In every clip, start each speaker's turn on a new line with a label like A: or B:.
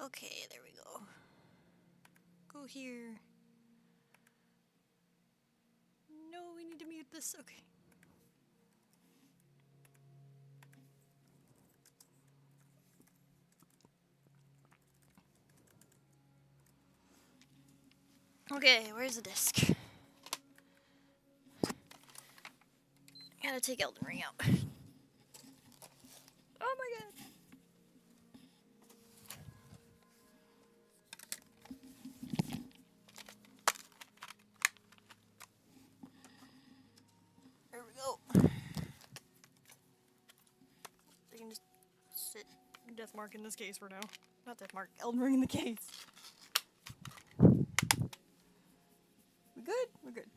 A: Okay, there we go. Go here. No, we need to mute this. Okay. Okay, where's the disc? Gotta take Elden Ring out. Oh my god. There we go. I can just sit Death Mark in this case for now. Not Death Mark, Elden Ring in the case. We good? We're good.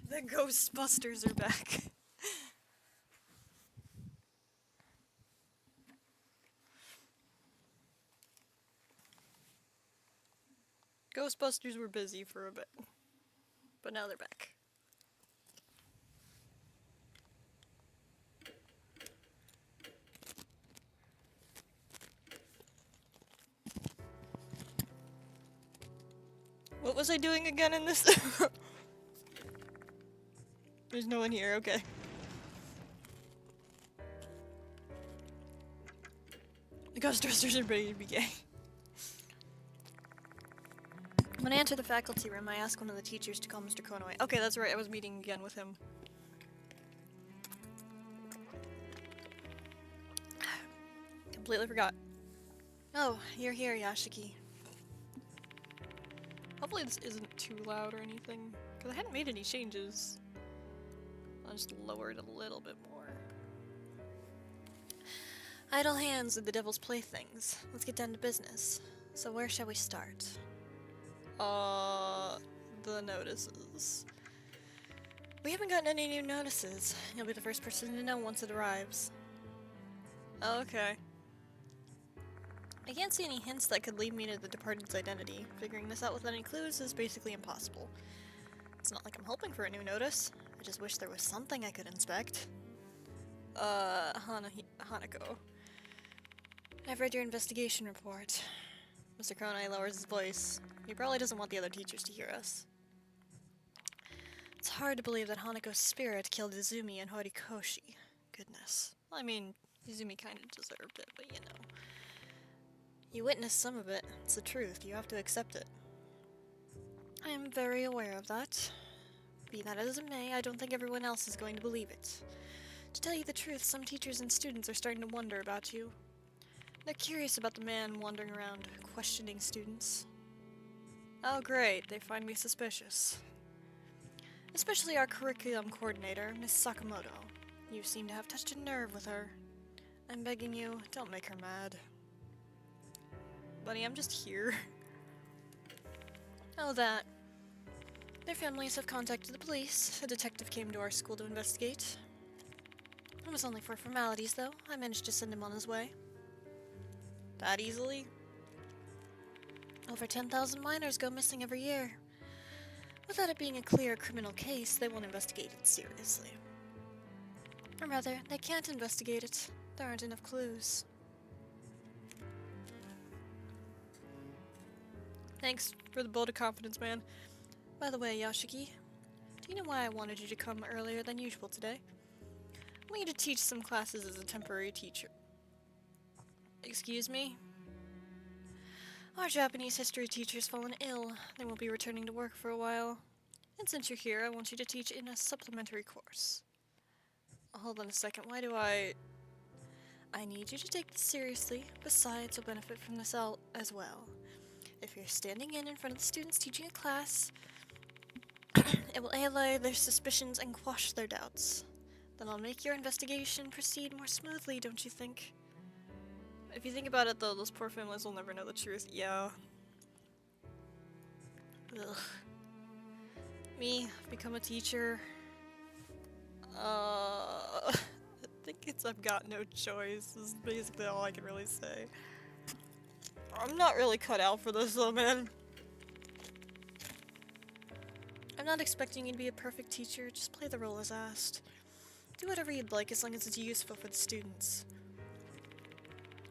A: The Ghostbusters are back. Ghostbusters were busy for a bit, but now they're back. What was I doing again in this? There's no one here, okay. The Ghostbusters are ready to be gay. When I enter the faculty room, I ask one of the teachers to call Mr. Konoi. Okay, that's right, I was meeting again with him. Completely forgot. Oh, you're here, Yashiki. Hopefully this isn't too loud or anything, because I hadn't made any changes. I'll just lower it a little bit more. Idle hands are the devil's playthings. Let's get down to business. So where shall we start? The notices. We haven't gotten any new notices. You'll be the first person to know once it arrives. Okay. I can't see any hints that could lead me to the departed's identity. Figuring this out without any clues is basically impossible. It's not like I'm hoping for a new notice. I just wish there was something I could inspect. Hanako. I've read your investigation report. Mr. Konai lowers his voice. He probably doesn't want the other teachers to hear us. It's hard to believe that Hanako's spirit killed Izumi and Horikoshi. Goodness. I mean, Izumi kinda deserved it, but you know. You witnessed some of it. It's the truth. You have to accept it. I am very aware of that. Be that as it may, I don't think everyone else is going to believe it. To tell you the truth, some teachers and students are starting to wonder about you. They're curious about the man wandering around, questioning students. Oh great, they find me suspicious. Especially our curriculum coordinator, Miss Sakamoto. You seem to have touched a nerve with her. I'm begging you, don't make her mad. Buddy, I'm just here. Oh, that. Their families have contacted the police. A detective came to our school to investigate. It was only for formalities, though. I managed to send him on his way. That easily? Over 10,000 minors go missing every year. Without it being a clear criminal case, they won't investigate it seriously. Or rather, they can't investigate it. There aren't enough clues. Thanks for the vote of confidence, man. By the way, Yashiki, do you know why I wanted you to come earlier than usual today? I want you to teach some classes as a temporary teacher. Excuse me? Our Japanese history teacher's fallen ill. They won't be returning to work for a while. And since you're here, I want you to teach in a supplementary course. Hold on a second, why do I need you to take this seriously. Besides, you'll benefit from this as well. If you're standing in front of the students teaching a class, it will allay their suspicions and quash their doubts. Then I'll make your investigation proceed more smoothly, don't you think? If you think about it though, those poor families will never know the truth. Yeah. Ugh. Me, become a teacher. I think I've got no choice. This is basically all I can really say. I'm not really cut out for this though, man. I'm not expecting you to be a perfect teacher, just play the role as asked. Do whatever you'd like as long as it's useful for the students.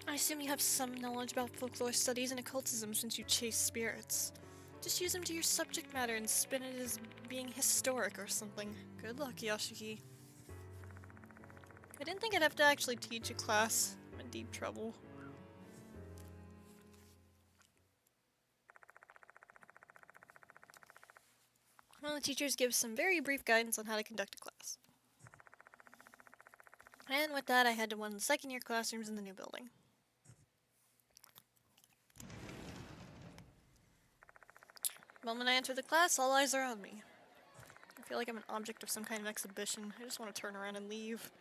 A: I assume you have some knowledge about folklore studies and occultism since you chase spirits. Just use them to your subject matter and spin it as being historic or something. Good luck, Yashiki. I didn't think I'd have to actually teach a class. I'm in deep trouble. One of the teachers gives some very brief guidance on how to conduct a class. And with that, I head to one of the second-year classrooms in the new building. The moment I enter the class, all eyes are on me. I feel like I'm an object of some kind of exhibition. I just want to turn around and leave.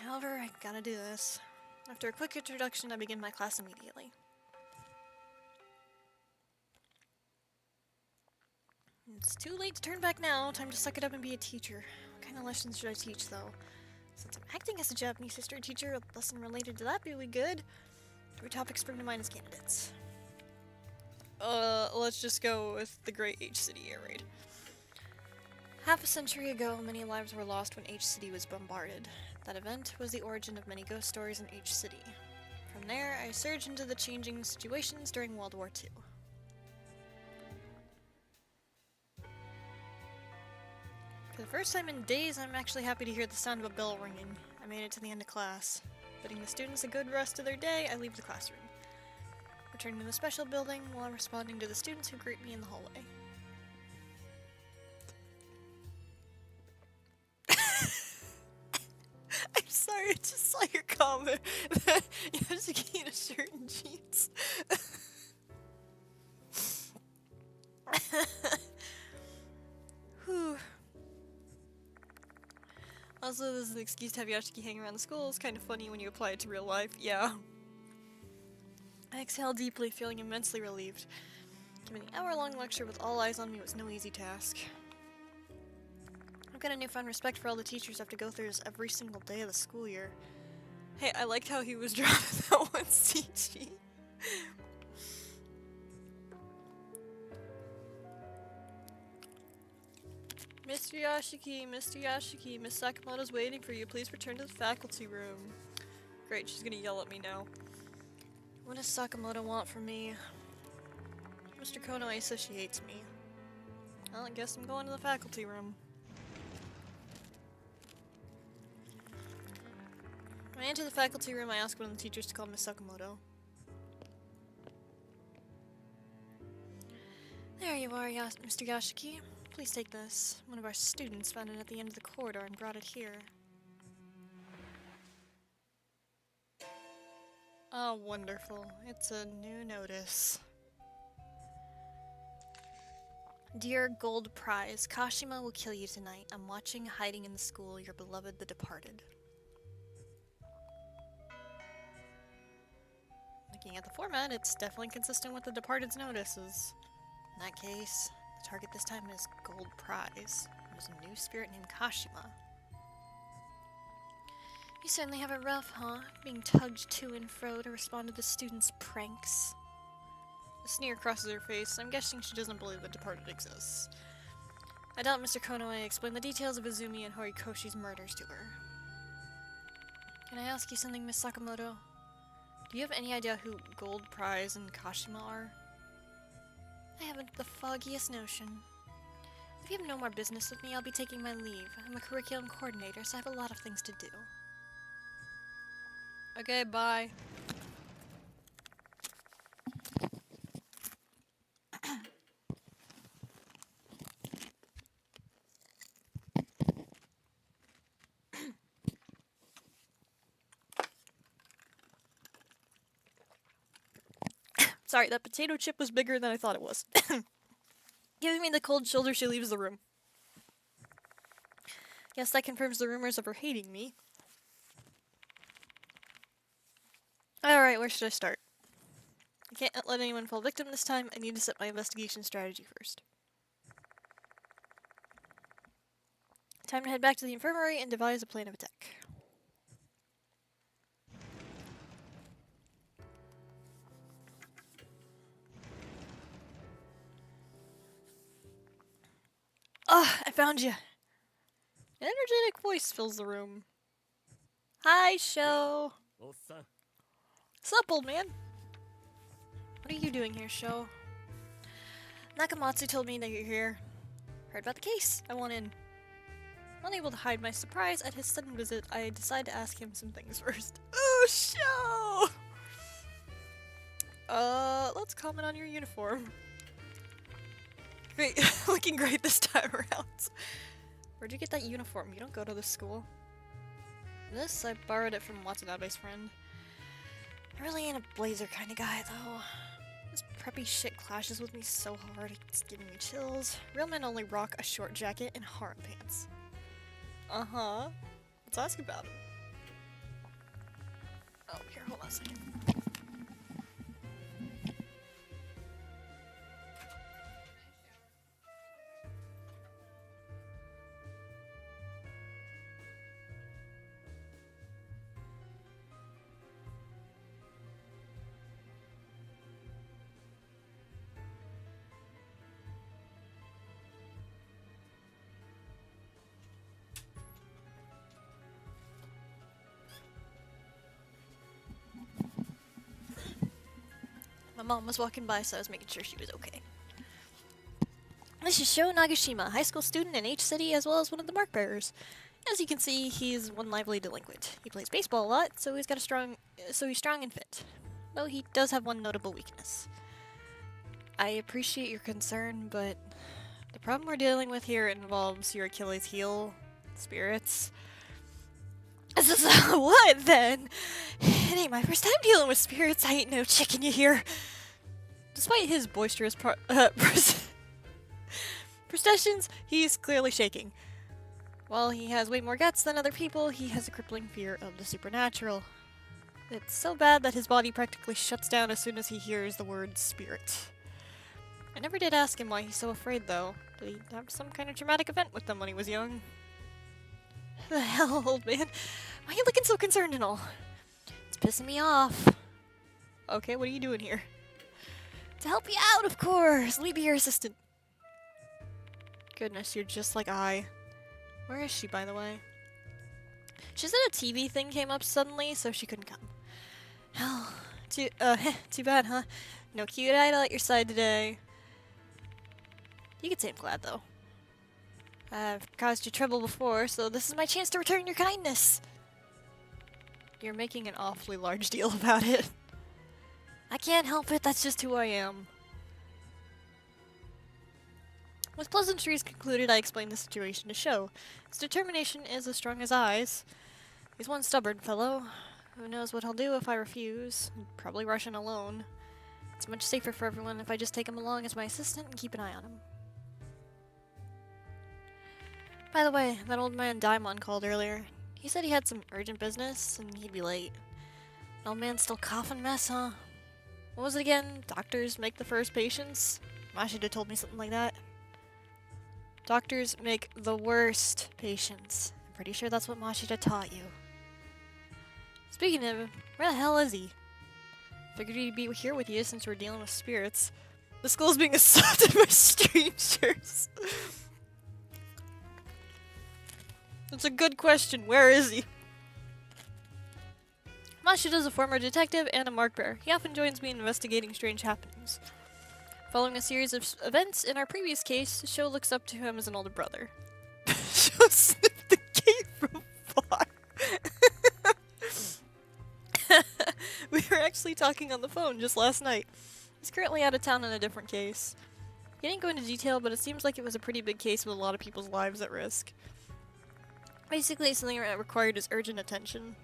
A: However, I gotta do this. After a quick introduction, I begin my class immediately. It's too late to turn back now. Time to suck it up and be a teacher. What kind of lessons should I teach, though? Since I'm acting as a Japanese history teacher, a lesson related to that would be good. 3 topics spring to mind as candidates. Let's just go with the Great H City Air Raid. Half a century ago, many lives were lost when H City was bombarded. That event was the origin of many ghost stories in H City. From there, I surged into the changing situations during World War II. For the first time in days, I'm actually happy to hear the sound of a bell ringing. I made it to the end of class. Bidding the students a good rest of their day, I leave the classroom. Returning to the special building while responding to the students who greet me in the hallway. I'm sorry, I just saw your comment that you have to get a shirt and jeans. Whew. Also, this is an excuse to have Yashiki hang around the school. It's kind of funny when you apply it to real life. Yeah. I exhaled deeply, feeling immensely relieved. Giving an hour-long lecture with all eyes on me was no easy task. I've got a newfound respect for all the teachers I have to go through this every single day of the school year. Hey, I liked how he was dropping that one CG. Mr. Yashiki, Miss Sakamoto's waiting for you. Please return to the faculty room. Great, she's gonna yell at me now. What does Sakamoto want from me? Mr. Konoe says she hates me. Well, I guess I'm going to the faculty room. When I enter the faculty room, I ask one of the teachers to call Miss Sakamoto. There you are, Mr. Yashiki. Please take this. One of our students found it at the end of the corridor and brought it here. Oh, wonderful. It's a new notice. Dear Gold Prize, Kashima will kill you tonight. I'm watching, hiding in the school, your beloved, the departed. Looking at the format, it's definitely consistent with the Departed's notices. In that case, the target this time is Gold Prize. There's a new spirit named Kashima. You certainly have it rough, huh? Being tugged to and fro to respond to the students' pranks. A sneer crosses her face. I'm guessing she doesn't believe the Departed exists. I doubt Mr. Konoe explained the details of Izumi and Horikoshi's murders to her. Can I ask you something, Miss Sakamoto? Do you have any idea who Gold Prize and Kashima are? I haven't the foggiest notion. If you have no more business with me, I'll be taking my leave. I'm a curriculum coordinator, so I have a lot of things to do. Okay, bye. Sorry, that potato chip was bigger than I thought it was. Giving me the cold shoulder, she leaves the room. Yes, that confirms the rumors of her hating me. Alright, where should I start? I can't let anyone fall victim this time. I need to set my investigation strategy first. Time to head back to the infirmary and devise a plan of attack. Ah, I found you. An energetic voice fills the room. Hi, Sho. Sup, old man? What are you doing here, Sho? Nakamatsu told me that you're here. Heard about the case. I want in. Unable to hide my surprise at his sudden visit, I decide to ask him some things first. Ooh, Sho! Let's comment on your uniform. Great, looking great this time around. Where'd you get that uniform? You don't go to this school. This, I borrowed it from Watanabe's friend. I really ain't a blazer kind of guy, though. This preppy shit clashes with me so hard, it's giving me chills. Real men only rock a short jacket and harem pants. Uh-huh. Let's ask about him. Oh, here, hold on a second. My mom was walking by, so I was making sure she was okay. This is Sho Nagashima, high school student in H City, as well as one of the mark bearers. As you can see, he's one lively delinquent. He plays baseball a lot, so he's strong and fit. Though he does have one notable weakness. I appreciate your concern, but the problem we're dealing with here involves your Achilles heel, spirits. So what then? It ain't my first time dealing with spirits. I ain't no chicken, you hear? Despite his boisterous prestations, he's clearly shaking. While he has way more guts than other people, he has a crippling fear of the supernatural. It's so bad that his body practically shuts down as soon as he hears the word spirit. I never did ask him why he's so afraid, though. Did he have some kind of traumatic event with them when he was young? The hell, old man? Why are you looking so concerned and all? It's pissing me off. Okay, what are you doing here? To help you out, of course! Let me be your assistant. Goodness, you're just like I. Where is she, by the way? She said a TV thing came up suddenly, so she couldn't come. Hell, too bad, huh? No cute idol at your side today. You could say I'm glad, though. I've caused you trouble before, so this is my chance to return your kindness. You're making an awfully large deal about it. I can't help it, that's just who I am. With pleasantries concluded, I explained the situation to Sho. His determination is as strong as eyes. He's one stubborn fellow. Who knows what he'll do if I refuse? He'd probably rush in alone. It's much safer for everyone if I just take him along as my assistant and keep an eye on him. By the way, that old man Daimon called earlier. He said he had some urgent business and he'd be late. The old man's still coughing mess, huh? What was it again? Doctors make the first patients? Mashida told me something like that. Doctors make the worst patients. I'm pretty sure that's what Mashida taught you. Speaking of him, where the hell is he? Figured he'd be here with you since we're dealing with spirits. The school's being assaulted by strangers. That's a good question. Where is he? Mashida's a former detective and a mark bearer. He often joins me in investigating strange happenings. Following a series of events in our previous case, Sho looks up to him as an older brother. Sho sniffed the gate from far. We were actually talking on the phone just last night. He's currently out of town on a different case. He didn't go into detail, but it seems like it was a pretty big case with a lot of people's lives at risk. Basically, something that required his urgent attention.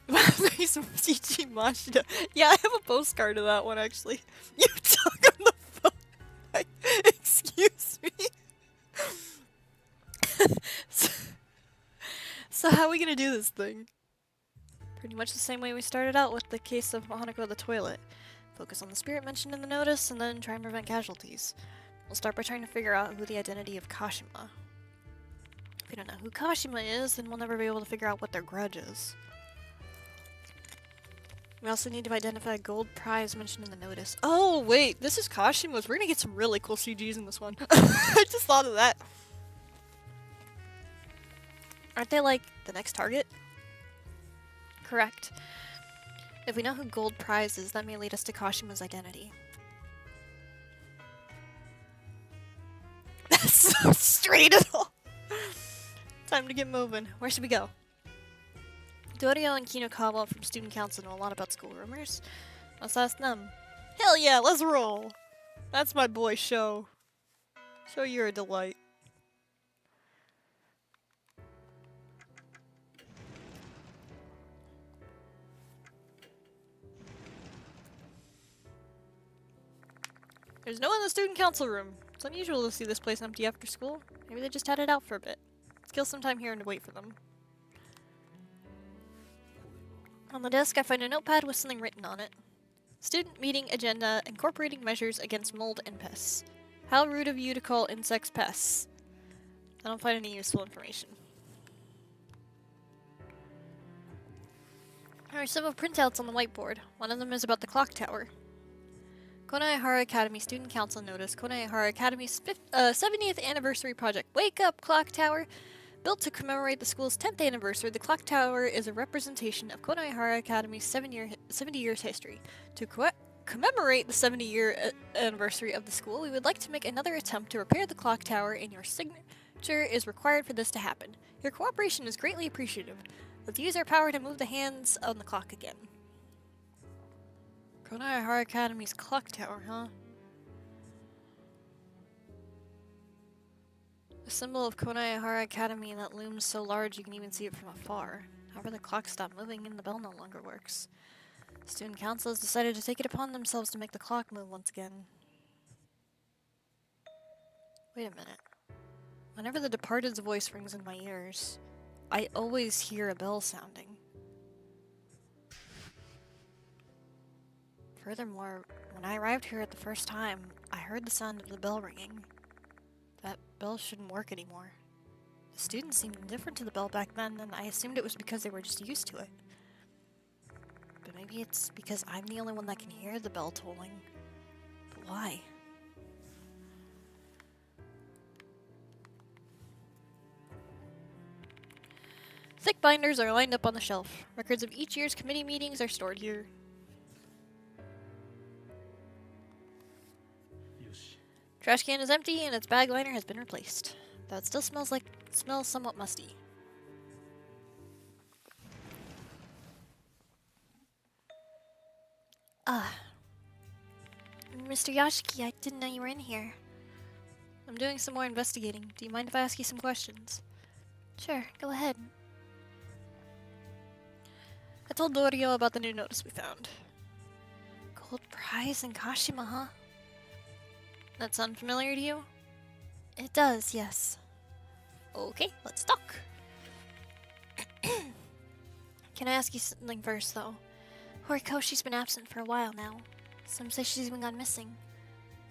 A: Nice CG Mashida. Yeah, I have a postcard of that one, actually. You talk on the phone. Excuse me. So how are we gonna do this thing? Pretty much the same way we started out with the case of Hanako the toilet. Focus on the spirit mentioned in the notice, and then try and prevent casualties. We'll start by trying to figure out who the identity of Kashima. If we don't know who Kashima is, then we'll never be able to figure out what their grudge is. We also need to identify a gold prize mentioned in the notice. Oh, wait, this is Kashima's. We're gonna get some really cool CGs in this one. I just thought of that. Aren't they like the next target? Correct. If we know who gold prize is, that may lead us to Kashima's identity. That's not straight at all. Time to get moving. Where should we go? Dorio and Kinokawa from Student Council know a lot about school rumors. Let's ask them. Hell yeah, let's roll! That's my boy, Sho. Sho, you're a delight. There's no one in the Student Council room. It's unusual to see this place empty after school. Maybe they just had it out for a bit. Let's kill some time here and wait for them. On the desk, I find a notepad with something written on it. Student meeting agenda incorporating measures against mold and pests. How rude of you to call insects pests. I don't find any useful information. There are several printouts on the whiteboard. One of them is about the clock tower. Konohara Academy Student Council notice. Konohara Academy's 70th anniversary project. Wake up, Clock Tower! Built to commemorate the school's 10th anniversary, the Clock Tower is a representation of Konohara Academy's 70 years history. To commemorate the 70-year anniversary of the school, we would like to make another attempt to repair the Clock Tower, and your signature is required for this to happen. Your cooperation is greatly appreciative. Let's use our power to move the hands on the clock again. Konohara Academy's clock tower, huh? The symbol of Konohara Academy that looms so large you can even see it from afar. However, the clock stopped moving and the bell no longer works. The Student Council has decided to take it upon themselves to make the clock move once again. Wait a minute. Whenever the departed's voice rings in my ears, I always hear a bell sounding. Furthermore, when I arrived here at the first time, I heard the sound of the bell ringing. That bell shouldn't work anymore. The students seemed indifferent to the bell back then, and I assumed it was because they were just used to it. But maybe it's because I'm the only one that can hear the bell tolling. But why? Thick binders are lined up on the shelf. Records of each year's committee meetings are stored here. Trash can is empty and its bag liner has been replaced. Though it still smells somewhat musty. Mr. Yashiki, I didn't know you were in here. I'm doing some more investigating. Do you mind if I ask you some questions? Sure, go ahead. I told Dorio about the new notice we found. Gold prize in Kashima, huh? That sound familiar to you? It does, yes. Okay, let's talk. Can I ask you something first, though? Horikoshi's been absent for a while now. Some say she's even gone missing.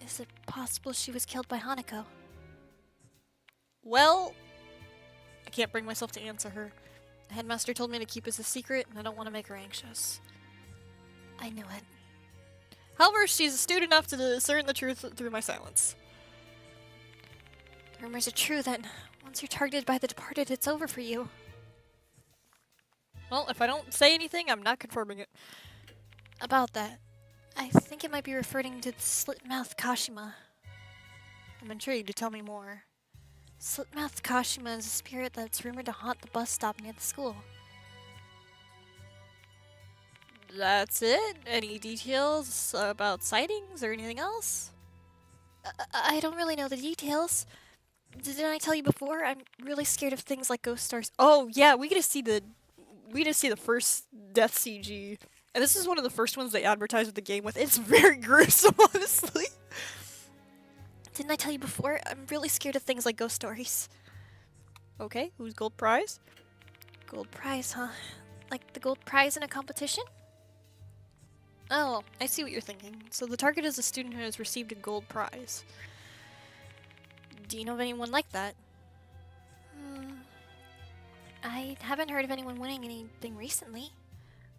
A: Is it possible she was killed by Hanako? Well, I can't bring myself to answer her. The headmaster told me to keep it a secret, and I don't want to make her anxious. I knew it. However, she's astute enough to discern the truth through my silence. The rumors are true then. Once you're targeted by the departed, it's over for you. Well, if I don't say anything, I'm not confirming it. About that, I think it might be referring to the Slit-Mouthed Kashima. I'm intrigued to tell me more. Slit-Mouthed Kashima is a spirit that's rumored to haunt the bus stop near the school. That's it? Any details about sightings or anything else? I don't really know the details. Didn't I tell you before? I'm really scared of things like ghost stars. Oh yeah, we get to see the first death CG. And this is one of the first ones they advertised with the game with. It's very gruesome, honestly. Didn't I tell you before? I'm really scared of things like ghost stories. Okay, who's gold prize? Gold prize, huh? Like the gold prize in a competition? Oh, I see what you're thinking. So the target is a student who has received a gold prize. Do you know of anyone like that? I haven't heard of anyone winning anything recently.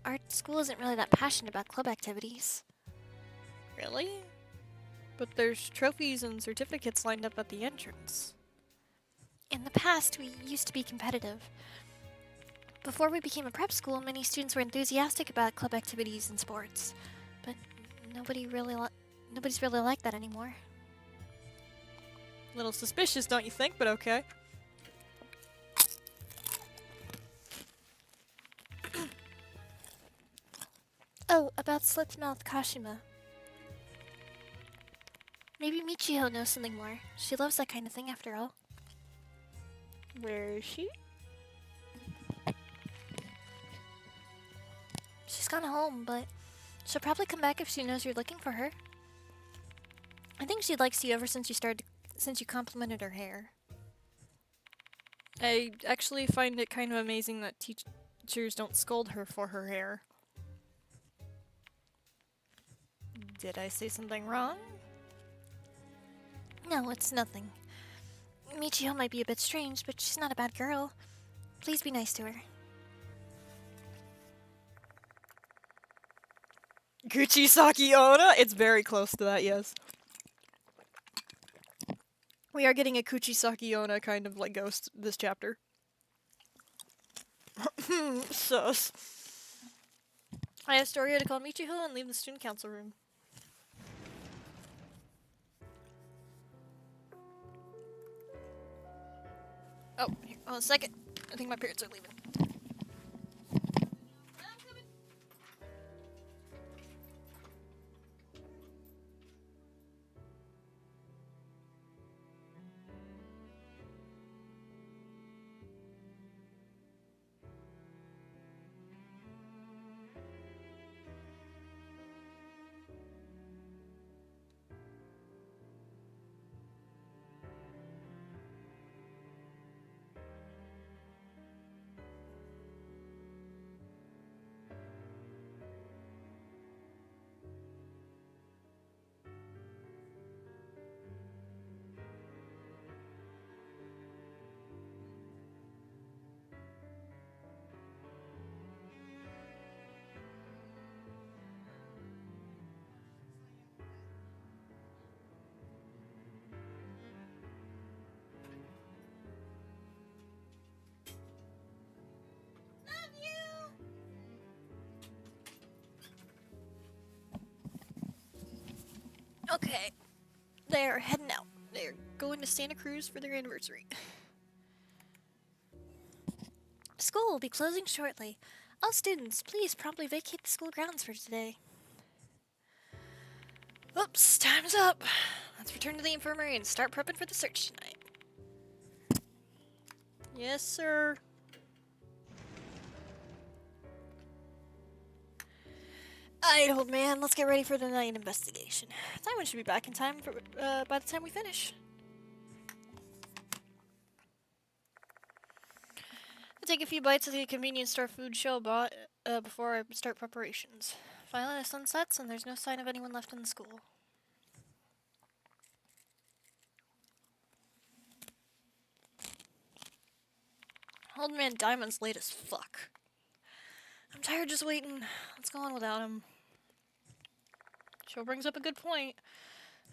A: our school isn't really that passionate about club activities. Really? But there's trophies and certificates lined up at the entrance. In the past, we used to be competitive. Before we became a prep school, many students were enthusiastic about club activities and sports. But nobody's really like that anymore. Little suspicious, don't you think? But okay. Oh, about Slipmouth Kashima. Maybe Michiho knows something more. She loves that kind of thing after all. Where is she? She's gone home, but she'll probably come back if she knows you're looking for her. I think she likes you ever since you complimented her hair. I actually find it kind of amazing that teachers don't scold her for her hair. Did I say something wrong? No, it's nothing. Michiho might be a bit strange, but she's not a bad girl. Please be nice to her. Kuchisaki Onna? It's very close to that, yes. We are getting a Kuchisaki Onna kind of like ghost this chapter. Sus. I asked Doria to call Michiho and leave the student council room. Oh, here, hold on a second. I think my parents are leaving. Okay, they're heading out. They're going to Santa Cruz for their anniversary. School will be closing shortly. All students, please promptly vacate the school grounds for today. Oops, time's up. Let's return to the infirmary and start prepping for the search tonight. Yes, sir. Alright, old man, let's get ready for the night investigation. Simon should be back in time for by the time we finish. I'll take a few bites of the convenience store food show bought before I start preparations. Finally, the sun sets and there's no sign of anyone left in the school. Old man Diamond's late as fuck. I'm tired just waiting. Let's go on without him. Show brings up a good point.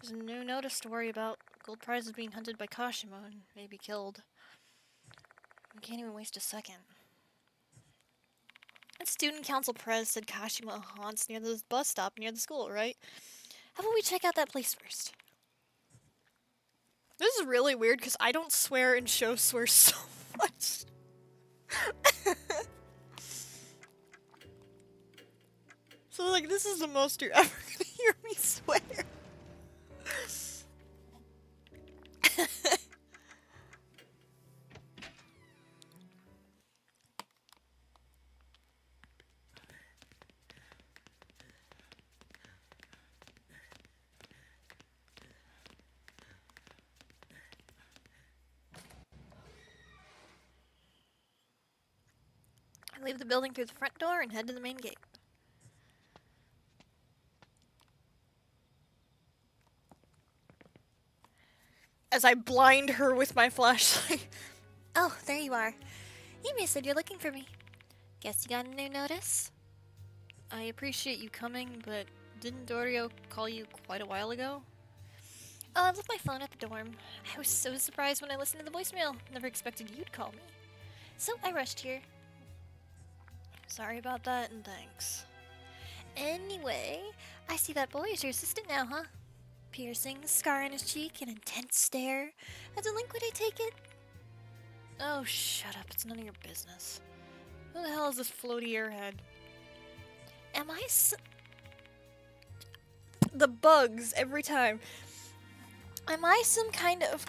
A: There's no notice to worry about. Gold prize is being hunted by Kashima and may be killed. We can't even waste a second. And student council press said Kashima haunts near the bus stop near the school, right? How about we check out that place first? This is really weird because I don't swear and Sho swears so much. So, like, this is the most you're ever gonna hear me swear. I leave the building through the front door and head to the main gate. As I blind her with my flashlight. Oh, there you are. Ime said you're looking for me. Guess you got a new notice? I appreciate you coming, but didn't Dorio call you quite a while ago? Oh, I left my phone at the dorm. I was so surprised when I listened to the voicemail. Never expected you'd call me. So I rushed here. Sorry about that, and thanks. Anyway, I see that boy is your assistant now, huh? Piercing, scar on his cheek, an intense stare. A delinquent, I take it? Oh, shut up. It's none of your business. Who the hell is this floaty airhead? Am I the bugs every time. Am I some kind of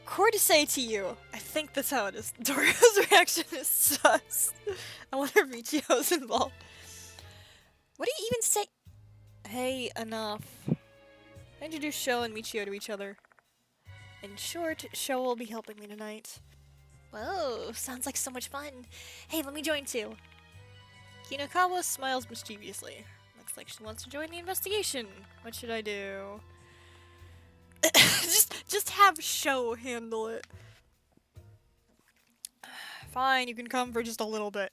A: courtesy to you? I think that's how it is. Dorio's reaction is sus. I wonder if Michio's involved. What do you even say? Hey, enough. I introduced Sho and Michio to each other. In short, Sho will be helping me tonight. Whoa, sounds like so much fun. Hey, let me join too. Kinokawa smiles mischievously. Looks like she wants to join the investigation. What should I do? just have Sho handle it. Fine, you can come for just a little bit.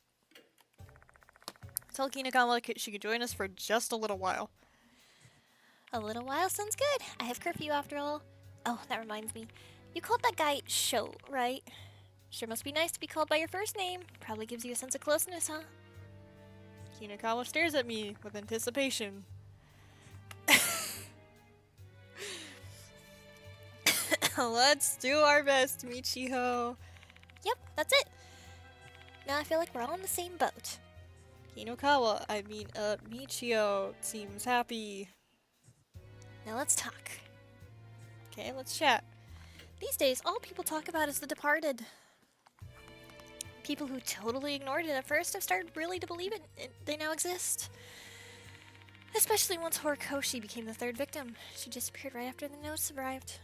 A: Tell Kinokawa she could join us for just a little while. A little while sounds good. I have curfew after all. Oh, that reminds me. You called that guy Sho, right? Sure must be nice to be called by your first name. Probably gives you a sense of closeness, huh? Kinokawa stares at me with anticipation. Let's do our best, Michiho. Yep, that's it. Now I feel like we're all in the same boat. Michio seems happy. Now let's talk. Okay, let's chat. These days, all people talk about is The Departed. People who totally ignored it at first have started really to believe they now exist. Especially once Horikoshi became the third victim. She disappeared right after the notice arrived.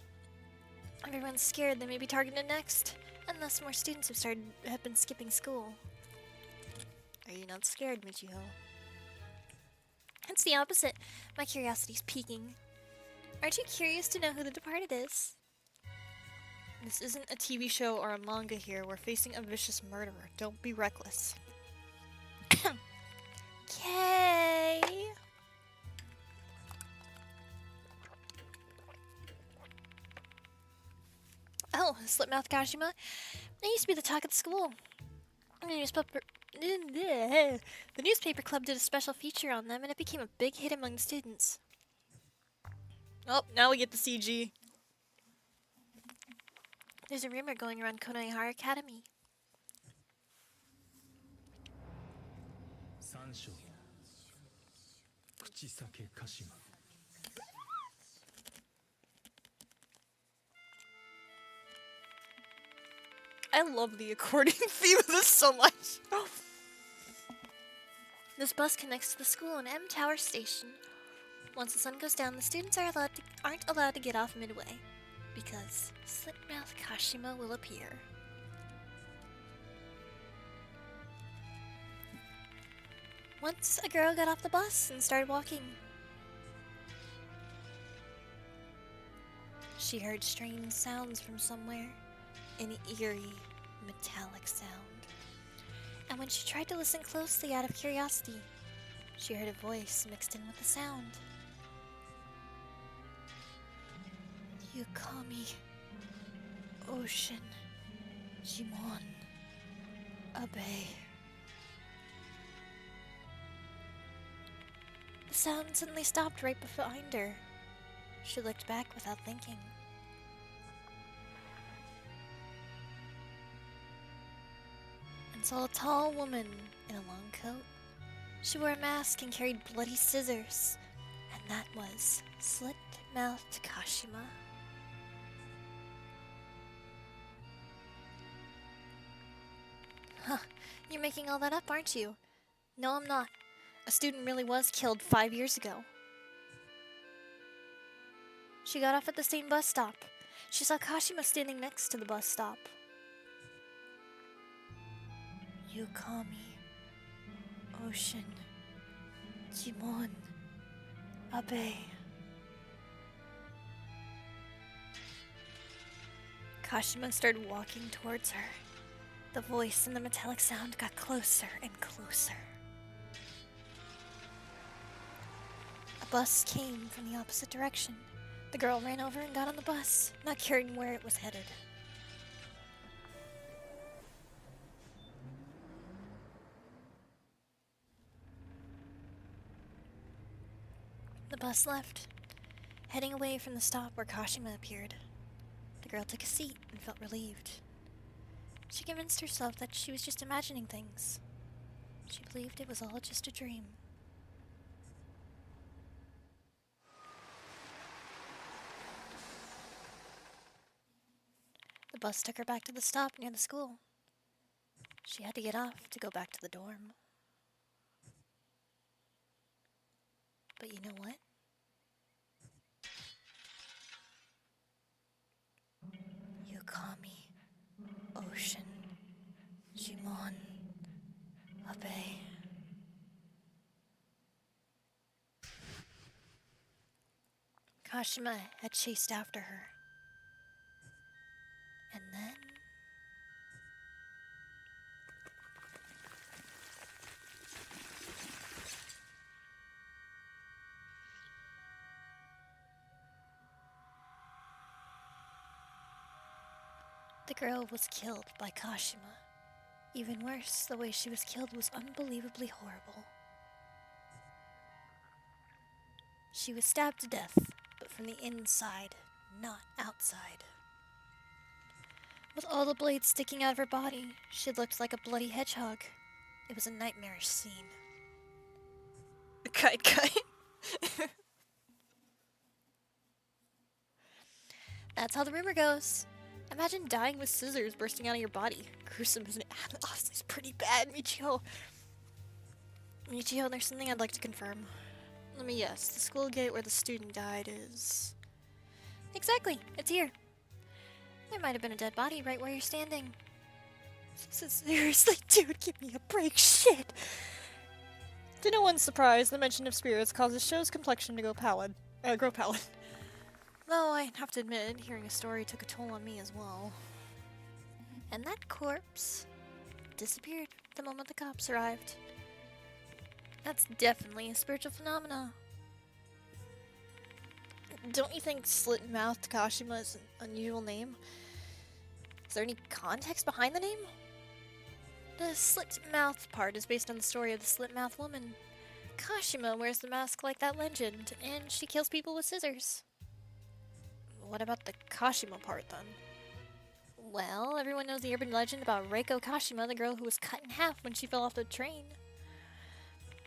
A: Everyone's scared they may be targeted next, and thus more students have been skipping school. Are you not scared, Michiho? It's the opposite. My curiosity's peaking. Aren't you curious to know who The Departed is? This isn't a TV show or a manga here. We're facing a vicious murderer. Don't be reckless. Okay. Oh, Slipmouth Kashima. They used to be the talk of the school. The newspaper club did a special feature on them, and it became a big hit among the students. Oh, now we get the CG. There's a rumor going around Konohara Academy. I love the accordion theme of this so much. This bus connects to the school and M Tower Station. Once the sun goes down, the students aren't allowed to get off midway, because Slipmouth Kashima will appear. Once a girl got off the bus and started walking. She heard strange sounds from somewhere, an eerie, metallic sound. And when she tried to listen closely out of curiosity, she heard a voice mixed in with the sound. You call me Ocean, Jimon, Abe. The sound suddenly stopped right behind her. She looked back without thinking. And saw a tall woman in a long coat. She wore a mask and carried bloody scissors. And that was Slit-Mouthed Kashima. Huh, you're making all that up, aren't you? No, I'm not. A student really was killed 5 years ago. She got off at the same bus stop. She saw Kashima standing next to the bus stop. You call me Ocean, Jimon, Abe. Kashima started walking towards her. The voice and the metallic sound got closer and closer. A bus came from the opposite direction. The girl ran over and got on the bus, not caring where it was headed. The bus left, heading away from the stop where Kashima appeared. The girl took a seat and felt relieved. She convinced herself that she was just imagining things. She believed it was all just a dream. The bus took her back to the stop near the school. She had to get off to go back to the dorm. But you know what? Yukami, Ocean, Jimon, Abe. Kashima had chased after her. And then... the girl was killed by Kashima. Even worse, the way she was killed was unbelievably horrible. She was stabbed to death, but from the inside, not outside. With all the blades sticking out of her body, she looked like a bloody hedgehog. It was a nightmarish scene. Kite. That's how the rumor goes. Imagine dying with scissors bursting out of your body. Gruesome, isn't it? Honestly, it's pretty bad, Michio. Michio, there's something I'd like to confirm. Let me guess, the school gate where the student died is... Exactly, it's here. There might have been a dead body right where you're standing. Seriously, dude, give me a break, shit! To no one's surprise, the mention of spirits causes Sho's complexion to grow pallid. Though I have to admit, hearing a story took a toll on me as well. And that corpse disappeared the moment the cops arrived. That's definitely a spiritual phenomena. Don't you think Slit-Mouthed Kashima is an unusual name? Is there any context behind the name? The slit-mouthed part is based on the story of the slit-mouthed woman. Kashima wears the mask like that legend, and she kills people with scissors. What about the Kashima part, then? Well, everyone knows the urban legend about Reiko Kashima, the girl who was cut in half when she fell off the train.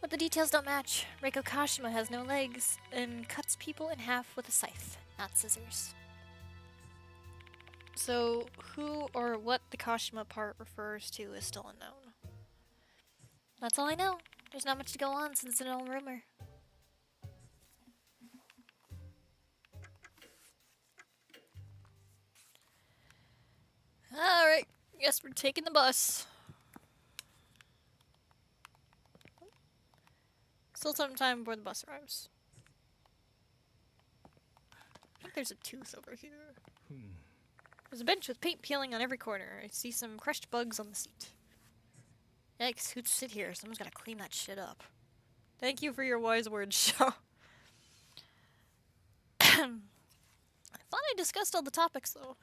A: But the details don't match. Reiko Kashima has no legs and cuts people in half with a scythe, not scissors. So, who or what the Kashima part refers to is still unknown. That's all I know. There's not much to go on since it's an old rumor. Alright, guess we're taking the bus. Still some time before the bus arrives. I think there's a tooth over here. There's a bench with paint peeling on every corner. I see some crushed bugs on the seat. Yikes, who'd sit here? Someone's gotta clean that shit up. Thank you for your wise words, Sho. I thought I discussed all the topics, though.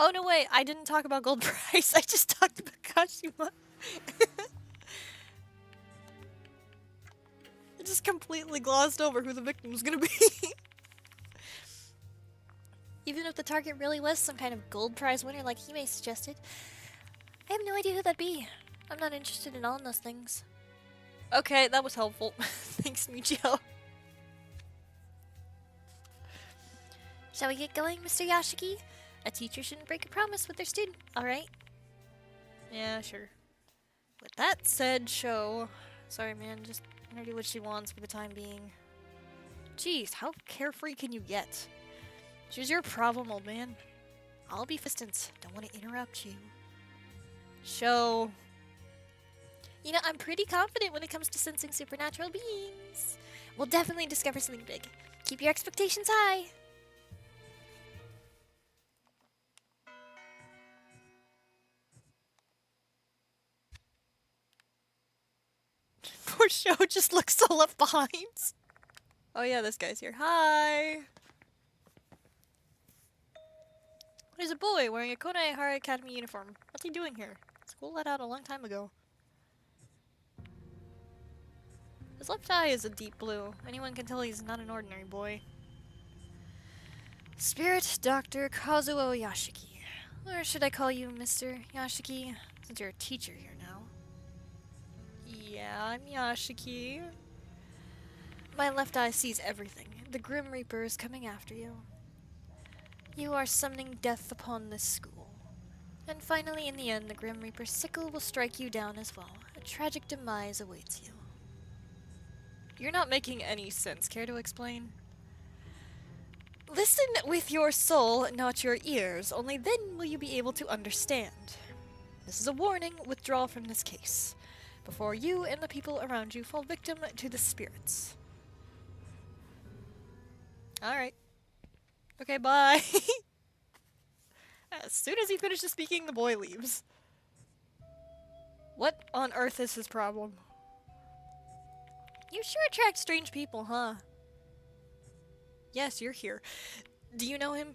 A: Oh, no, wait, I didn't talk about gold price. I just talked about Kashima. I just completely glossed over who the victim was gonna be. Even if the target really was some kind of gold prize winner like Hime suggested, I have no idea who that'd be. I'm not interested in all those things. Okay, that was helpful. Thanks, Michio. Shall we get going, Mr. Yashiki? A teacher shouldn't break a promise with their student, alright? Yeah, sure. With that said, Sho... Sorry, man, just let her do what she wants for the time being. Jeez, how carefree can you get? Choose your problem, old man. I'll be distance. Don't want to interrupt you. Sho... You know, I'm pretty confident when it comes to sensing supernatural beings. We'll definitely discover something big. Keep your expectations high. show just looks so left behind. Oh yeah, this guy's here. Hi! There's a boy wearing a Konai Hara Academy uniform. What's he doing here? School let out a long time ago. His left eye is a deep blue. Anyone can tell he's not an ordinary boy. Spirit Dr. Kazuo Yashiki. Or should I call you Mr. Yashiki, since you're a teacher here now? Yeah, I'm Yashiki. My left eye sees everything. The Grim Reaper is coming after you. You are summoning death upon this school. And finally, in the end, the Grim Reaper's sickle will strike you down as well. A tragic demise awaits you. You're not making any sense. Care to explain? Listen with your soul, not your ears. Only then will you be able to understand. This is a warning. Withdraw from this case, before you and the people around you fall victim to the spirits. Alright. Okay, bye. As soon as he finishes speaking, the boy leaves. What on earth is his problem? You sure attract strange people, huh? Yes, you're here. Do you know him?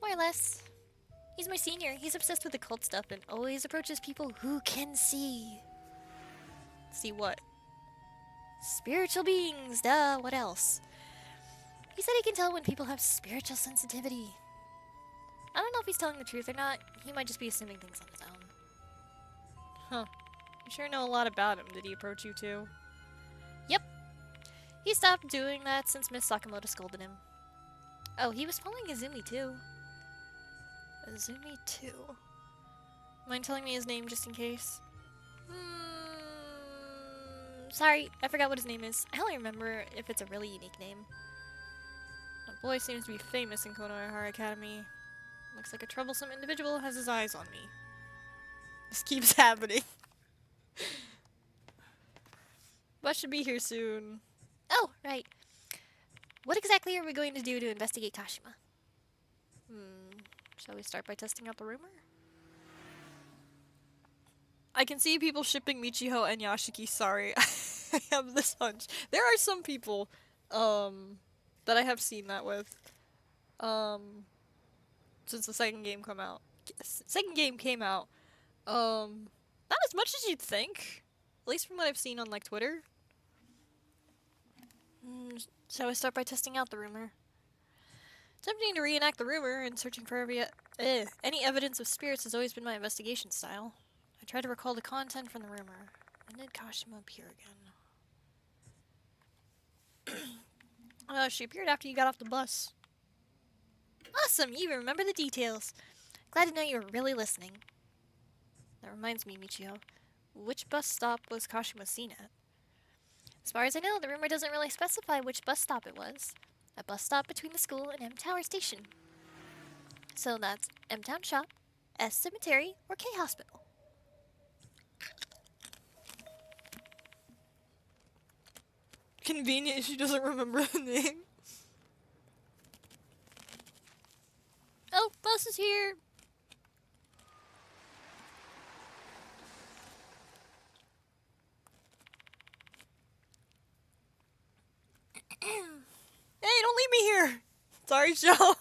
A: More or less. He's my senior. He's obsessed with occult stuff and always approaches people who can see. See what? Spiritual beings, duh, what else? He said he can tell when people have spiritual sensitivity. I don't know if he's telling the truth or not. He might just be assuming things on his own. Huh. You sure know a lot about him. Did he approach you too? Yep. He stopped doing that since Miss Sakamoto scolded him. Oh, he was following Izumi too. Izumi too. Mind telling me his name just in case? Sorry, I forgot what his name is. I only remember if it's a really unique name. The boy seems to be famous in Konohara Academy. Looks like a troublesome individual has his eyes on me. This keeps happening. Bus should be here soon. Oh, right. What exactly are we going to do to investigate Kashima? Shall we start by testing out the rumor? I can see people shipping Michiho and Yashiki, sorry. I have this hunch. There are some people, that I have seen that with, since the second game came out. Not as much as you'd think. At least from what I've seen on, like, Twitter. Shall we start by testing out the rumor? Attempting to reenact the rumor and searching for any evidence of spirits has always been my investigation style. I tried to recall the content from the rumor. When did Kashima appear again? She appeared after you got off the bus. Awesome! You even remember the details. Glad to know you were really listening. That reminds me, Michiho. Which bus stop was Kashima seen at? As far as I know, the rumor doesn't really specify which bus stop it was. A bus stop between the school and M Tower Station. So that's M Town Shop, S Cemetery, or K Hospital. Convenient, she doesn't remember the name. Oh, bus is here! Hey, don't leave me here! Sorry, Joe.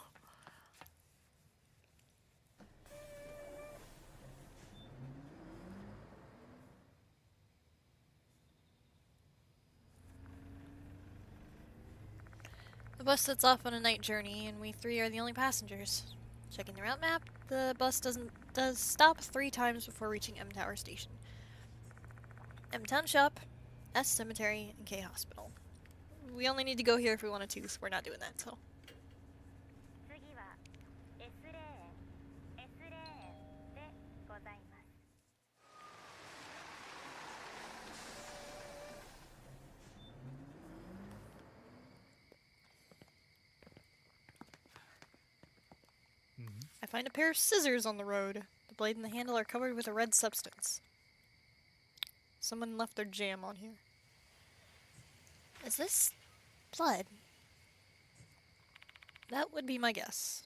A: The bus sets off on a night journey, and we three are the only passengers. Checking the route map, the bus does stop 3 times before reaching M Tower Station. M Town Shop, S Cemetery, and K Hospital. We only need to go here if we wanted to, so we're not doing that, so. I find a pair of scissors on the road. The blade and the handle are covered with a red substance. Someone left their jam on here. Is this blood? That would be my guess.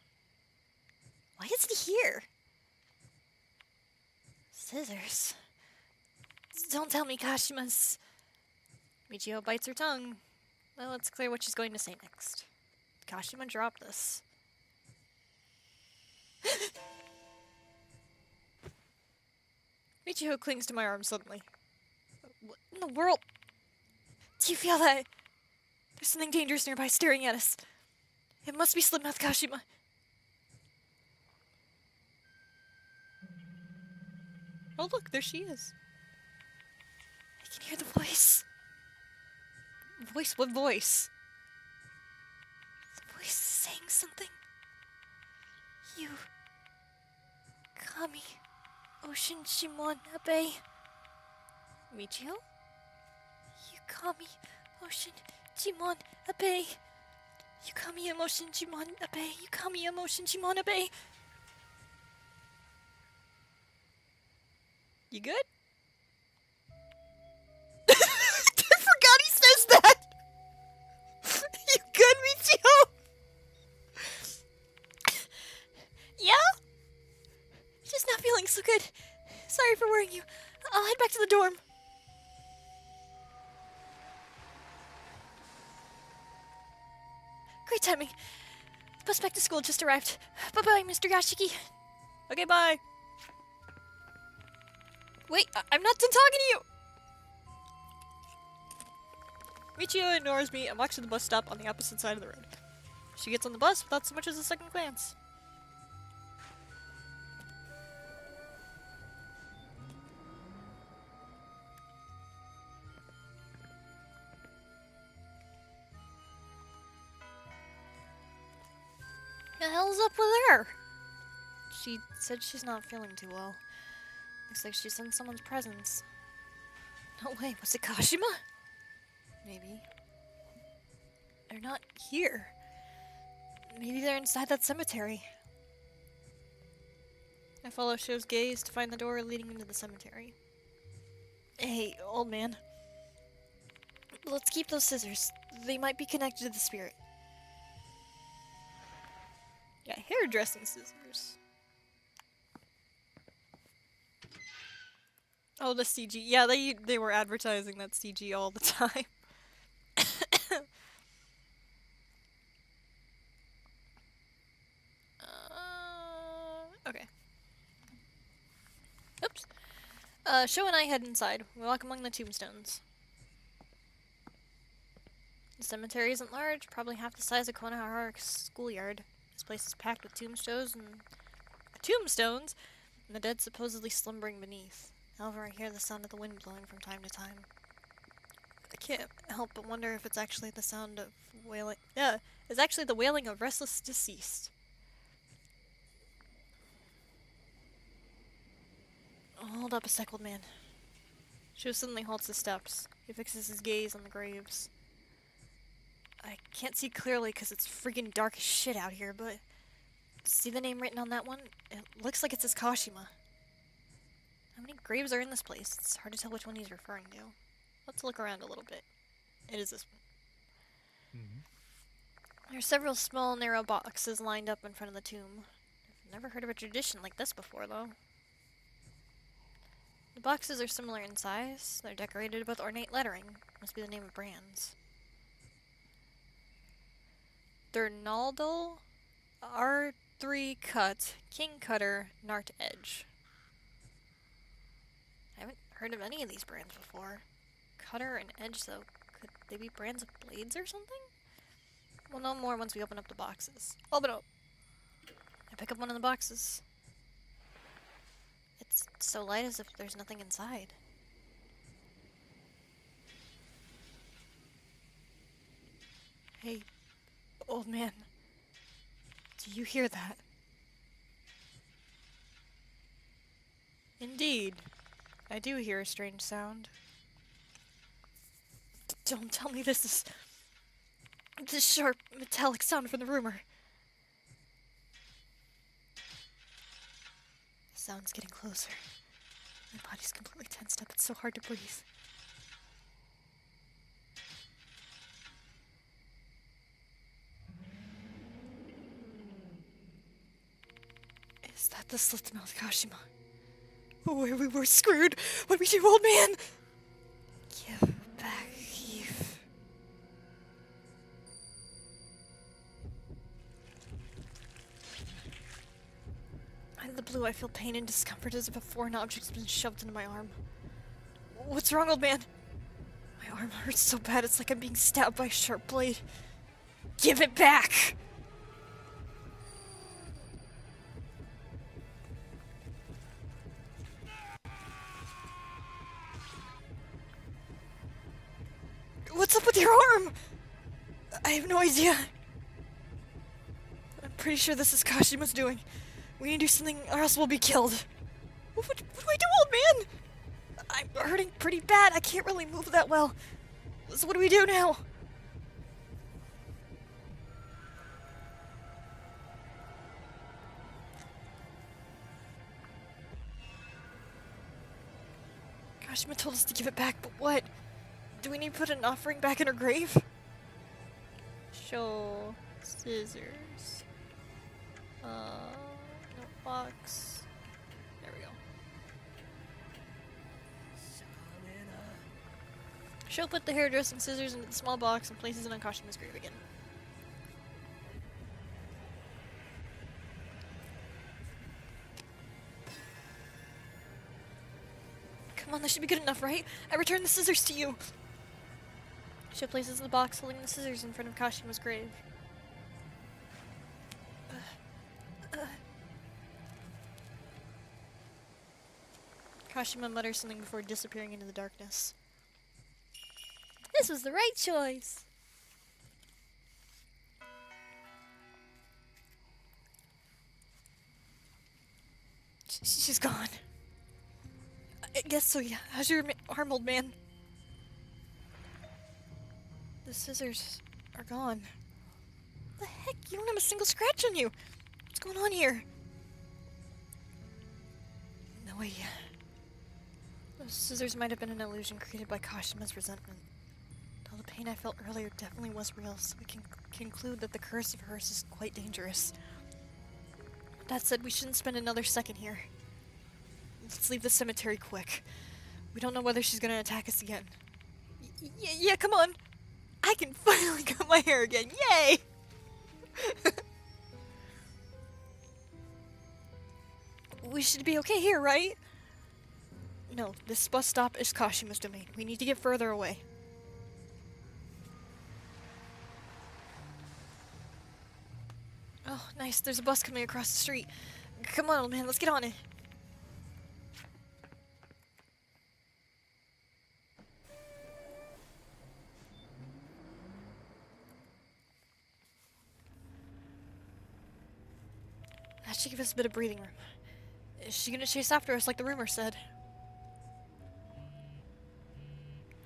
A: Why is it here? Scissors. Don't tell me Kashima's... Michio bites her tongue. Well, it's clear what she's going to say next. Kashima dropped this. Michio clings to my arm suddenly. What in the world? Do you feel that? There's something dangerous nearby staring at us. It must be Slipmouth Kashima. Oh look, there she is. I can hear the voice. Voice? What voice? The voice is saying something. You... Kami... Ocean Shimon Abe... Michio? Yukami Ocean Jimon Abe. Yukami Emotion Jimon Abe. Yukami Emotion Jimon Abe. You good? I forgot he says that! You good, Michio? Yeah? Just not feeling so good. Sorry for worrying you. I'll head back to the dorm. Great timing. The bus back to school just arrived. Bye-bye, Mr. Yashiki. Okay, bye. Wait, I'm not done talking to you! Michio ignores me and walks to the bus stop on the opposite side of the road. She gets on the bus without so much as a second glance. The hell's up with her? She said she's not feeling too well. Looks like she's in someone's presence. No way, was it Kashima? Maybe. They're not here. Maybe they're inside that cemetery. I follow Sho's gaze to find the door leading into the cemetery. Hey, old man. Let's keep those scissors. They might be connected to the spirit. Yeah, hairdressing scissors. Oh, the CG. Yeah, they were advertising that CG all the time. Okay. Oops. Sho and I head inside. We walk among the tombstones. The cemetery isn't large, probably half the size of Konohara schoolyard. This place is packed with tombstones and the dead supposedly slumbering beneath. However, I hear the sound of the wind blowing from time to time. I can't help but wonder if it's actually the sound of wailing. Yeah, it's actually the wailing of restless deceased. Hold up a sec, old man. Sho suddenly halts his steps. He fixes his gaze on the graves. I can't see clearly because it's freaking dark as shit out here, but... See the name written on that one? It looks like it says Kashima. How many graves are in this place? It's hard to tell which one he's referring to. Let's look around a little bit. It is this one. There are several small, narrow boxes lined up in front of the tomb. I've never heard of a tradition like this before, though. The boxes are similar in size. They're decorated with ornate lettering. Must be the name of brands. Dernaldal, R3 Cut, King Cutter, Nart Edge. I haven't heard of any of these brands before. Cutter and Edge, though. Could they be brands of blades or something? We'll know more once we open up the boxes. Open up! I pick up one of the boxes. It's so light as if there's nothing inside. Hey, old man. Do you hear that? Indeed. I do hear a strange sound. Don't tell me this is... this sharp, metallic sound from the rumor. The sound's getting closer. My body's completely tensed up. It's so hard to breathe. Is that the Slitmouth Kashima? We were screwed. What do we do, old man? Give back, you the blue, I feel pain and discomfort as if a foreign object's been shoved into my arm. What's wrong, old man? My arm hurts so bad, it's like I'm being stabbed by a sharp blade. Give it back! What's up with your arm? I have no idea. I'm pretty sure this is Kashima's doing. We need to do something or else we'll be killed. What do I do, old man? I'm hurting pretty bad. I can't really move that well. So what do we do now? Kashima told us to give it back, but what? Do we need to put an offering back in her grave? Show scissors. No box. There we go. She'll put the hairdressing scissors into the small box and places it on Kashima's grave again. Come on, that should be good enough, right? I returned the scissors to you. She places the box holding the scissors in front of Kashima's grave. Kashima mutters something before disappearing into the darkness. This was the right choice! She's gone. I guess so, yeah. How's your arm, old man? The scissors are gone. What the heck? You don't have a single scratch on you! What's going on here? No idea. Those scissors might have been an illusion created by Kashima's resentment. Though the pain I felt earlier definitely was real, so we can conclude that the curse of hers is quite dangerous. That said, we shouldn't spend another second here. Let's leave the cemetery quick. We don't know whether she's gonna attack us again. Yeah, come on! I can finally cut my hair again! Yay! We should be okay here, right? No, this bus stop is Kashima's domain. We need to get further away. Oh, nice. There's a bus coming across the street. Come on, old man. Let's get on it. That should give us a bit of breathing room. Is she gonna chase after us like the rumor said?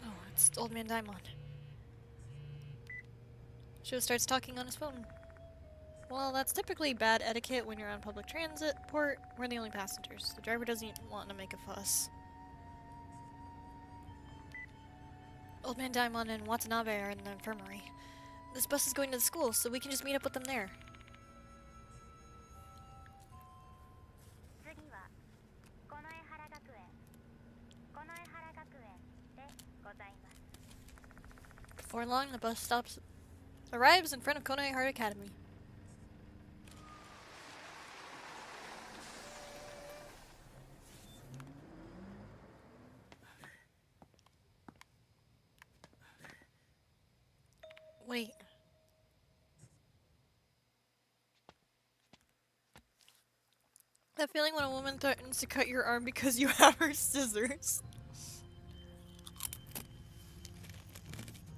A: Oh, it's Old Man Daimon. Sho starts talking on his phone. Well, that's typically bad etiquette when you're on public transit port. We're the only passengers. The driver doesn't want to make a fuss. Old Man Daimon and Watanabe are in the infirmary. This bus is going to the school, so we can just meet up with them there. Before long, the bus arrives in front of Konohara Academy. Wait. That feeling when a woman threatens to cut your arm because you have her scissors.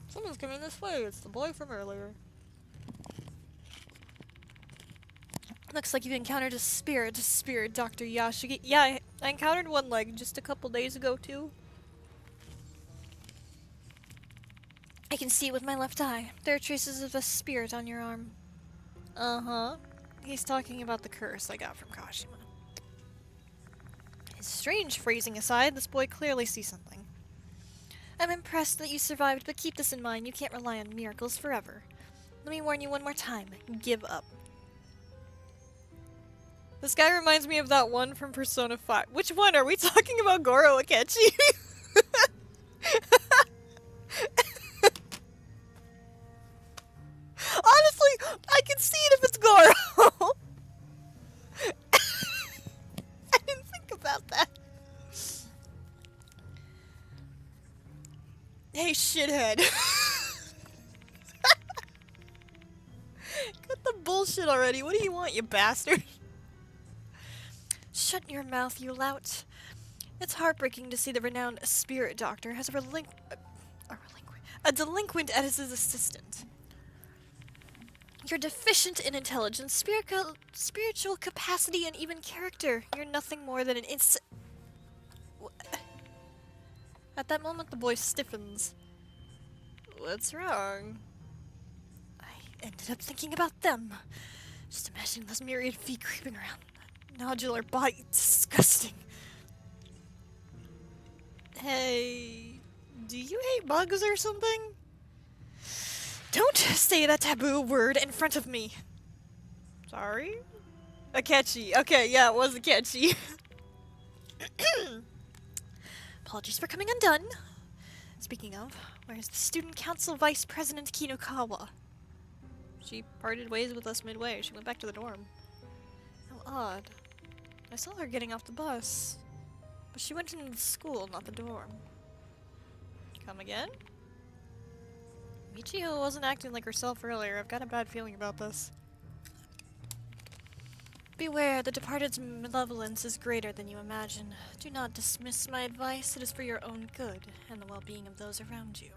A: Someone's coming this way. It's the boy from earlier. Looks like you've encountered a spirit, Dr. Yashigi. Yeah, I encountered one like just a couple days ago too. I can see it with my left eye. There are traces of a spirit on your arm. Uh-huh. He's talking about the curse I got from Kashima. His strange phrasing aside, this boy clearly sees something. I'm impressed that you survived, but keep this in mind. You can't rely on miracles forever. Let me warn you one more time. Give up. This guy reminds me of that one from Persona 5. Which one? Are we talking about Goro Akechi? Honestly, I can see it if it's Goro. shithead. Cut the bullshit already. What do you want, you bastard? Shut your mouth, you lout. It's heartbreaking to see the renowned spirit doctor has a delinquent as his assistant. You're deficient in intelligence, spiritual capacity, and even character. You're nothing more than an At that moment, the boy stiffens. What's wrong? I ended up thinking about them. Just imagining those myriad feet creeping around. Nodular body. Disgusting. Hey, do you hate bugs or something? Don't say that taboo word in front of me. Sorry? Akechi. Okay, yeah, it was Akechi. Apologies for coming undone. Speaking of, where's the student council vice president Kinokawa? She parted ways with us midway. She went back to the dorm. How odd. I saw her getting off the bus. But she went into the school, not the dorm. Come again? Michiho wasn't acting like herself earlier. I've got a bad feeling about this. Beware, the departed's malevolence is greater than you imagine. Do not dismiss my advice. It is for your own good and the well-being of those around you.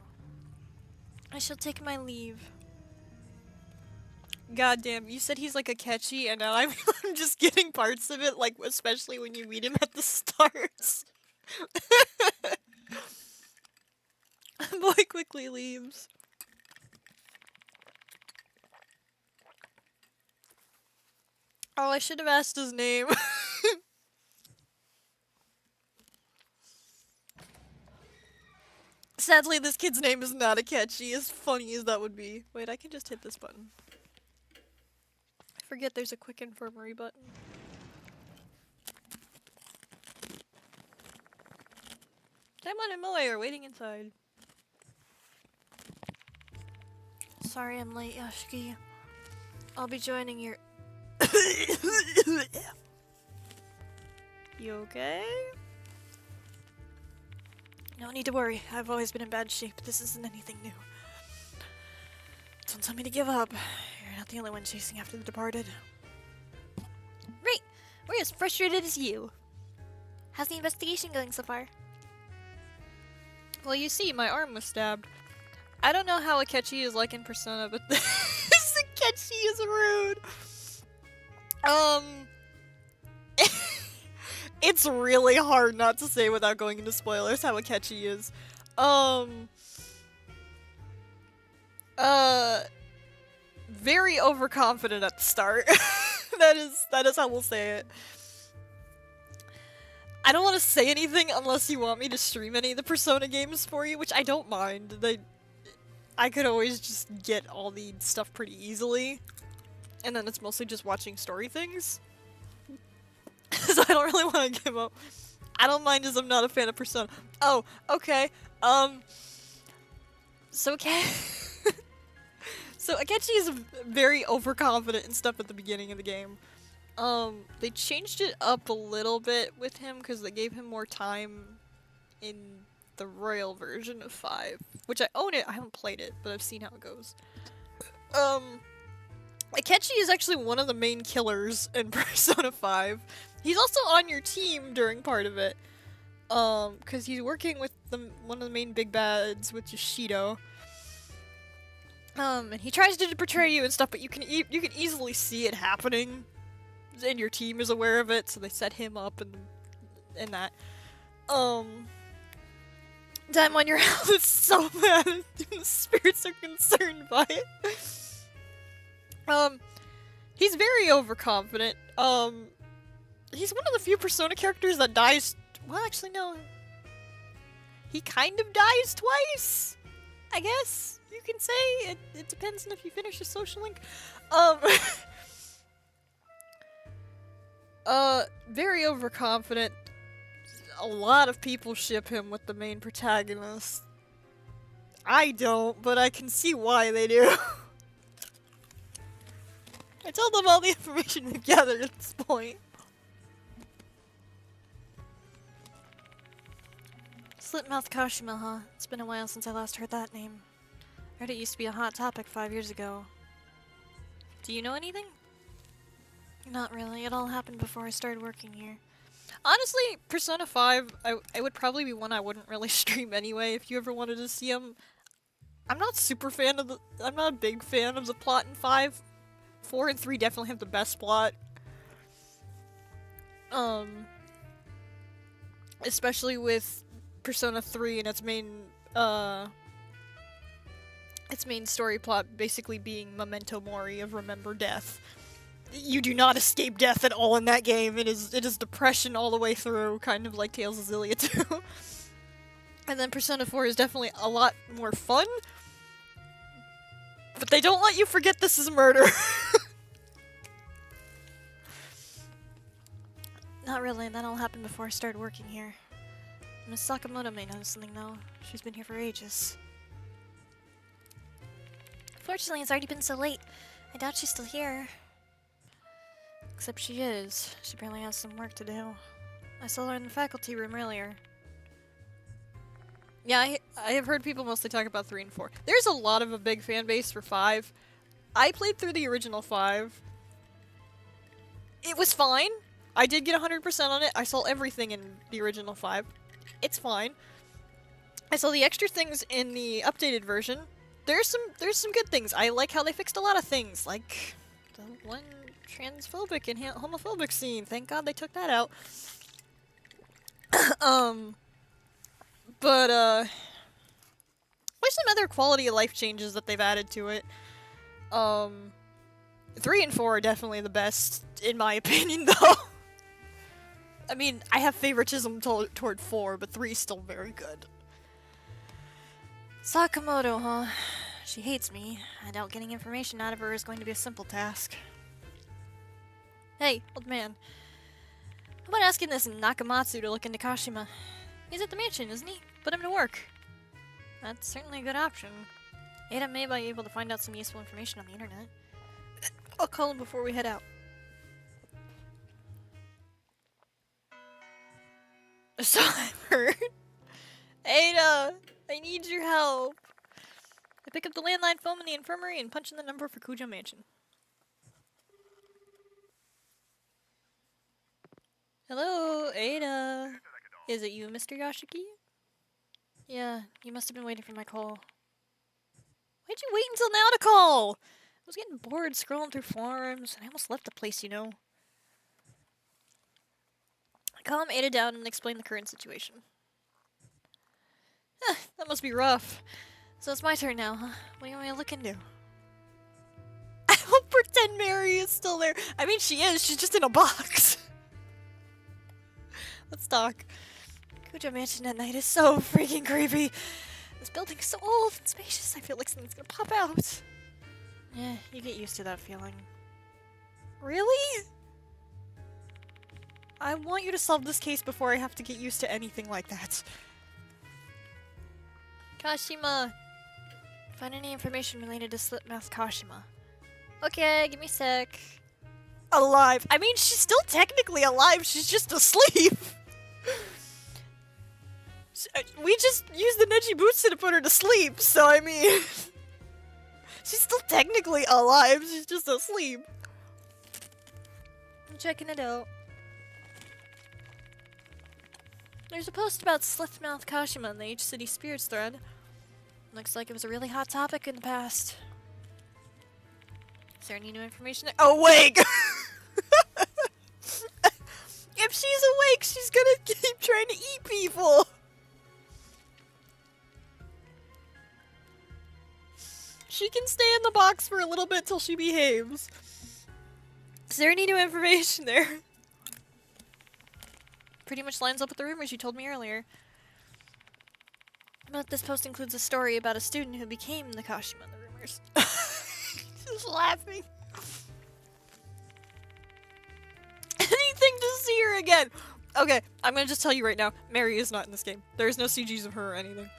A: I shall take my leave. Goddamn, you said he's like Akechi, and now I'm just getting parts of it, like, especially when you meet him at the start. Boy quickly leaves. Oh, I should have asked his name. Sadly, this kid's name is not Akechi, as funny as that would be. Wait, I can just hit this button. I forget there's a quick infirmary button. Daimon and Moe are waiting inside. Sorry I'm late, Yashiki. I'll be joining your... You okay? No need to worry. I've always been in bad shape. This isn't anything new. Don't tell me to give up. You're not the only one chasing after the departed. Right! We're as frustrated as you. How's the investigation going so far? Well, you see, my arm was stabbed. I don't know how Akechi is like in Persona, but this Akechi is rude. It's really hard not to say without going into spoilers how Akechi is. Very overconfident at the start. that is how we'll say it. I don't want to say anything unless you want me to stream any of the Persona games for you, which I don't mind. I could always just get all the stuff pretty easily. And then it's mostly just watching story things. So I don't really want to give up. I don't mind as I'm not a fan of Persona. Oh, okay. So So Akechi is very overconfident and stuff at the beginning of the game. They changed it up a little bit with him because they gave him more time in the royal version of 5. Which I own it, I haven't played it, but I've seen how it goes. Akechi is actually one of the main killers in Persona 5. He's also on your team during part of it. Because he's working with one of the main big bads, which is Shido. And he tries to betray you and stuff, but you can easily see it happening. And your team is aware of it, so they set him up and that. Daimon, your health is so bad. The spirits are concerned by it. He's very overconfident. He's one of the few Persona characters that dies. Well, actually, no. He kind of dies twice, I guess you can say. It depends on if you finish a social link. Very overconfident. A lot of people ship him with the main protagonist. I don't, but I can see why they do. I told them all the information we've gathered at this point. Slitmouth Kashima, huh? It's been a while since I last heard that name. I heard it used to be a hot topic 5 years ago. Do you know anything? Not really. It all happened before I started working here. Honestly, Persona 5, I would probably be one I wouldn't really stream anyway if you ever wanted to see them. I'm not I'm not a big fan of the plot in 5. 4 and 3 definitely have the best plot. Especially with Persona 3 and its main story plot basically being Memento Mori of Remember Death. You do not escape death at all in that game. It is depression all the way through, kind of like Tales of Xillia 2. And then Persona 4 is definitely a lot more fun. But they don't let you forget this is murder. Not really, that all happened before I started working here. Miss Sakamoto may know something though. She's been here for ages. Fortunately, it's already been so late. I doubt she's still here. Except she is. She apparently has some work to do. I saw her in the faculty room earlier. Yeah, I have heard people mostly talk about 3 and 4. There's a lot of a big fan base for 5. I played through the original 5. It was fine. I did get 100% on it. I saw everything in the original 5. It's fine. I saw the extra things in the updated version. There's some good things. I like how they fixed a lot of things, like the one transphobic and homophobic scene. Thank God they took that out. But there's some other quality of life changes that they've added to it. 3 and 4 are definitely the best, in my opinion, though. I mean, I have favoritism toward 4, but 3 is still very good. Sakamoto, huh? She hates me. I doubt getting information out of her is going to be a simple task. Hey, old man. How about asking this Nakamatsu to look into Kashima? He's at the mansion, isn't he? Put him to work. That's certainly a good option. Ada may be able to find out some useful information on the internet. I'll call him before we head out. So I've heard. Ada, I need your help. I pick up the landline phone in the infirmary and punch in the number for Kujo Mansion. Hello, Ada. Is it you, Mr. Yoshiki? Yeah, you must have been waiting for my call. Why'd you wait until now to call? I was getting bored scrolling through forums, and I almost left the place, you know. I calm Ada down and explain the current situation. That must be rough. So it's my turn now, huh? What do you want me to look into? I don't pretend Mary is still there. I mean, she is. She's just in a box. Let's talk. Kujo Mansion at night is so freaking creepy. This building's so old and spacious, I feel like something's gonna pop out. Yeah, you get used to that feeling. Really? I want you to solve this case before I have to get used to anything like that. Kashima. Find any information related to Slitmouth Kashima. Okay, give me a sec. Alive. I mean, she's still technically alive, she's just asleep. We just used the Nejibutsu to put her to sleep, so I mean... she's still technically alive, she's just asleep. I'm checking it out. There's a post about Slitmouth Kashima in the H-City Spirits thread. Looks like it was a really hot topic in the past. Is there any new information there? Awake! If she's awake, she's gonna keep trying to eat people! She can stay in the box for a little bit till she behaves. Is there any new information there? Pretty much lines up with the rumors you told me earlier. But this post includes a story about a student who became the Kashima in the rumors. Just laughing. Anything to see her again. Okay, I'm gonna just tell you right now, Mary is not in this game. There is no CGs of her or anything.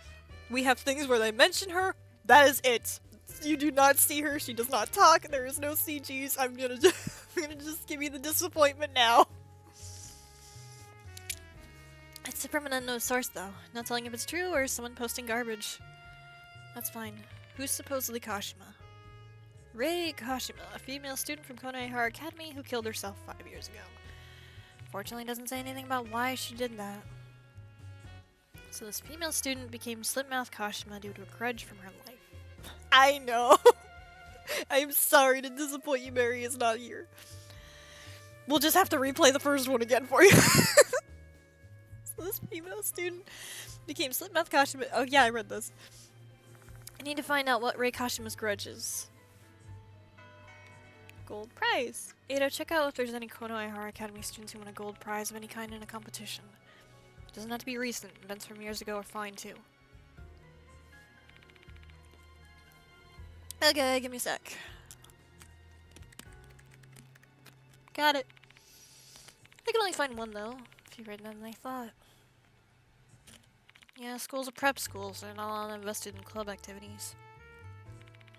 A: We have things where they mention her. That is it. You do not see her. She does not talk. There is no CGs. I'm gonna just give you the disappointment now. It's It's a permanent no source, though. Not telling if it's true or someone posting garbage. That's fine. Who's supposedly Kashima? Rei Kashima, a female student from Konohara Academy who killed herself 5 years ago. Fortunately, doesn't say anything about why she did that. So this female student became Slipmouth Kashima due to a grudge from her life. I know! I'm sorry to disappoint you, Mary is not here. We'll just have to replay the first one again for you. So this female student became Slipmouth Kashima. Oh yeah, I read this. I need to find out what Rei Kashima's grudge is. Gold prize. Ada, check out if there's any Konohara Academy students who won a gold prize of any kind in a competition. It doesn't have to be recent. Events from years ago are fine too. Okay, give me a sec. Got it. I can only find one though. Fewer than I thought. Yeah, school's a prep school, so not all invested in club activities.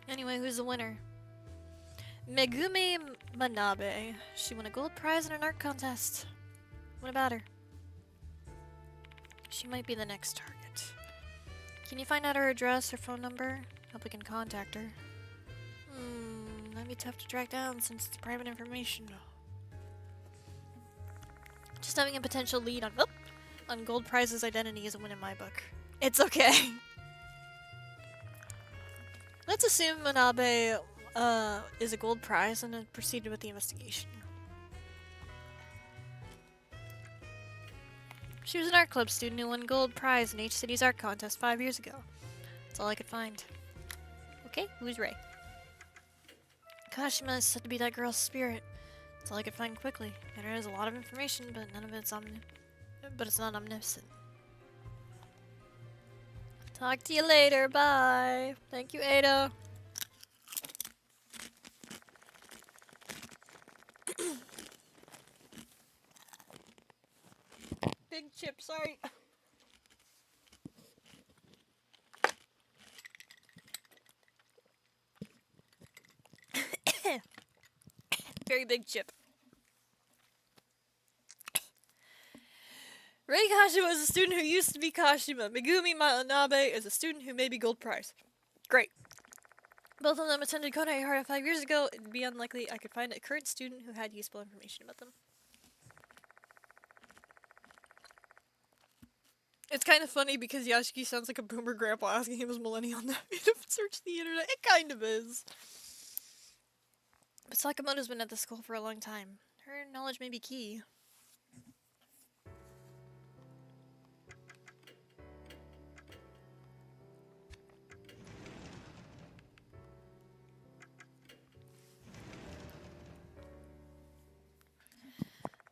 A: Anyway, who's the winner? Megumi Manabe. She won a gold prize in an art contest. What about her? She might be the next target. Can you find out her address or phone number? Hope we can contact her. That'd be tough to track down since it's private information. Just having a potential lead on gold prize's identity is a win in my book. It's okay. Let's assume Manabe is a gold prize and then proceeded with the investigation. She was an art club student who won gold prize in H-City's art contest 5 years ago. That's all I could find. Okay, who's Rei? Kashima is said to be that girl's spirit. That's all I could find quickly. And there is a lot of information, but none of it's it's not omniscient. Talk to you later, bye! Thank you, Ada! Big chip, sorry! Very big chip. Rei Kashima is a student who used to be Kashima. Megumi Manabe is a student who may be gold prize. Great. Both of them attended Konohara 5 years ago. It'd be unlikely I could find a current student who had useful information about them. It's kind of funny because Yashiki sounds like a boomer grandpa asking him his millennial nephew to search the internet. It kind of is. But Sakamoto's been at the school for a long time. Her knowledge may be key.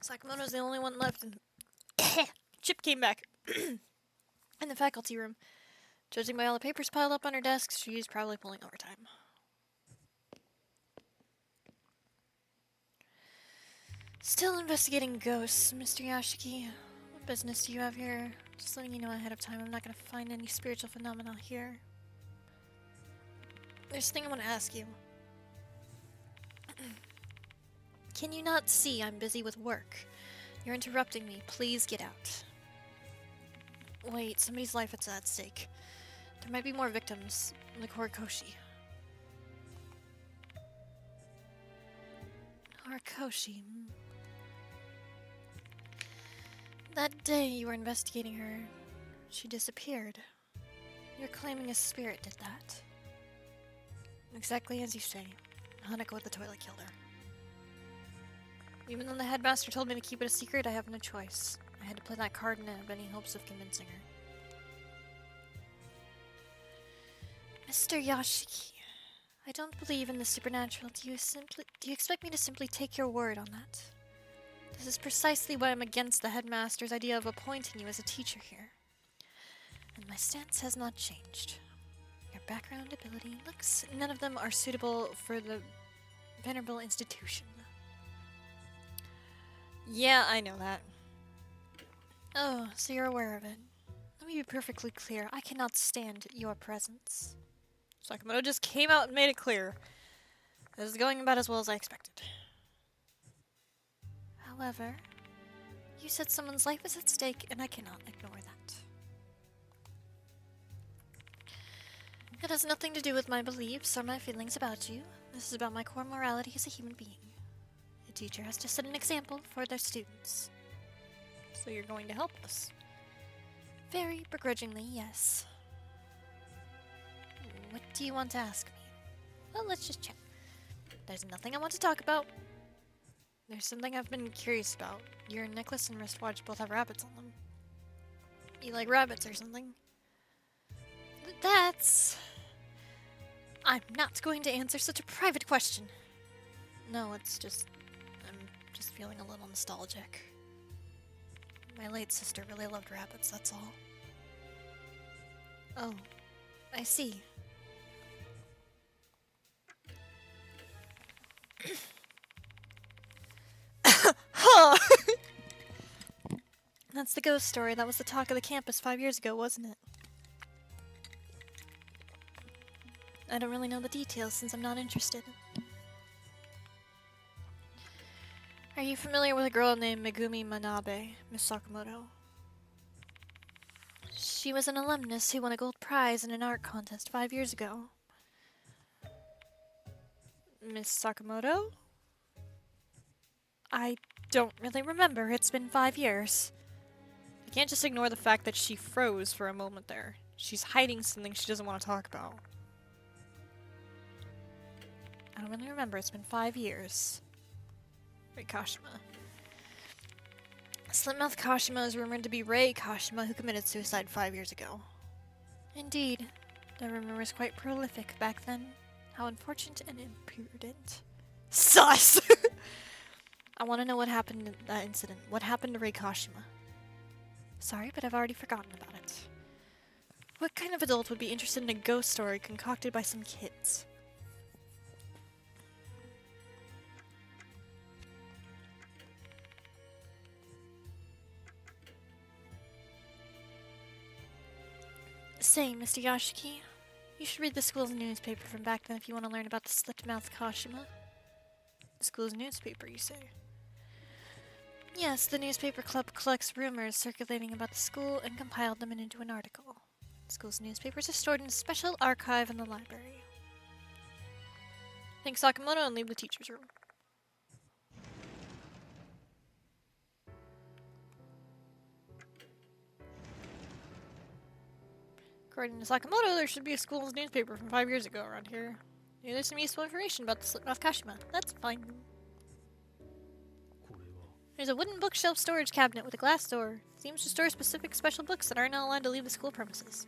A: Sakamoto's the only one left and Chip came back. In the faculty room. Judging by all the papers piled up on her desk, she's probably pulling overtime. Still investigating ghosts, Mr. Yashiki. What business do you have here? Just letting you know ahead of time, I'm not gonna find any spiritual phenomena here. There's a thing I want to ask you. Can you not see I'm busy with work? You're interrupting me. Please get out. Wait, somebody's life is at stake. There might be more victims, like Horikoshi. Horikoshi. That day you were investigating her, she disappeared. You're claiming a spirit did that. Exactly as you say. Hanako at the toilet killed her. Even though the headmaster told me to keep it a secret, I have no choice. I had to play that card in any hopes of convincing her. Mr. Yashiki, I don't believe in the supernatural. Do you expect me to simply take your word on that? This is precisely why I'm against the headmaster's idea of appointing you as a teacher here. And my stance has not changed. Your background, ability, looks, none of them are suitable for the venerable institution. Yeah, I know that. Oh, so you're aware of it. Let me be perfectly clear. I cannot stand your presence. Sakamoto just came out and made it clear. This is going about as well as I expected. However, You said someone's life is at stake, and I cannot ignore that. It has nothing to do with my beliefs or my feelings about you. This is about my core morality as a human being. A teacher has to set an example for their students. So you're going to help us? Very begrudgingly, yes. What do you want to ask me? Well, let's just chat. There's nothing I want to talk about. There's something I've been curious about. Your necklace and wristwatch both have rabbits on them. You like rabbits or something? That's... I'm not going to answer such a private question. No, it's just... I'm just feeling a little nostalgic. My late sister really loved rabbits, that's all. Oh, I see. That's the ghost story. That was the talk of the campus 5 years ago, wasn't it? I don't really know the details since I'm not interested. Are you familiar with a girl named Megumi Manabe, Miss Sakamoto? She was an alumnus who won a gold prize in an art contest 5 years ago. Miss Sakamoto? I don't really remember. It's been 5 years. You can't just ignore the fact that she froze for a moment there. She's hiding something she doesn't want to talk about. I don't really remember. It's been 5 years. Rei Kashima. Slipmouth Kashima is rumored to be Rei Kashima, who committed suicide 5 years ago. Indeed. The rumor was quite prolific back then. How unfortunate and imprudent. Sus! I want to know what happened in that incident. What happened to Rei Kashima? Sorry, but I've already forgotten about it. What kind of adult would be interested in a ghost story concocted by some kids? Say, Mr. Yashiki, you should read the school's newspaper from back then if you want to learn about the slit-mouthed Kashima. The school's newspaper, you say? Yes, the newspaper club collects rumors circulating about the school and compiled them into an article. The school's newspapers are stored in a special archive in the library. Thank Sakamoto and leave the teacher's room. According to Sakamoto, there should be a school's newspaper from 5 years ago around here. Maybe there's some useful information about the Slipmouth Kashima. That's fine. There's a wooden bookshelf storage cabinet with a glass door. Seems to store specific special books that are not allowed to leave the school premises.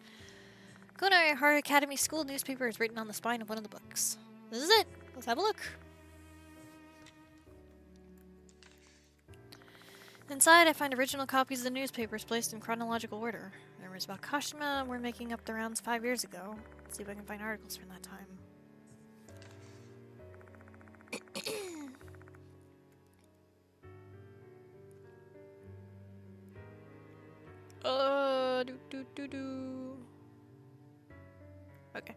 A: Konai Hara Academy school newspaper is written on the spine of one of the books. This is it. Let's have a look. Inside, I find original copies of the newspapers placed in chronological order. Rumors about Kashima were making up the rounds 5 years ago. Let's see if I can find articles from that time. Okay.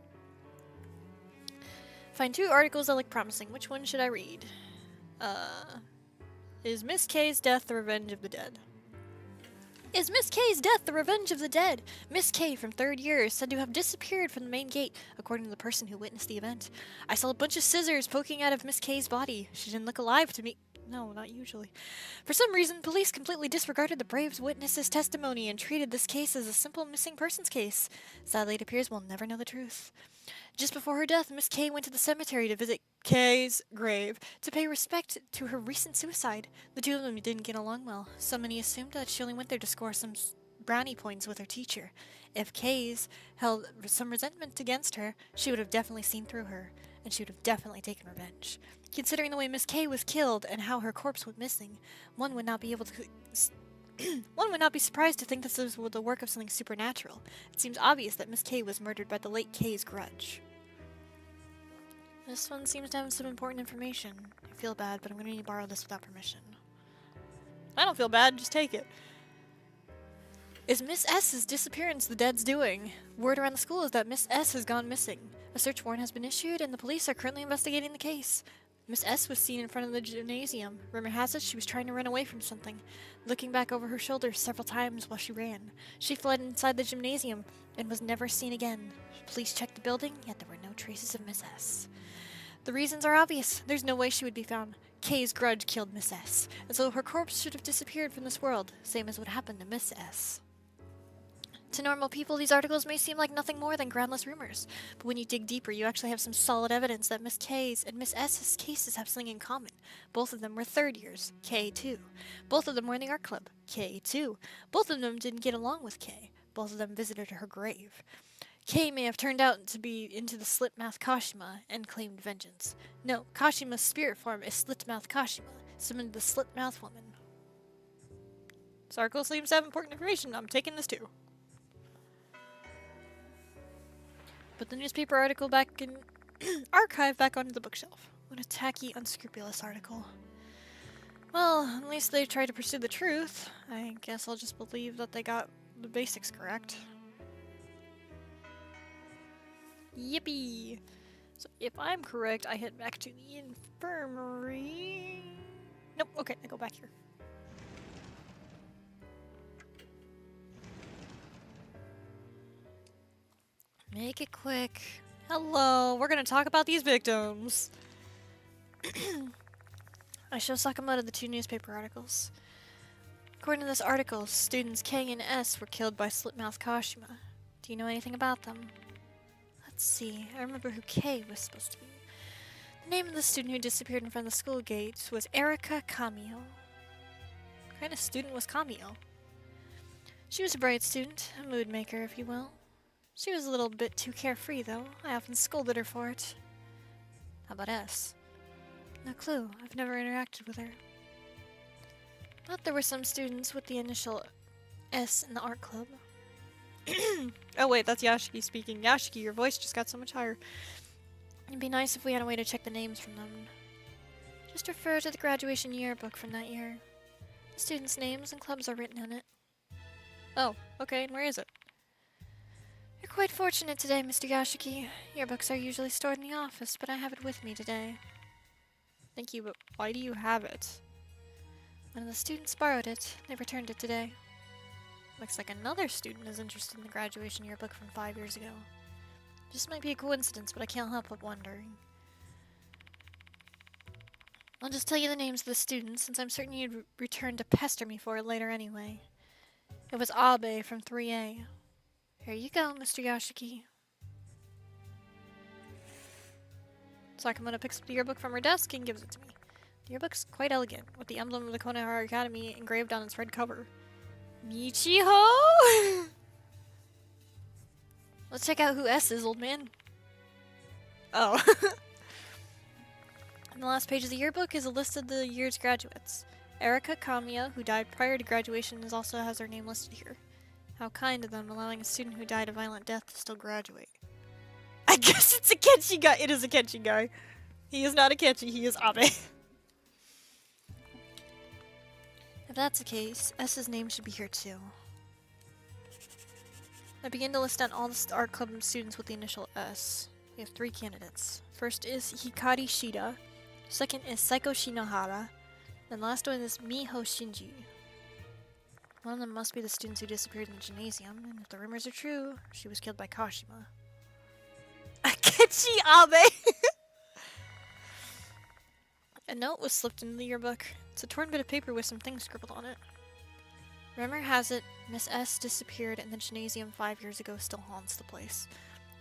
A: Find 2 articles that look promising. Which one should I read? Is Miss K's death the revenge of the dead? Is Miss K's death the revenge of the dead? Miss K from 3rd year is said to have disappeared from the main gate, according to the person who witnessed the event. I saw a bunch of scissors poking out of Miss K's body. She didn't look alive to me. No, not usually. For some reason, police completely disregarded the Brave's witness's testimony and treated this case as a simple missing persons case. Sadly, it appears we'll never know the truth. Just before her death, Miss K went to the cemetery to visit K's grave to pay respect to her recent suicide. The two of them didn't get along well, so many assumed that she only went there to score some brownie points with her teacher. If K's held some resentment against her, she would have definitely seen through her, and she would have definitely taken revenge. Considering the way Miss K was killed and how her corpse went missing, one would not be able to one would not be surprised to think this was the work of something supernatural. It seems obvious that Miss K was murdered by the late K's grudge. This one seems to have some important information. I feel bad, but I'm going to need to borrow this without permission. I don't feel bad, just take it. Is Miss S's disappearance the dead's doing? Word around the school is that Miss S has gone missing. A search warrant has been issued, and the police are currently investigating the case. Miss S was seen in front of the gymnasium. Rumor has it she was trying to run away from something, looking back over her shoulder several times while she ran. She fled inside the gymnasium and was never seen again. Police checked the building, yet there were no traces of Miss S. The reasons are obvious. There's no way she would be found. Kay's grudge killed Miss S, and so her corpse should have disappeared from this world, same as what happened to Miss S. To normal people, these articles may seem like nothing more than groundless rumors, but when you dig deeper, you actually have some solid evidence that Miss K's and Miss S's cases have something in common. Both of them were third years, K too. Both of them were in the art club, K too. Both of them didn't get along with K. Both of them visited her grave. K may have turned out to be into the Slitmouth Kashima and claimed vengeance. No, Kashima's spirit form is Slitmouth Kashima, summoned the Slitmouth woman. This article seems to have important information. I'm taking this too. Put the newspaper article back in archive back onto the bookshelf. What a tacky, unscrupulous article. Well, at least they tried to pursue the truth. I guess I'll just believe that they got the basics correct. Yippee! So if I'm correct, I head back to the infirmary. Nope, okay, I go back here. Make it quick. Hello, we're gonna talk about these victims. I show Sakamoto the two newspaper articles. According to this article, students K and S were killed by Slitmouth Kashima. Do you know anything about them? Let's see, I remember who K was supposed to be. The name of the student who disappeared in front of the school gates was Erika Kamio. What kind of student was Kamio? She was a bright student, a mood maker, if you will. She was a little bit too carefree, though. I often scolded her for it. How about S? No clue. I've never interacted with her. But there were some students with the initial S in the art club. Oh wait, that's Yashiki speaking. Yashiki, your voice just got so much higher. It'd be nice if we had a way to check the names from them. Just refer to the graduation yearbook from that year. The students' names and clubs are written in it. Oh, okay, and where is it? You're quite fortunate today, Mr. Yashiki. Yearbooks are usually stored in the office, but I have it with me today. Thank you, but why do you have it? One of the students borrowed it. They returned it today. Looks like another student is interested in the graduation yearbook from 5 years ago. This might be a coincidence, but I can't help but wondering. I'll just tell you the names of the students, since I'm certain you'd return to pester me for it later anyway. It was Abe from 3A. Here you go, Mr. Yashiki. Sakamoto picks up the yearbook from her desk and gives it to me. The yearbook's quite elegant, with the emblem of the Konohara Academy engraved on its red cover. Michiho! Let's check out who S is, old man. Oh. On the last page of the yearbook is a list of the year's graduates. Erika Kamiya, who died prior to graduation, also has her name listed here. How kind of them, allowing a student who died a violent death to still graduate. I guess it's a Kenshi guy. It is a Kenshi guy. He is not a Kenshi, he is Abe. If that's the case, S's name should be here too. I begin to list down all the art club students with the initial S. We have 3 candidates. First is Hikari Shida. Second is Saiko Shinohara. Then the last one is Miho Shinji. One of them must be the students who disappeared in the gymnasium, and if the rumors are true, she was killed by Kashima. Akechi Abe! A note was slipped into the yearbook. It's a torn bit of paper with some things scribbled on it. Rumor has it, Miss S disappeared and the gymnasium 5 years ago still haunts the place.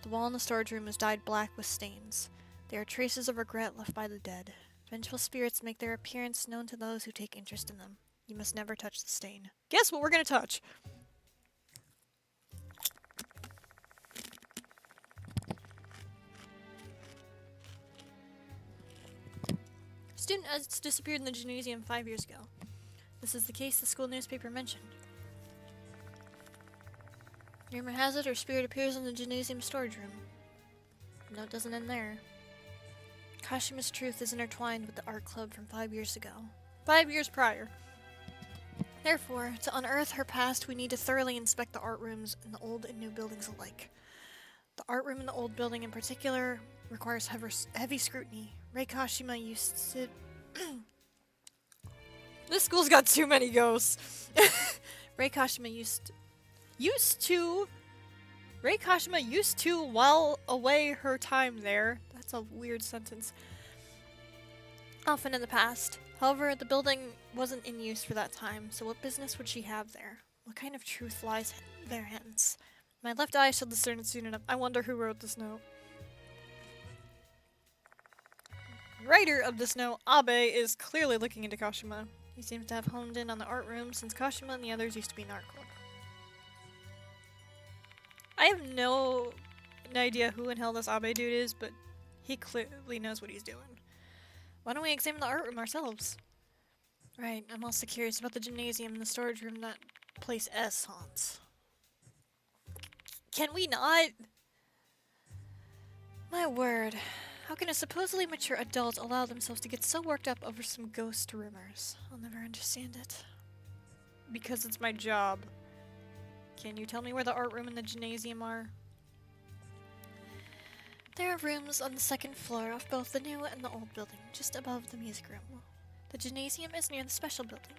A: The wall in the storage room is dyed black with stains. There are traces of regret left by the dead. Vengeful spirits make their appearance known to those who take interest in them. You must never touch the stain. Guess what we're gonna touch? Student has disappeared in the gymnasium 5 years ago. This is the case the school newspaper mentioned. Rumor has it her spirit appears in the gymnasium storage room. The note doesn't end there. Kashima's truth is intertwined with the art club from 5 years ago. 5 years prior. Therefore, to unearth her past, we need to thoroughly inspect the art rooms in the old and new buildings alike. The art room in the old building in particular requires heavy scrutiny. Rei Kashima used to... This school's got too many ghosts. Rei Kashima Rei Kashima used to while away her time there. That's a weird sentence. Often in the past. However, the building wasn't in use for that time, so what business would she have there? What kind of truth lies in their hands? My left eye shall discern it soon enough. I wonder who wrote this note. Writer of this note, Abe, is clearly looking into Kashima. He seems to have honed in on the art room since Kashima and the others used to be in art club. I have no idea who in hell this Abe dude is, but he clearly knows what he's doing. Why don't we examine the art room ourselves? Right, I'm also curious about the gymnasium and the storage room that place S haunts. Can we not? My word. How can a supposedly mature adult allow themselves to get so worked up over some ghost rumors? I'll never understand it. Because it's my job. Can you tell me where the art room and the gymnasium are? There are rooms on the second floor of both the new and the old building, just above the music room. The gymnasium is near the special building.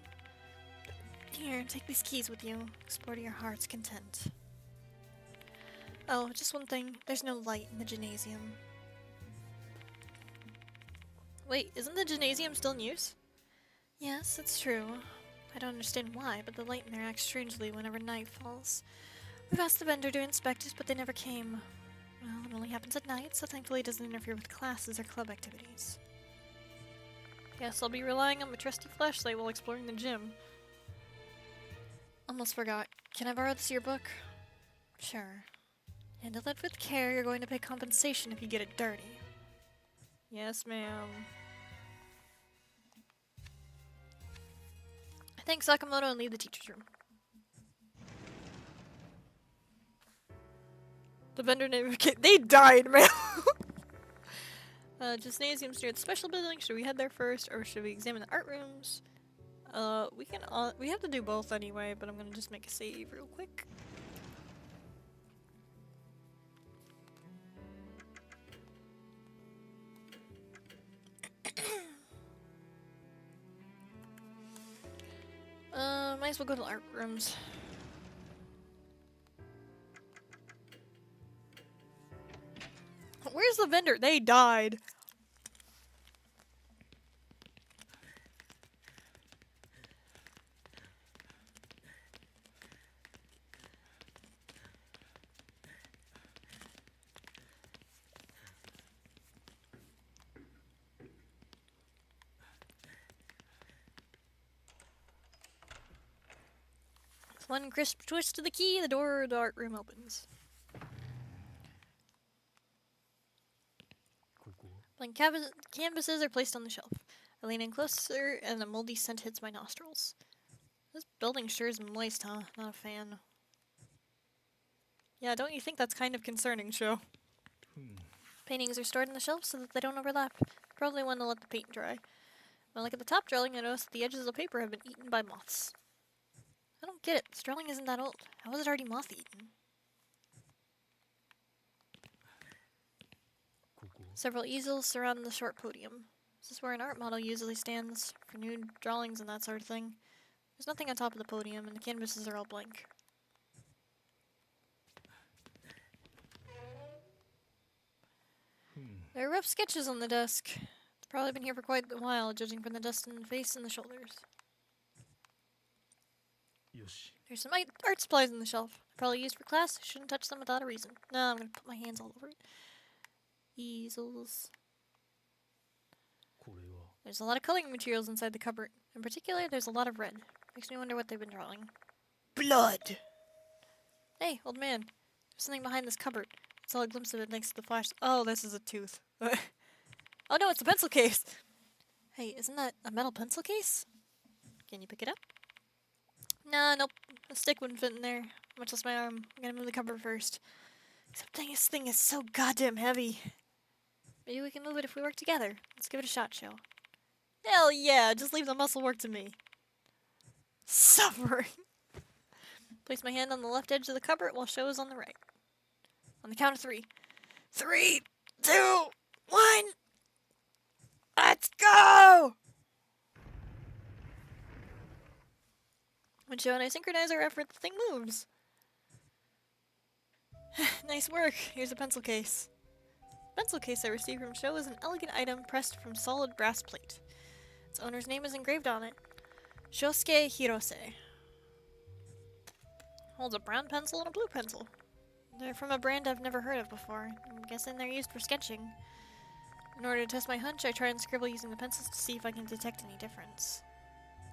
A: Here, take these keys with you. Explore to your heart's content. Oh, just one thing. There's no light in the gymnasium. Wait, isn't the gymnasium still in use? Yes, it's true. I don't understand why, but the light in there acts strangely whenever night falls. We've asked the vendor to inspect it, but they never came. Well, it only happens at night, so thankfully it doesn't interfere with classes or club activities. Guess I'll be relying on my trusty flashlight while exploring the gym. Almost forgot. Can I borrow this yearbook? Sure. Handle it with care, you're going to pay compensation if you get it dirty. Yes, ma'am. Thank Sakamoto and leave the teacher's room. The vendor name they died, man! Gymnasium's near the special building. Should we head there first, or should we examine the art rooms? We have to do both anyway, but I'm gonna just make a save real quick. Might as well go to the art rooms. Where's the vendor? They died. One crisp twist of the key, the door of the art room opens. Blank canvases are placed on the shelf. I lean in closer and a moldy scent hits my nostrils. This building sure is moist, huh? Not a fan. Yeah, don't you think that's kind of concerning, Sho? Paintings are stored on the shelf so that they don't overlap. Probably want to let the paint dry. When I look at the top drawing, I notice that the edges of the paper have been eaten by moths. I don't get it. This drawing isn't that old. How was it already moth-eaten? Several easels surround the short podium. This is where an art model usually stands for nude drawings and that sort of thing. There's nothing on top of the podium, and the canvases are all blank. There are rough sketches on the desk. It's probably been here for quite a while, judging from the dust in the face and the shoulders. There's some art supplies on the shelf. Probably used for class. Shouldn't touch them without a reason. No, I'm gonna put my hands all over it. Easels. There's a lot of coloring materials inside the cupboard. In particular, there's a lot of red. Makes me wonder what they've been drawing. Blood! Hey, old man. There's something behind this cupboard. I saw a glimpse of it thanks to the flash. Oh, this is a tooth. Oh no, it's a pencil case! Hey, isn't that a metal pencil case? Can you pick it up? Nah, nope. The stick wouldn't fit in there. Much less my arm. I'm gonna move the cupboard first. Except this thing is so goddamn heavy. Maybe we can move it if we work together. Let's give it a shot, Sho. Hell yeah! Just leave the muscle work to me. Suffering. Place my hand on the left edge of the cupboard while Sho is on the right. On the count of 3. 3, 2, 1. Let's go! When Sho and I synchronize our effort, the thing moves. Nice work. Here's a pencil case. The pencil case I received from Sho is an elegant item pressed from solid brass plate. Its owner's name is engraved on it. Shosuke Hirose. Holds a brown pencil and a blue pencil. They're from a brand I've never heard of before. I'm guessing they're used for sketching. In order to test my hunch, I try and scribble using the pencils to see if I can detect any difference.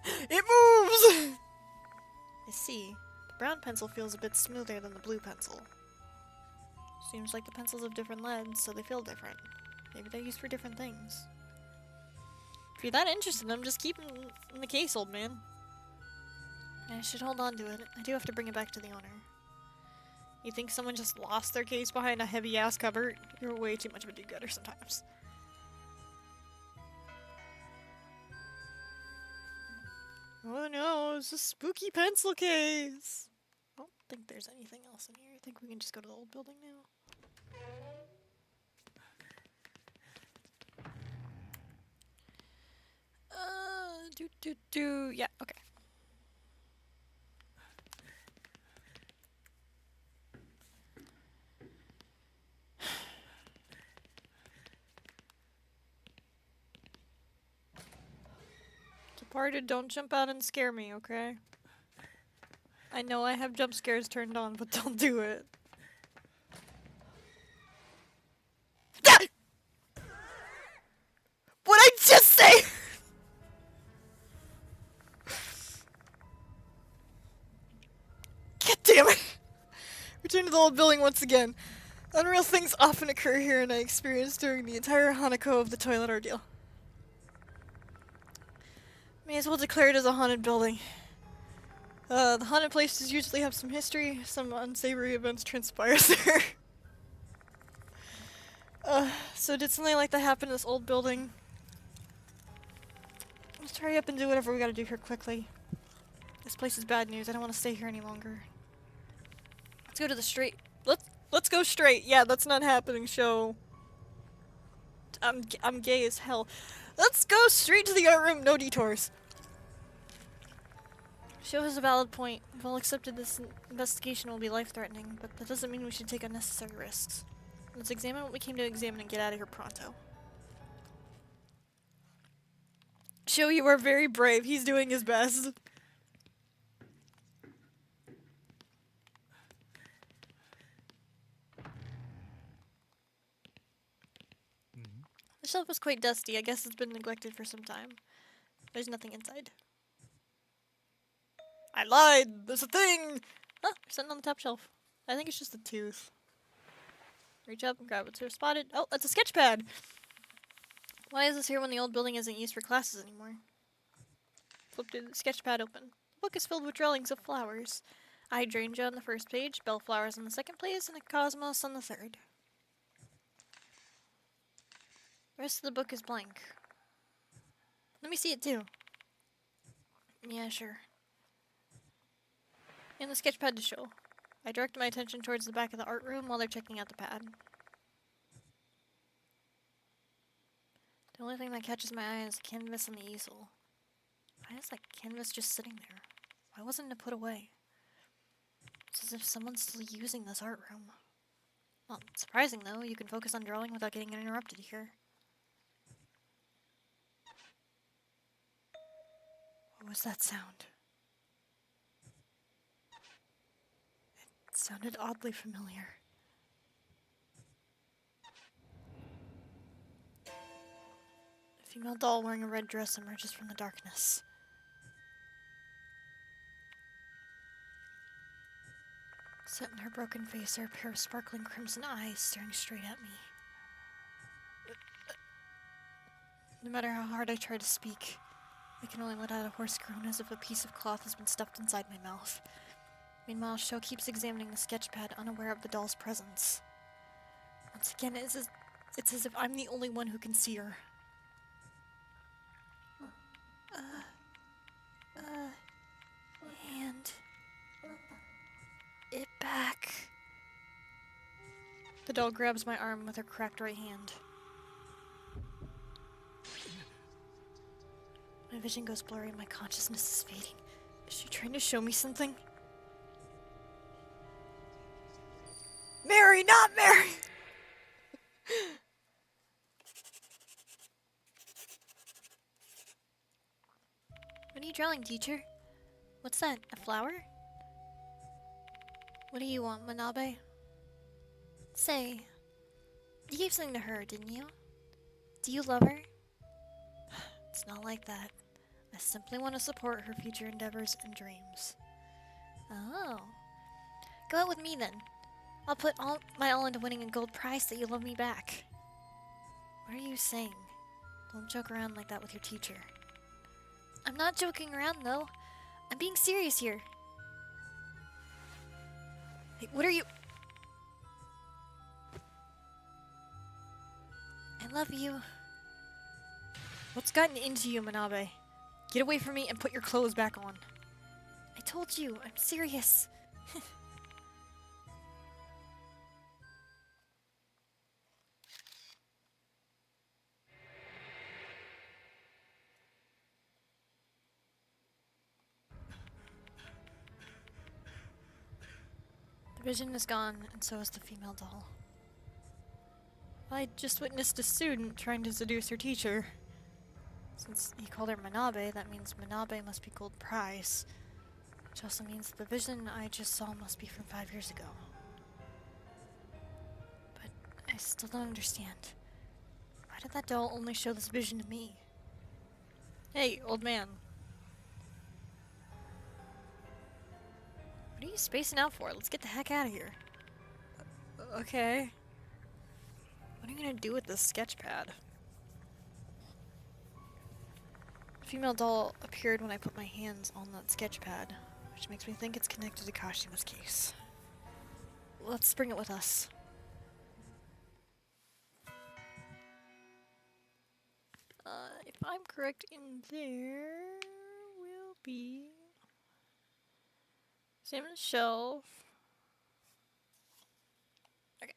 A: It moves! I see. The brown pencil feels a bit smoother than the blue pencil. Seems like the pencils have different leads, so they feel different. Maybe they're used for different things. If you're that interested in them, just keep them in the case, old man. I should hold on to it. I do have to bring it back to the owner. You think someone just lost their case behind a heavy-ass cupboard? You're way too much of a do-gooder sometimes. Oh no, it's a spooky pencil case! I don't think there's anything else in here. I think we can just go to the old building now. Yeah, okay. Departed, don't jump out and scare me, okay? I know I have jump scares turned on, but don't do it. What'd I just say?! God damn it! Return to the old building once again. Unreal things often occur here, and I experienced during the entire Hanako of the toilet ordeal. May as well declare it as a haunted building. The haunted places usually have some history, some unsavory events transpire there. So did something like that happen in this old building? Let's hurry up and do whatever we gotta do here quickly. This place is bad news. I don't want to stay here any longer. Let's go to the straight. Let's go straight. Yeah, that's not happening, Sho. I'm gay as hell. Let's go straight to the art room, no detours. Sho has a valid point. If all accepted, this investigation will be life-threatening, but that doesn't mean we should take unnecessary risks. Let's examine what we came to examine and get out of here pronto. Sho, you are very brave. He's doing his best. The shelf was quite dusty. I guess it's been neglected for some time. There's nothing inside. I lied! There's a thing! Huh, sitting on the top shelf. I think it's just a tooth. Reach up and grab what's here spotted. Oh, it's a sketch pad! Why is this here when the old building isn't used for classes anymore? Flip the sketch pad open. The book is filled with drawings of flowers. A hydrangea on the first page, bellflowers on the second page, and a cosmos on the third. The rest of the book is blank. Let me see it too. Yeah, sure. And the sketch pad to show. I direct my attention towards the back of the art room while they're checking out the pad. The only thing that catches my eye is the canvas on the easel. Why is that canvas just sitting there? Why wasn't it put away? It's as if someone's still using this art room. Not surprising though, you can focus on drawing without getting interrupted here. What was that sound? It sounded oddly familiar. A female doll wearing a red dress emerges from the darkness. Set in her broken face are a pair of sparkling crimson eyes staring straight at me. No matter how hard I try to speak, I can only let out a hoarse groan as if a piece of cloth has been stuffed inside my mouth. Meanwhile, Sho keeps examining the sketch pad, unaware of the doll's presence. Once again, it's as if I'm the only one who can see her. Hand it back. The doll grabs my arm with her cracked right hand. My vision goes blurry and my consciousness is fading. Is she trying to show me something? Mary, not Mary! What are you drawing, teacher? What's that? A flower? What do you want, Manabe? Say, you gave something to her, didn't you? Do you love her? It's not like that. I simply want to support her future endeavors and dreams. Oh. Go out with me then. I'll put my all into winning a gold prize that you love me back. What are you saying? Don't joke around like that with your teacher. I'm not joking around though. I'm being serious here. Hey, what are you? I love you. What's gotten into you, Manabe? Get away from me and put your clothes back on. I told you, I'm serious. The vision is gone, and so is the female doll. I just witnessed a student trying to seduce her teacher. Since he called her Manabe, that means Manabe must be gold prize. Which also means the vision I just saw must be from 5 years ago. But I still don't understand. Why did that doll only show this vision to me? Hey, old man. What are you spacing out for? Let's get the heck out of here. Okay. What are you gonna do with this sketch pad? The female doll appeared when I put my hands on that sketch pad, which makes me think it's connected to Kashima's case. Let's bring it with us. If I'm correct, in there will be same as shelf. Okay.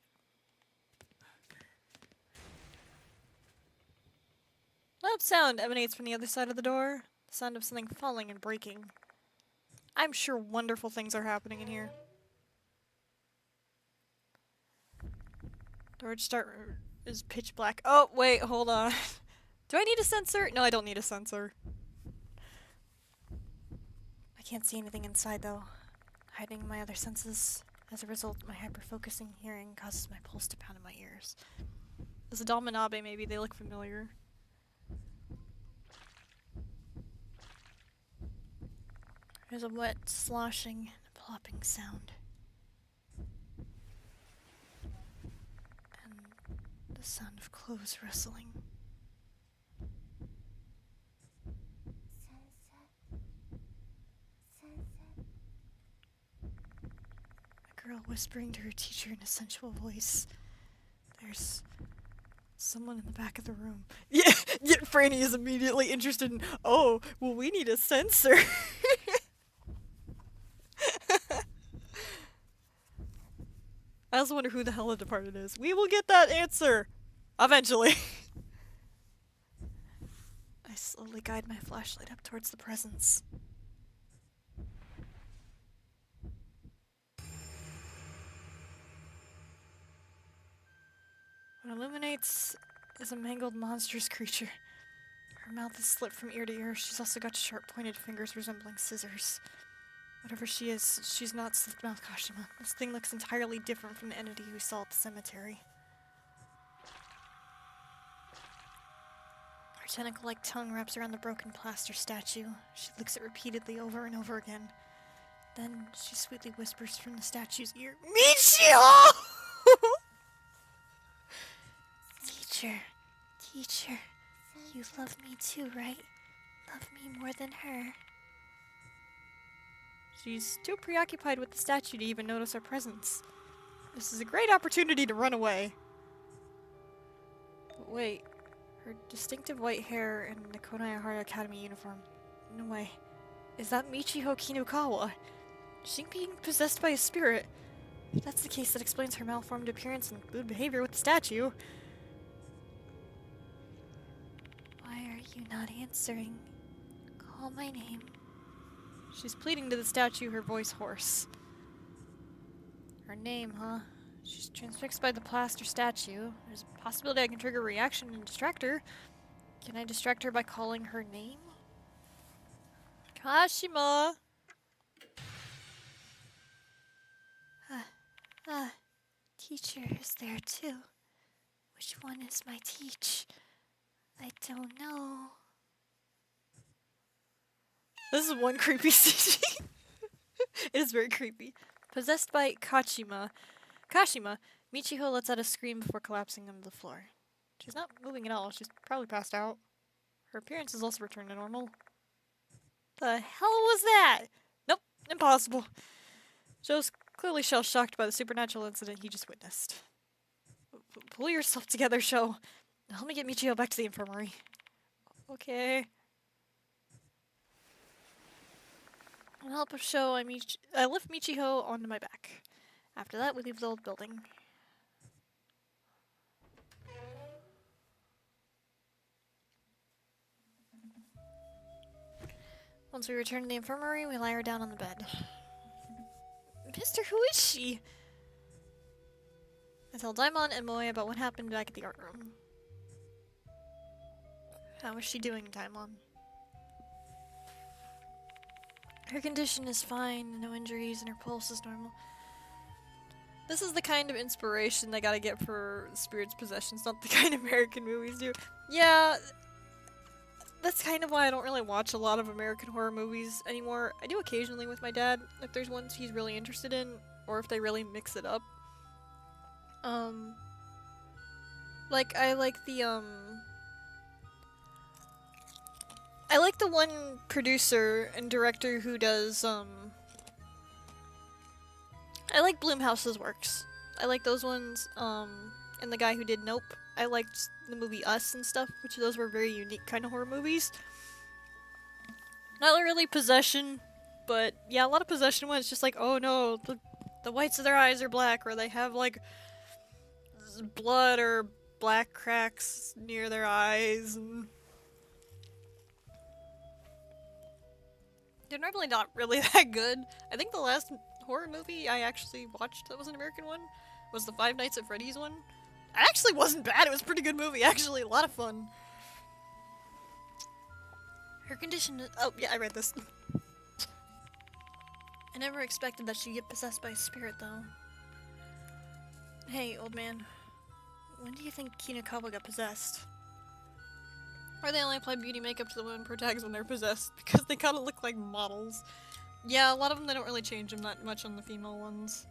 A: Loud sound emanates from the other side of the door. The sound of something falling and breaking. I'm sure wonderful things are happening in here. Door start is pitch black. Oh, wait, hold on. Do I need a sensor? No, I don't need a sensor. I can't see anything inside, though. Hiding my other senses. As a result, my hyper-focusing hearing causes my pulse to pound in my ears. As a doll Manabe, maybe they look familiar. There's a wet sloshing and a plopping sound. And the sound of clothes rustling. A girl whispering to her teacher in a sensual voice. There's someone in the back of the room. Yeah, Franny is immediately interested in, oh, well, we need a sensor. I also wonder who the hell the departed is. We will get that answer eventually. I slowly guide my flashlight up towards the presence. What illuminates is a mangled, monstrous creature. Her mouth is slit from ear to ear. She's also got sharp-pointed fingers resembling scissors. Whatever she is, she's not Slipmouth Kashima. This thing looks entirely different from the entity we saw at the cemetery. Her tentacle-like tongue wraps around the broken plaster statue. She licks it repeatedly over and over again. Then she sweetly whispers from the statue's ear, Michio! Teacher, you love me too, right? Love me more than her. She's too preoccupied with the statue to even notice our presence. This is a great opportunity to run away. But wait, her distinctive white hair and the Konayahara Academy uniform. No way. Is that Michiho Kinukawa? Is she being possessed by a spirit? If that's the case, that explains her malformed appearance and lewd behavior with the statue. Why are you not answering? Call my name. She's pleading to the statue, her voice hoarse. Her name, huh? She's transfixed by the plaster statue. There's a possibility I can trigger a reaction and distract her. Can I distract her by calling her name? Kashima! Teacher is there too. Which one is my teach? I don't know. This is one creepy CG. It is very creepy. Possessed by Kashima, Michiho lets out a scream before collapsing onto the floor. She's not moving at all. She's probably passed out. Her appearance has also returned to normal. The hell was that? Nope, impossible. Joe's clearly shell-shocked by the supernatural incident he just witnessed. Pull yourself together, Sho. Help me get Michiho back to the infirmary. Okay. With the help of Sho, I lift Michiho onto my back. After that, we leave the old building. Once we return to the infirmary, we lie her down on the bed. Mister, who is she? I tell Daimon and Moe about what happened back at the art room. How is she doing, Daimon? Her condition is fine, no injuries, and her pulse is normal. This is the kind of inspiration I gotta get for Spirit's Possessions, not the kind American movies do. Yeah, that's kind of why I don't really watch a lot of American horror movies anymore. I do occasionally with my dad, if there's ones he's really interested in, or if they really mix it up. Like, I like the one producer and director who does, I like Blumhouse's works. I like those ones, and the guy who did Nope. I liked the movie Us and stuff, which those were very unique kind of horror movies. Not really possession, but yeah, a lot of possession ones, just like, oh no, the whites of their eyes are black, or they have like blood or black cracks near their eyes, and they're normally not really that good. I think the last horror movie I actually watched that was an American one was the Five Nights at Freddy's one. It actually wasn't bad, it was a pretty good movie, actually, a lot of fun. Her condition is— oh yeah, I read this. I never expected that she'd get possessed by a spirit, though. Hey, old man. When do you think Kinakawa got possessed? Or they only apply beauty makeup to the women protagonists when they're possessed, because they kinda look like models. Yeah, a lot of them, they don't really change them that much on the female ones.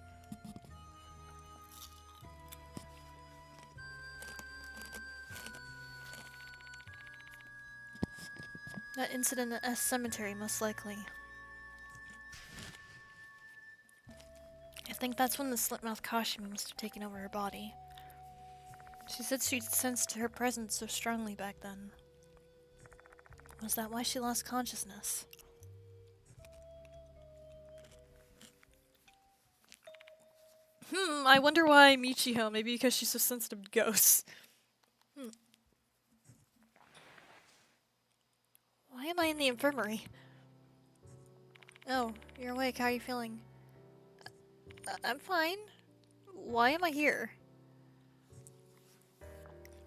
A: That incident at S Cemetery, most likely. I think that's when the slit-mouthed Kashima must have taken over her body. She said she sensed her presence so strongly back then. Was that why she lost consciousness? I wonder why Michiho, maybe because she's so sensitive to ghosts. Why am I in the infirmary? Oh, you're awake, how are you feeling? I'm fine. Why am I here?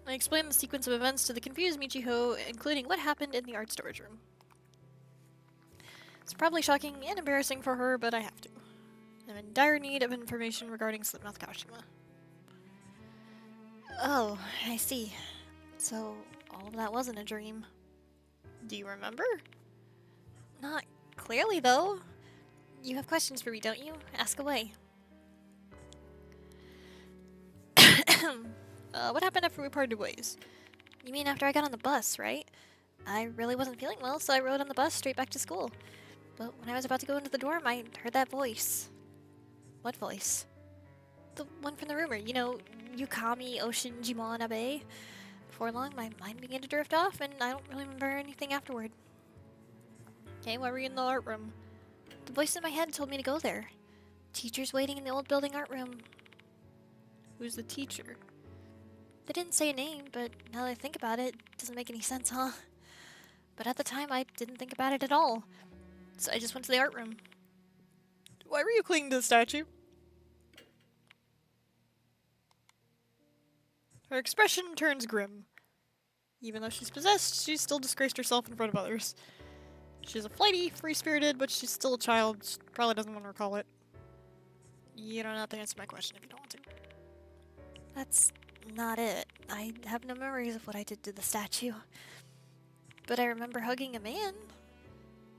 A: I explained the sequence of events to the confused Michiho, including what happened in the art storage room. It's probably shocking and embarrassing for her, but I have to. I'm in dire need of information regarding Slipmouth Kashima. Oh, I see. So, all of that wasn't a dream. Do you remember? Not clearly, though. You have questions for me, don't you? Ask away. What happened after we parted ways? You mean after I got on the bus, right? I really wasn't feeling well, so I rode on the bus straight back to school. But when I was about to go into the dorm, I heard that voice. What voice? The one from the rumor, you know, Yukami Ocean Jimon Abe. Before long, my mind began to drift off, and I don't really remember anything afterward. Okay, why were you in the art room? The voice in my head told me to go there. Teacher's waiting in the old building art room.
B: Who's the teacher?
A: They didn't say a name, but now that I think about it, it doesn't make any sense, huh? But at the time, I didn't think about it at all. So I just went to the art room.
B: Why were you clinging to the statue? Her expression turns grim. Even though she's possessed, she's still disgraced herself in front of others. She's a flighty, free-spirited, but she's still a child. She probably doesn't want to recall it. You don't have to answer my question if you don't want to.
A: That's not it. I have no memories of what I did to the statue. But I remember hugging a man.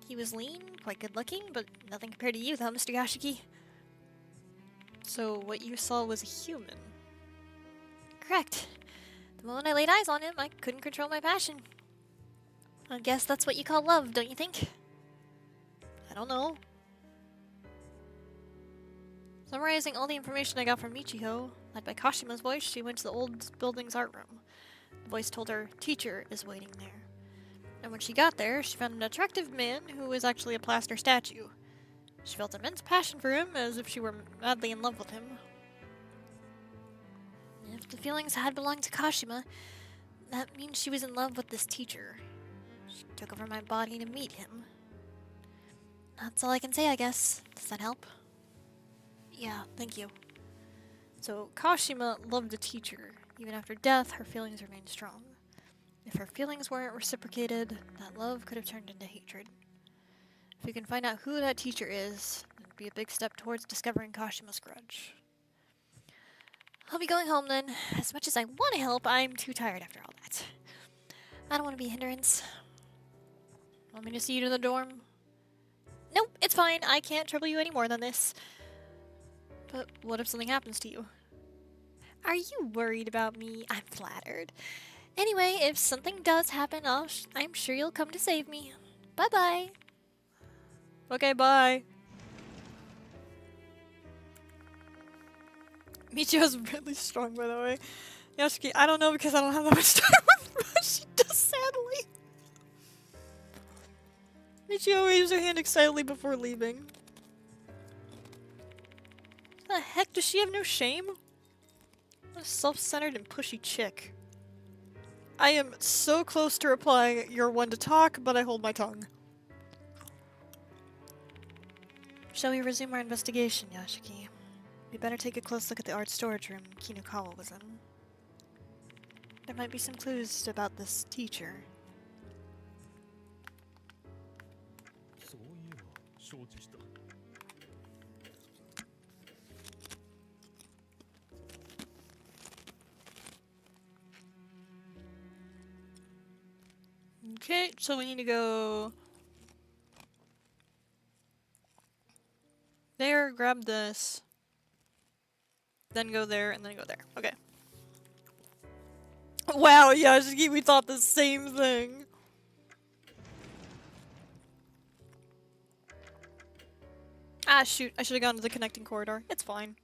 A: He was lean, quite good-looking, but nothing compared to you, though, Mr. Yashiki.
B: So what you saw was a human?
A: Correct. The moment I laid eyes on him, I couldn't control my passion. I guess that's what you call love, don't you think?
B: I don't know.
A: Summarizing all the information I got from Michiho, led by Kashima's voice, she went to the old building's art room. The voice told her, "Teacher is waiting there." And when she got there, she found an attractive man who was actually a plaster statue. She felt immense passion for him, as if she were madly in love with him. If the feelings had belonged to Kashima, that means she was in love with this teacher. She took over my body to meet him. That's all I can say, I guess. Does that help? Yeah, thank you.
B: So Kashima loved the teacher. Even after death, her feelings remained strong. If her feelings weren't reciprocated, that love could have turned into hatred. If we can find out who that teacher is, it would be a big step towards discovering Kashima's grudge.
A: I'll be going home then. As much as I want to help, I'm too tired after all that. I don't want to be a hindrance.
B: Want me to see you to the dorm?
A: Nope, it's fine. I can't trouble you any more than this.
B: But what if something happens to you?
A: Are you worried about me? I'm flattered. Anyway, if something does happen, I'm sure you'll come to save me. Bye-bye.
B: Okay, bye. Michio's really strong, by the way. Yashiki, I don't know because I don't have that much time with her. She does, sadly. Michio waves her hand excitedly before leaving. The heck? Does she have no shame? What a self-centered and pushy chick. I am so close to replying, "You're one to talk," but I hold my tongue. Shall we resume our investigation, Yashiki? We better take a close look at the art storage room Kinukawa was in. There might be some clues about this teacher. Okay, so we need to go there, grab this, then go there, and then go there. Okay. Wow, Yashiki, we thought the same thing. Ah, shoot, I should have gone to the connecting corridor. It's fine.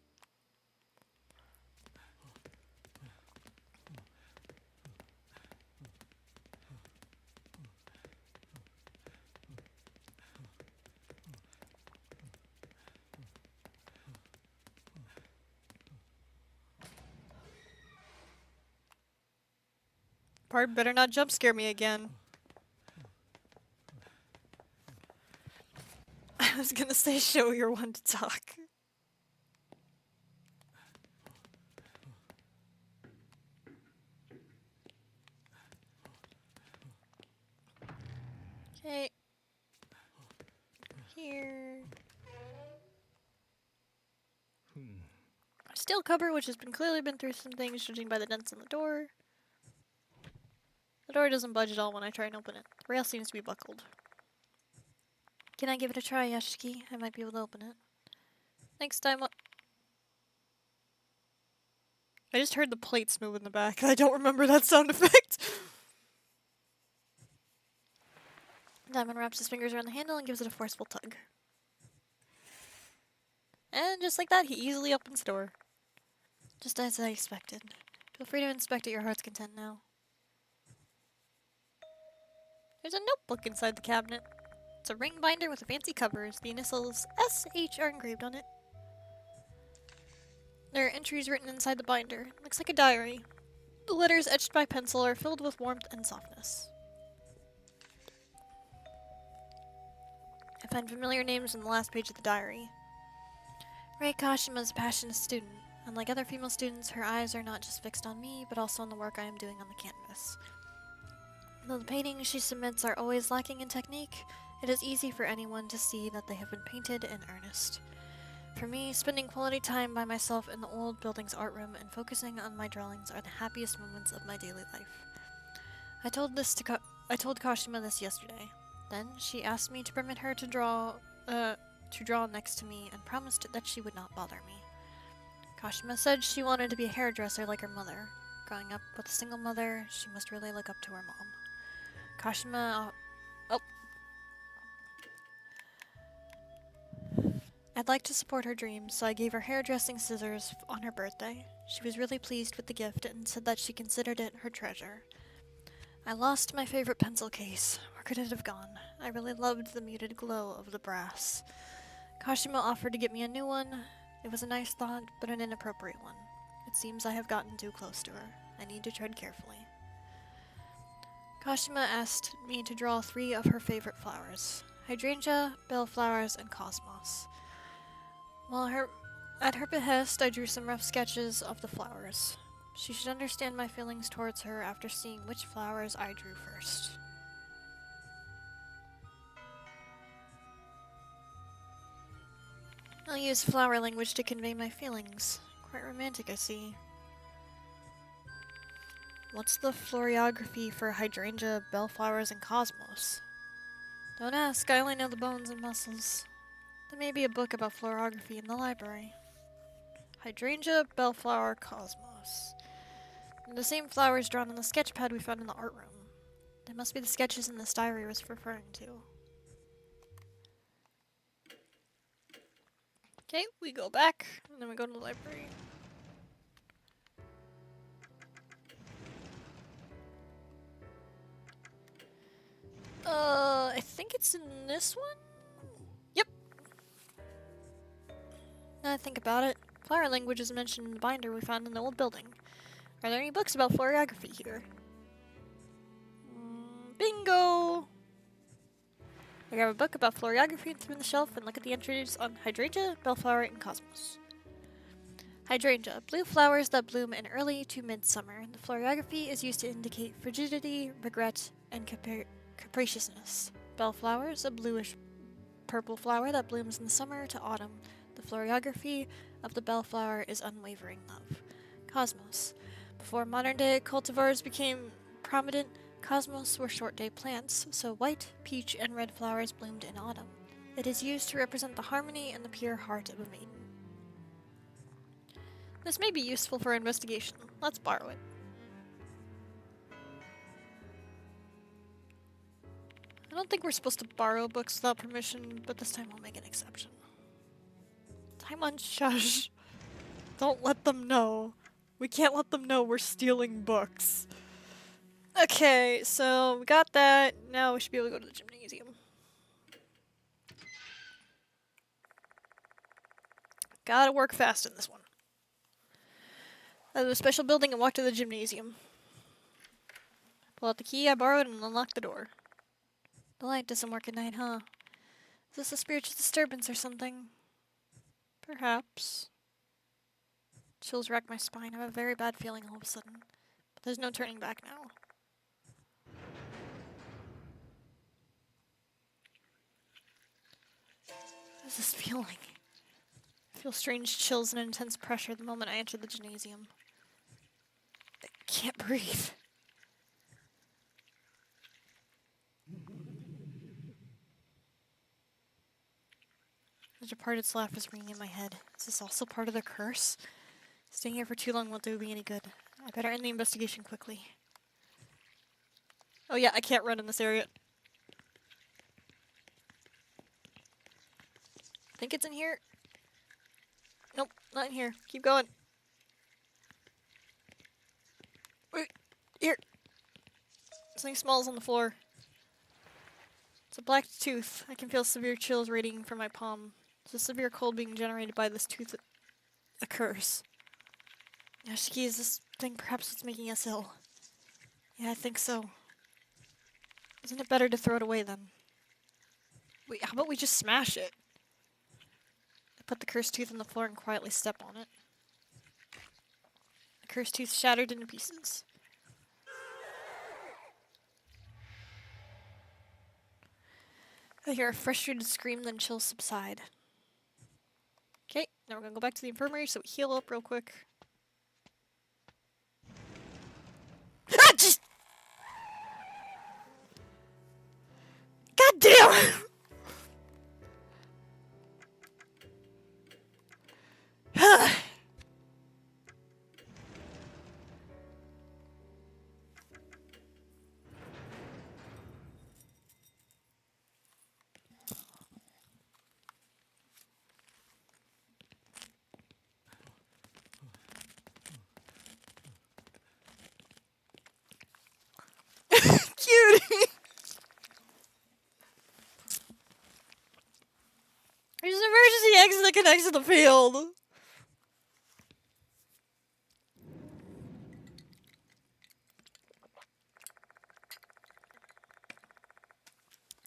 B: Part better not jump scare me again. I was gonna say show you're one to talk. Okay. Here. Steel cupboard, which has clearly been through some things, judging by the dents in the door. The door doesn't budge at all when I try and open it. The rail seems to be buckled. Can I give it a try, Yashiki? I might be able to open it. Next time I just heard the plates move in the back. I don't remember that sound effect. Diamond wraps his fingers around the handle and gives it a forceful tug. And just like that, he easily opens the door. Just as I expected. Feel free to inspect at your heart's content now. There's a notebook inside the cabinet. It's a ring binder with a fancy covers. The initials SH are engraved on it. There are entries written inside the binder. Looks like a diary. The letters etched by pencil are filled with warmth and softness. I find familiar names in the last page of the diary. Rei Kashima is a passionate student. Unlike other female students, her eyes are not just fixed on me, but also on the work I am doing on the canvas. Though the paintings she submits are always lacking in technique, it is easy for anyone to see that they have been painted in earnest. For me, spending quality time by myself in the old building's art room and focusing on my drawings are the happiest moments of my daily life. I told Kashima this yesterday. Then she asked me to permit her to draw next to me and promised that she would not bother me. Kashima said she wanted to be a hairdresser like her mother. Growing up with a single mother, she must really look up to her mom. Kashima... I'd like to support her dreams, so I gave her hairdressing scissors on her birthday. She was really pleased with the gift and said that she considered it her treasure. I lost my favorite pencil case. Where could it have gone? I really loved the muted glow of the brass. Kashima offered to get me a new one. It was a nice thought, but an inappropriate one. It seems I have gotten too close to her. I need to tread carefully. Kashima asked me to draw 3 of her favorite flowers: hydrangea, bellflowers, and cosmos. At her behest, I drew some rough sketches of the flowers. She should understand my feelings towards her after seeing which flowers I drew first. I'll use flower language to convey my feelings. Quite romantic, I see. What's the florography for hydrangea, bellflowers, and cosmos? Don't ask, I only know the bones and muscles. There may be a book about florography in the library. Hydrangea, bellflower, cosmos. The same flowers drawn on the sketch pad we found in the art room. They must be the sketches in this diary I was referring to. Okay, we go back, and then we go to the library. I think it's in this one? Yep. Now I think about it, flower language is mentioned in the binder we found in the old building. Are there any books about florography here? Bingo! I grab a book about florography and through the shelf and look at the entries on hydrangea, bellflower, and cosmos. Hydrangea, blue flowers that bloom in early to midsummer. The florography is used to indicate frigidity, regret, and capriciousness. Bellflowers, a bluish purple flower that blooms in the summer to autumn. The florography of the bellflower is unwavering love. Cosmos. Before modern-day cultivars became prominent, cosmos were short-day plants, so white, peach, and red flowers bloomed in autumn. It is used to represent the harmony and the pure heart of a maiden. This may be useful for investigation. Let's borrow it. I don't think we're supposed to borrow books without permission, but this time we'll make an exception. Time on shush. Don't let them know. We can't let them know we're stealing books. Okay, so we got that. Now we should be able to go to the gymnasium. Gotta work fast in this one. I have a special building and walk to the gymnasium. Pull out the key I borrowed and unlock the door. The light doesn't work at night, huh? Is this a spiritual disturbance or something? Perhaps. Chills rack my spine. I have a very bad feeling all of a sudden. But there's no turning back now. What is this feeling? I feel strange chills and intense pressure the moment I enter the gymnasium. I can't breathe. The departed's laugh is ringing in my head. Is this also part of the curse? Staying here for too long won't do me any good. I better end the investigation quickly. Oh yeah, I can't run in this area. I think it's in here. Nope, not in here. Keep going. Wait, here. Something small is on the floor. It's a black tooth. I can feel severe chills radiating from my palm. Is a severe cold being generated by this tooth a curse? Yashiki, is this thing perhaps what's making us ill? Yeah, I think so. Isn't it better to throw it away then? Wait, how about we just smash it? I put the cursed tooth on the floor and quietly step on it. The cursed tooth shattered into pieces. I hear a frustrated scream, then chills subside. Okay, now we're gonna go back to the infirmary so we heal up real quick. Ah, just... God damn! Cutie! There's an emergency exit that connects to the field.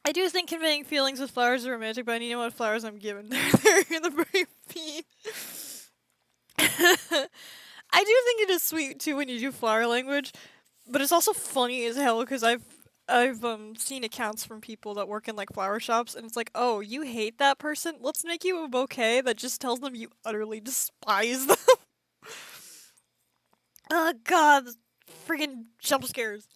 B: I do think conveying feelings with flowers are romantic, but you know what flowers I'm given? They're the brave bean. I do think it is sweet too when you do flower language, but it's also funny as hell because I've seen accounts from people that work in like flower shops, and it's like, oh, you hate that person? Let's make you a bouquet that just tells them you utterly despise them. Oh god, friggin' jump scares.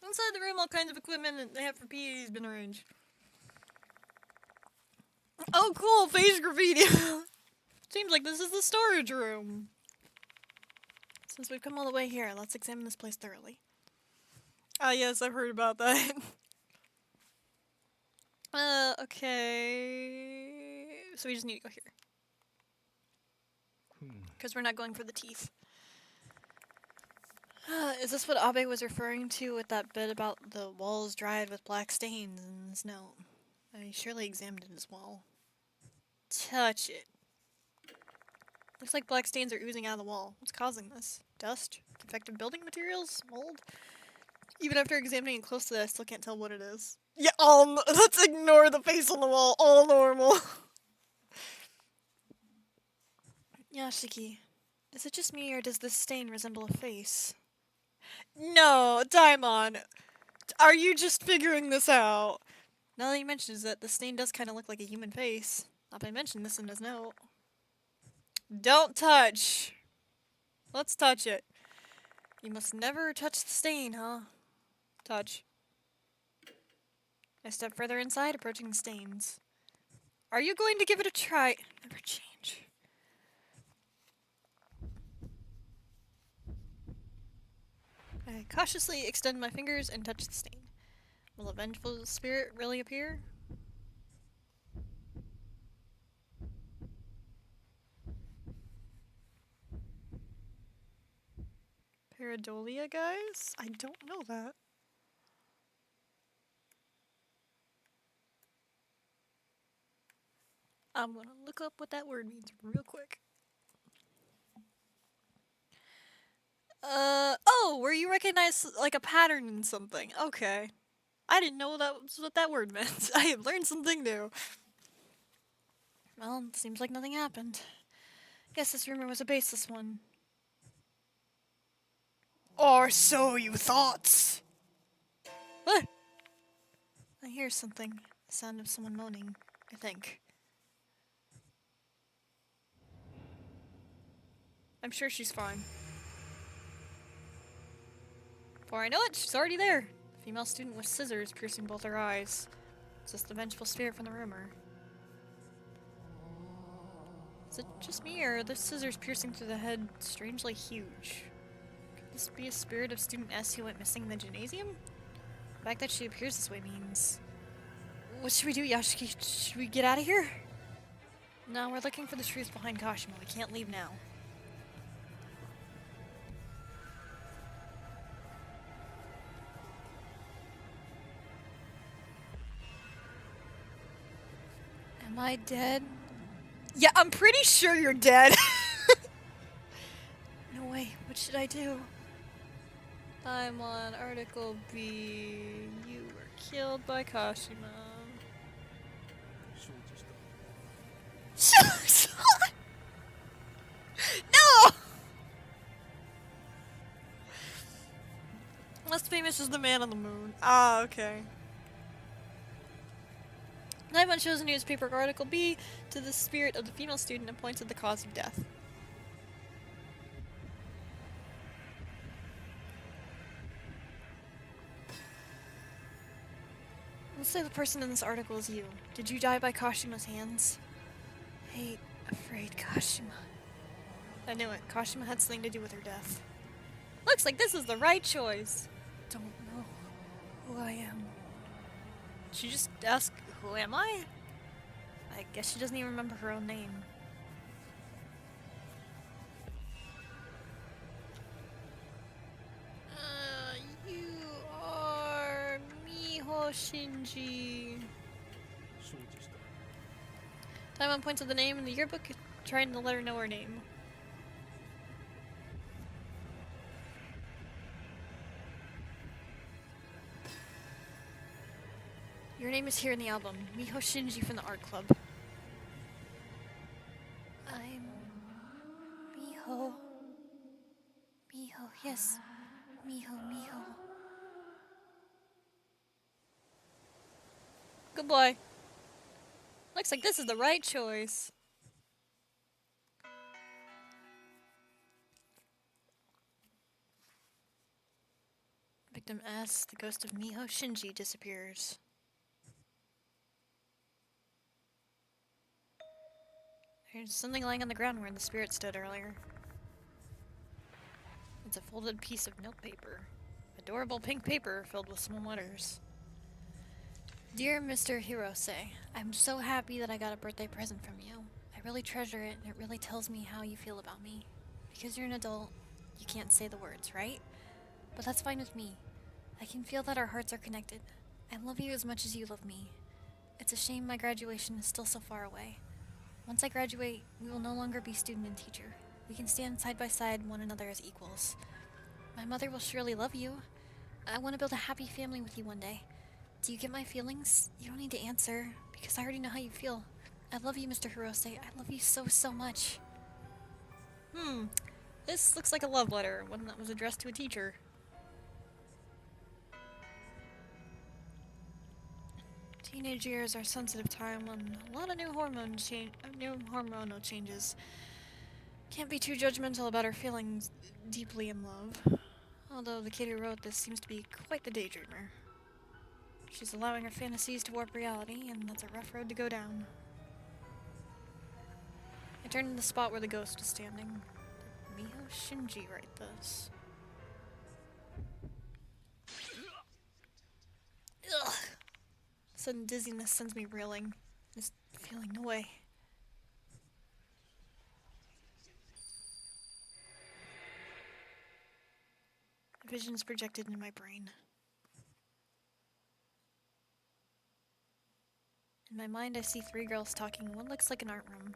B: Inside the room, all kinds of equipment that they have for PE has been arranged. Oh cool, face graffiti! Seems like this is the storage room. Since we've come all the way here, let's examine this place thoroughly. Ah yes, I've heard about that. Okay... So we just need to go here. Because we're not going for the teeth. Is this what Abe was referring to with that bit about the walls dried with black stains in this note? I surely examined it as well. Touch it. Looks like black stains are oozing out of the wall. What's causing this? Dust? Defective building materials? Mold? Even after examining it closely, I still can't tell what it is. Yeah, let's ignore the face on the wall. All normal. Yashiki, is it just me or does this stain resemble a face? No, Daimon. Are you just figuring this out? Now that you mention it, the stain does kind of look like a human face. Abe mentioned this in his note. Don't touch. Let's touch it. You must never touch the stain, huh? Touch. I step further inside, approaching the stains. Are you going to give it a try? Never change. I cautiously extend my fingers and touch the stain. Will a vengeful spirit really appear? Pareidolia, guys? I don't know that. I'm gonna look up what that word means real quick. Oh, where you recognize like a pattern in something. Okay. I didn't know that was what that word meant. I have learned something new. Well, it seems like nothing happened. Guess this rumor was a baseless one. Or so you thought. What? I hear something. The sound of someone moaning, I think. I'm sure she's fine. Before I know it, she's already there. A female student with scissors piercing both her eyes. Is this the vengeful spirit from the rumor? Is it just me, or are the scissors piercing through the head strangely huge? Could this be a spirit of student S who went missing in the gymnasium? The fact that she appears this way means... What should we do, Yashiki? Should we get out of here? No, we're looking for the truth behind Kashima. We can't leave now. Am I dead?
A: Yeah, I'm pretty sure you're dead. No way. What should I do? I'm on Article B. You were killed by Kashima. No! Most famous is the man on the moon. Ah, okay. Naimon shows a newspaper Article B to the spirit of the female student and points at the cause of death. Let's say the person in this article is you. Did you die by Kashima's hands? Hate, afraid Kashima. I knew it. Kashima had something to do with her death. Looks like this is the right choice. Don't know who I am. She just asked, who am I? I guess she doesn't even remember her own name. You are Miho Shinji. Daimon points at the name in the yearbook, trying to let her know her name. Your name is here in the album. Miho Shinji from the art club. I'm Miho. Miho, yes. Miho. Good boy. Looks like this is the right choice. Victim S, the ghost of Miho Shinji disappears. There's something lying on the ground where the spirit stood earlier. It's a folded piece of notepaper. Adorable pink paper filled with small letters. Dear Mr. Hirose, I'm so happy that I got a birthday present from you. I really treasure it, and it really tells me how you feel about me. Because you're an adult, you can't say the words, right? But that's fine with me. I can feel that our hearts are connected. I love you as much as you love me. It's a shame my graduation is still so far away. Once I graduate, we will no longer be student and teacher. We can stand side by side one another as equals. My mother will surely love you. I want to build a happy family with you one day. Do you get my feelings? You don't need to answer, because I already know how you feel. I love you, Mr. Hirose. I love you so, so much. This looks like a love letter, one that was addressed to a teacher. Teenage years are a sensitive time when a lot of new hormonal changes. Can't be too judgmental about her feelings deeply in love. Although the kid who wrote this seems to be quite the daydreamer. She's allowing her fantasies to warp reality, and that's a rough road to go down. I turned to the spot where the ghost is standing. Did Miho Shinji write this? Ugh! Sudden dizziness sends me reeling, just feeling no way. Visions projected in my brain. In my mind, I see three girls talking in what looks like an art room.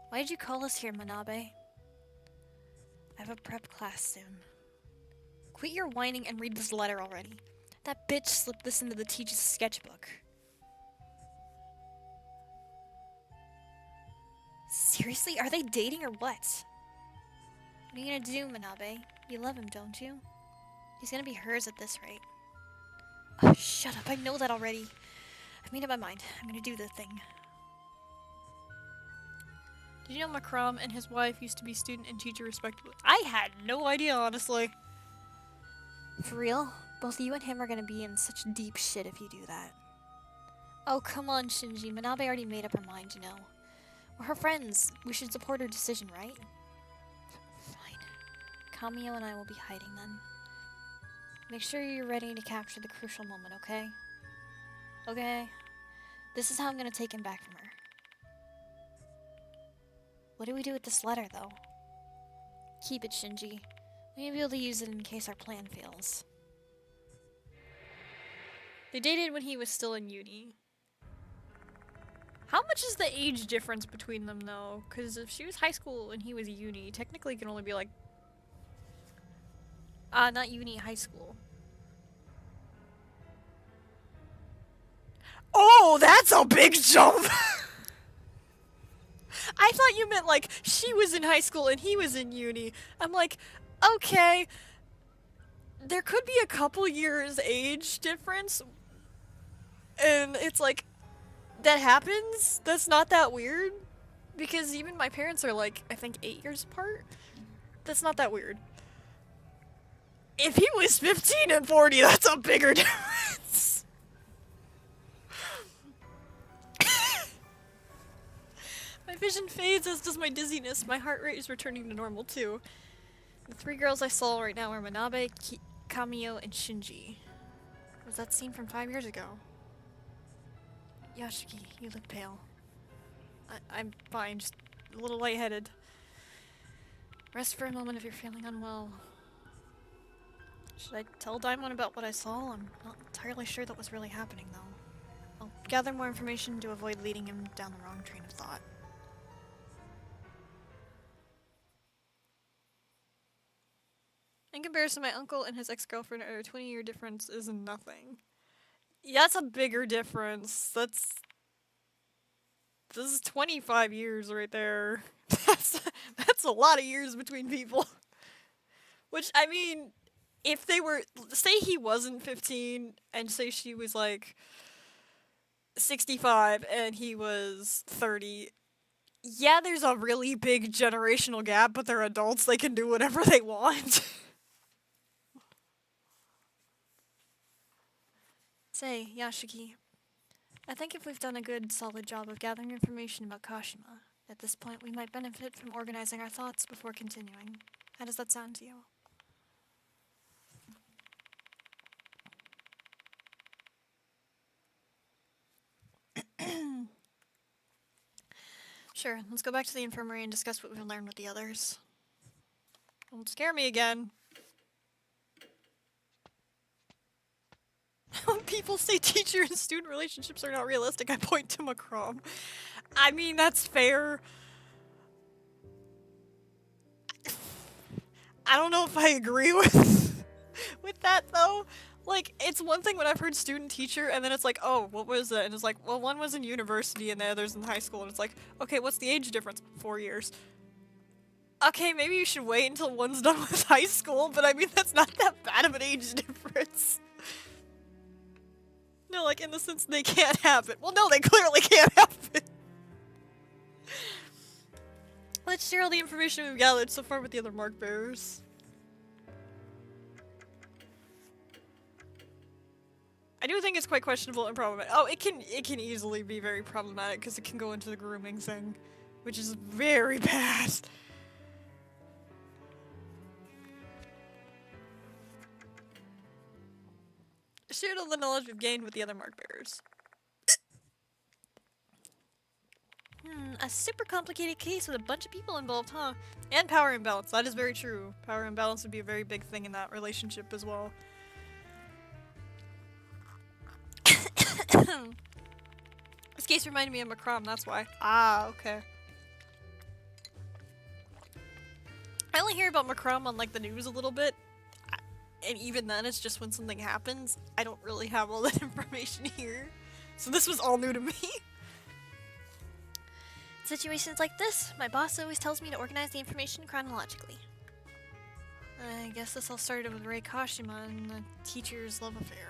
A: Why did you call us here, Manabe? I have a prep class soon. Quit your whining and read this letter already. That bitch slipped this into the teacher's sketchbook. Seriously? Are they dating or what? What are you gonna do, Manabe? You love him, don't you? He's gonna be hers at this rate. Oh, shut up. I know that already. I've made up my mind. I'm gonna do the thing. Did you know Makram and his wife used to be student and teacher respectively? I had no idea, honestly. For real? Both you and him are gonna be in such deep shit if you do that. Oh, come on, Shinji. Manabe already made up her mind, you know. We're her friends. We should support her decision, right? Fine. Kamio and I will be hiding then. Make sure you're ready to capture the crucial moment, okay? Okay. This is how I'm gonna take him back from her. What do we do with this letter, though? Keep it, Shinji. We may be able to use it in case our plan fails. They dated when he was still in uni.
B: How much is the age difference between them, though? Because if she was high school and he was uni, technically it can only be like... not uni, high school.
A: Oh, that's a big jump! I thought you meant, like, she was in high school and he was in uni. I'm like, okay, there could be a couple years age difference, and it's like, that happens? That's not that weird? Because even my parents are, like, I think 8 years apart? That's not that weird. If he was 15 and 40, that's a bigger difference. My vision fades, as does my dizziness. My heart rate is returning to normal, too. The 3 girls I saw right now are Manabe, Kamio, and Shinji. Was that scene from 5 years ago? Yashiki, you look pale. I'm fine, just a little lightheaded. Rest for a moment if you're feeling unwell. Should I tell Daimon about what I saw? I'm not entirely sure that was really happening, though. I'll gather more information to avoid leading him down the wrong train of thought. In comparison, my uncle and his ex-girlfriend are a 20-year difference is nothing. Yeah, that's a bigger difference. This is 25 years right there. That's a lot of years between people. Which, I mean, if they were, say he wasn't 15, and say she was like 65 and he was 30, yeah, there's a really big generational gap, but they're adults, they can do whatever they want. Say, Yashiki, I think if we've done a good, solid job of gathering information about Kashima, at this point we might benefit from organizing our thoughts before continuing. How does that sound to you? Sure, let's go back to the infirmary and discuss what we've learned with the others. Don't scare me again. When people say teacher and student relationships are not realistic, I point to Macron. I mean, that's fair. I don't know if I agree with that, though. Like, it's one thing when I've heard student teacher, and then it's like, oh, what was it? And it's like, well, one was in university and the other's in high school, and it's like, okay, what's the age difference? 4 years. Okay, maybe you should wait until one's done with high school, but I mean, that's not that bad of an age difference. No, like, in the sense they can't have it. Well, no, they clearly can't have it. Let's share all the information we've gathered so far with the other mark bearers. I do think it's quite questionable and problematic. Oh, it can easily be very problematic because it can go into the grooming thing, which is very bad. Shared all the knowledge we've gained with the other mark bearers. A super complicated case with a bunch of people involved, huh? And power imbalance. That is very true. Power imbalance would be a very big thing in that relationship as well. This case reminded me of Macron, that's why. Ah, okay. I only hear about Macron on, like, the news a little bit. And even then, it's just when something happens. I don't really have all that information here. So this was all new to me. Situations like this, my boss always tells me to organize the information chronologically. I guess this all started with Rei Kashima and the teacher's love affair.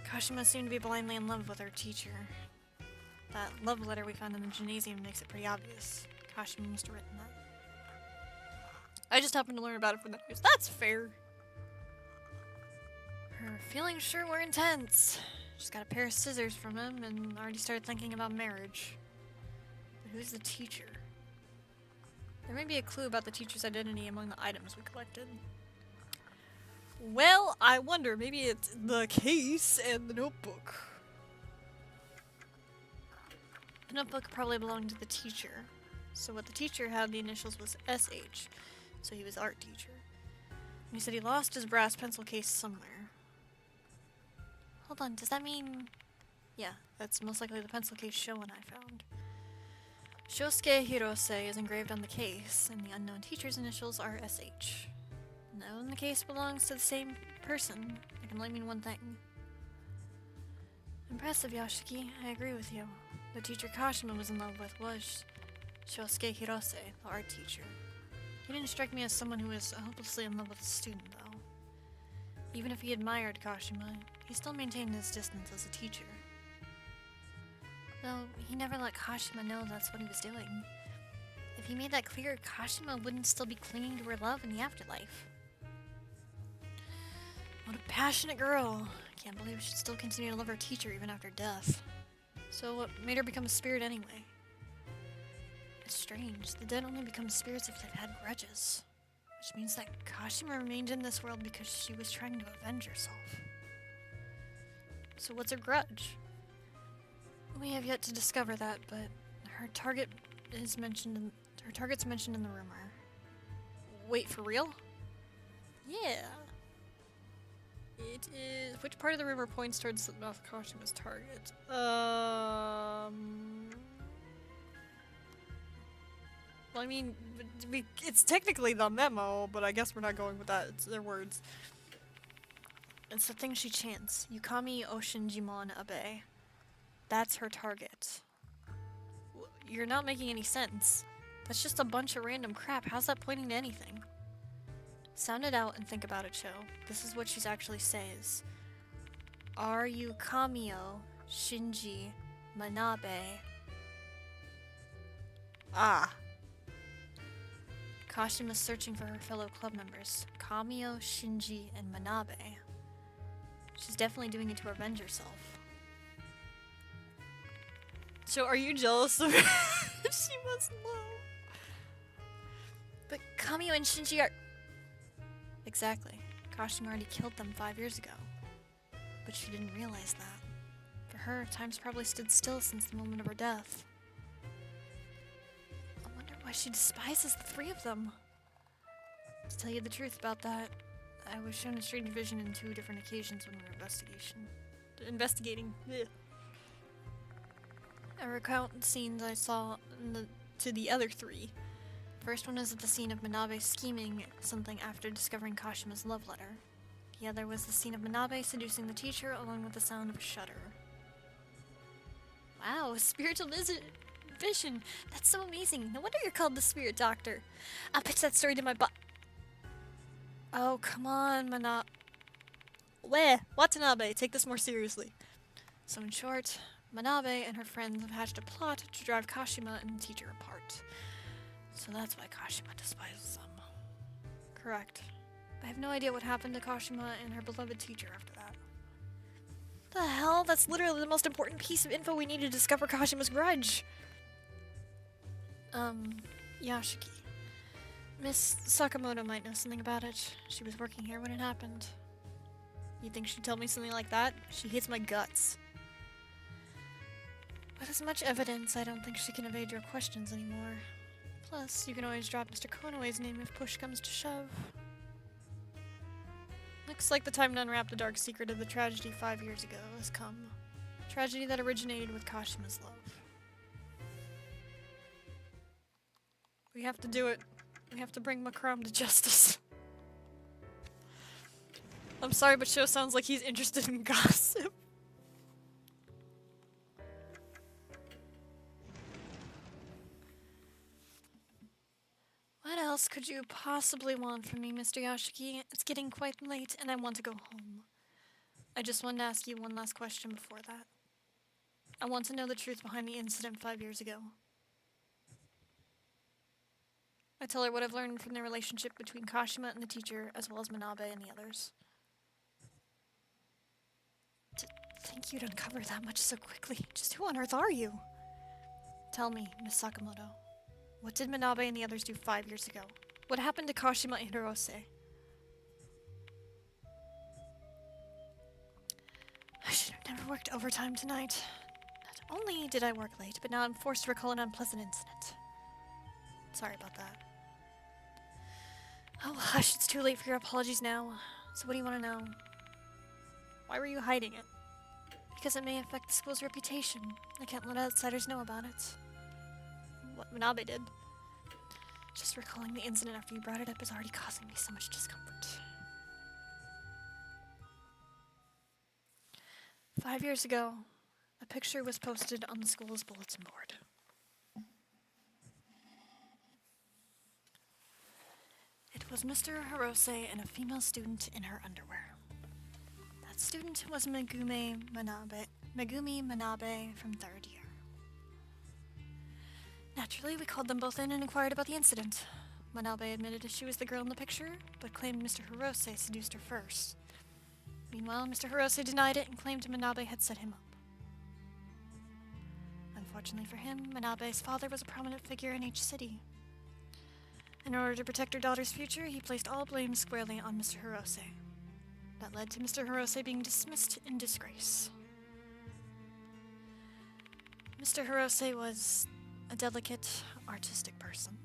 A: Kashima seemed to be blindly in love with her teacher. That love letter we found in the gymnasium makes it pretty obvious. Kashima must have written that. I just happened to learn about it from the news. That's fair. Her feelings sure were intense. Just got a pair of scissors from him and already started thinking about marriage. But who's the teacher? There may be a clue about the teacher's identity among the items we collected. Well, I wonder, maybe it's the case and the notebook. The notebook probably belonged to the teacher. So what the teacher had, the initials was SH. So he was art teacher. And he said he lost his brass pencil case somewhere. Hold on, does that mean Yeah, that's most likely the pencil case Showan I found. Shosuke Hirose is engraved on the case, and the unknown teacher's initials are SH. Knowing the case belongs to the same person, it can only mean one thing. Impressive, Yashiki. I agree with you. The teacher Kashima was in love with was Shosuke Hirose, the art teacher. He didn't strike me as someone who was hopelessly in love with a student, though. Even if he admired Kashima, he still maintained his distance as a teacher. Though, he never let Kashima know that's what he was doing. If he made that clear, Kashima wouldn't still be clinging to her love in the afterlife. What a passionate girl. Can't believe she'd still continue to love her teacher even after death. So what made her become a spirit anyway? It's strange. The dead only become spirits if they've had grudges. Which means that Kashima remained in this world because she was trying to avenge herself. So what's her grudge? We have yet to discover that, but her target's mentioned in the rumor. Wait, for real? Yeah. It is. Which part of the rumor points towards Kashima's target? Well, I mean, it's technically the memo, but I guess we're not going with that. It's their words. It's the thing she chants. Yukami Oshinjimon Abe. That's her target. You're not making any sense. That's just a bunch of random crap. How's that pointing to anything? Sound it out and think about it, Cho. This is what she actually says. Are you Kamio Shinji Manabe? Ah. Kashima's searching for her fellow club members, Kamio, Shinji, and Manabe. She's definitely doing it to avenge herself. So are you jealous of her? She must know. But Kamio and Shinji are... Exactly. Kashima already killed them 5 years ago. But she didn't realize that. For her, time's probably stood still since the moment of her death. I wonder why she despises the three of them. To tell you the truth about that, I was shown a strange vision on 2 different occasions when we were investigating. Ugh. I recount the scenes I saw to the other 3. First one is at the scene of Manabe scheming something after discovering Kashima's love letter. The other was the scene of Manabe seducing the teacher along with the sound of a shudder. Wow, spiritual vision! That's so amazing! No wonder you're called the Spirit Doctor! I'll pitch that story to my Oh, come on, Watanabe, take this more seriously. So in short, Manabe and her friends have hatched a plot to drive Kashima and the teacher apart. So that's why Kashima despises them. Correct. I have no idea what happened to Kashima and her beloved teacher after that. The hell? That's literally the most important piece of info we need to discover Kashima's grudge. Yashiki. Miss Sakamoto might know something about it. She was working here when it happened. You think she'd tell me something like that? She hates my guts. With as much evidence, I don't think she can evade your questions anymore. Plus, you can always drop Mr. Konoe's name if push comes to shove. Looks like the time to unwrap the dark secret of the tragedy 5 years ago has come. A tragedy that originated with Kashima's love. We have to do it. We have to bring Makram to justice. I'm sorry, but Sho sounds like he's interested in gossip. What else could you possibly want from me, Mr. Yashiki? It's getting quite late, and I want to go home. I just wanted to ask you one last question before that. I want to know the truth behind the incident 5 years ago. I tell her what I've learned from the relationship between Kashima and the teacher, as well as Manabe and the others. To think you'd uncover that much so quickly. Just who on earth are you? Tell me, Miss Sakamoto. What did Manabe and the others do 5 years ago? What happened to Kashima and Hirose? I should have never worked overtime tonight. Not only did I work late, but now I'm forced to recall an unpleasant incident. Sorry about that. Oh, hush, it's too late for your apologies now. So what do you want to know? Why were you hiding it?
B: Because it may affect the school's reputation. I can't let outsiders know about it.
A: What Manabe did.
B: Just recalling the incident after you brought it up is already causing me so much discomfort. 5 years ago, a picture was posted on the school's bulletin board. It was Mr. Hirose and a female student in her underwear. That student was Megumi Manabe from 3rd year. Naturally, we called them both in and inquired about the incident. Manabe admitted she was the girl in the picture, but claimed Mr. Hirose seduced her first. Meanwhile, Mr. Hirose denied it and claimed Manabe had set him up. Unfortunately for him, Manabe's father was a prominent figure in each city. In order to protect her daughter's future, he placed all blame squarely on Mr. Hirose. That led to Mr. Hirose being dismissed in disgrace. Mr. Hirose was a delicate, artistic person.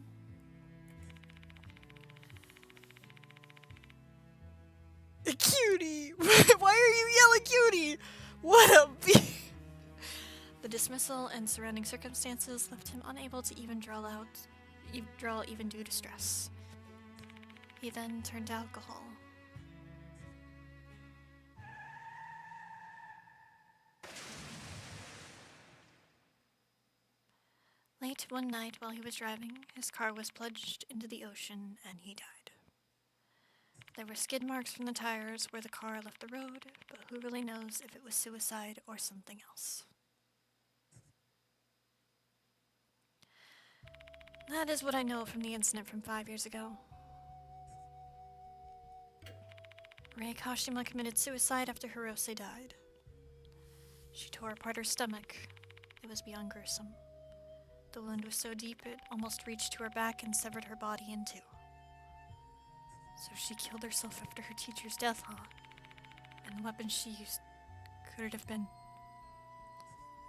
A: Cutie! Why are you yelling cutie? What a
B: The dismissal and surrounding circumstances left him unable to even draw even due to stress. He then turned to alcohol. Late one night while he was driving, his car was plunged into the ocean and he died. There were skid marks from the tires where the car left the road, but who really knows if it was suicide or something else. That is what I know from the incident from 5 years ago. Rei Kashima committed suicide after Hirose died. She tore apart her stomach. It was beyond gruesome. The wound was so deep it almost reached to her back and severed her body in two. So she killed herself after her teacher's death, huh? And the weapon she used, could it have been?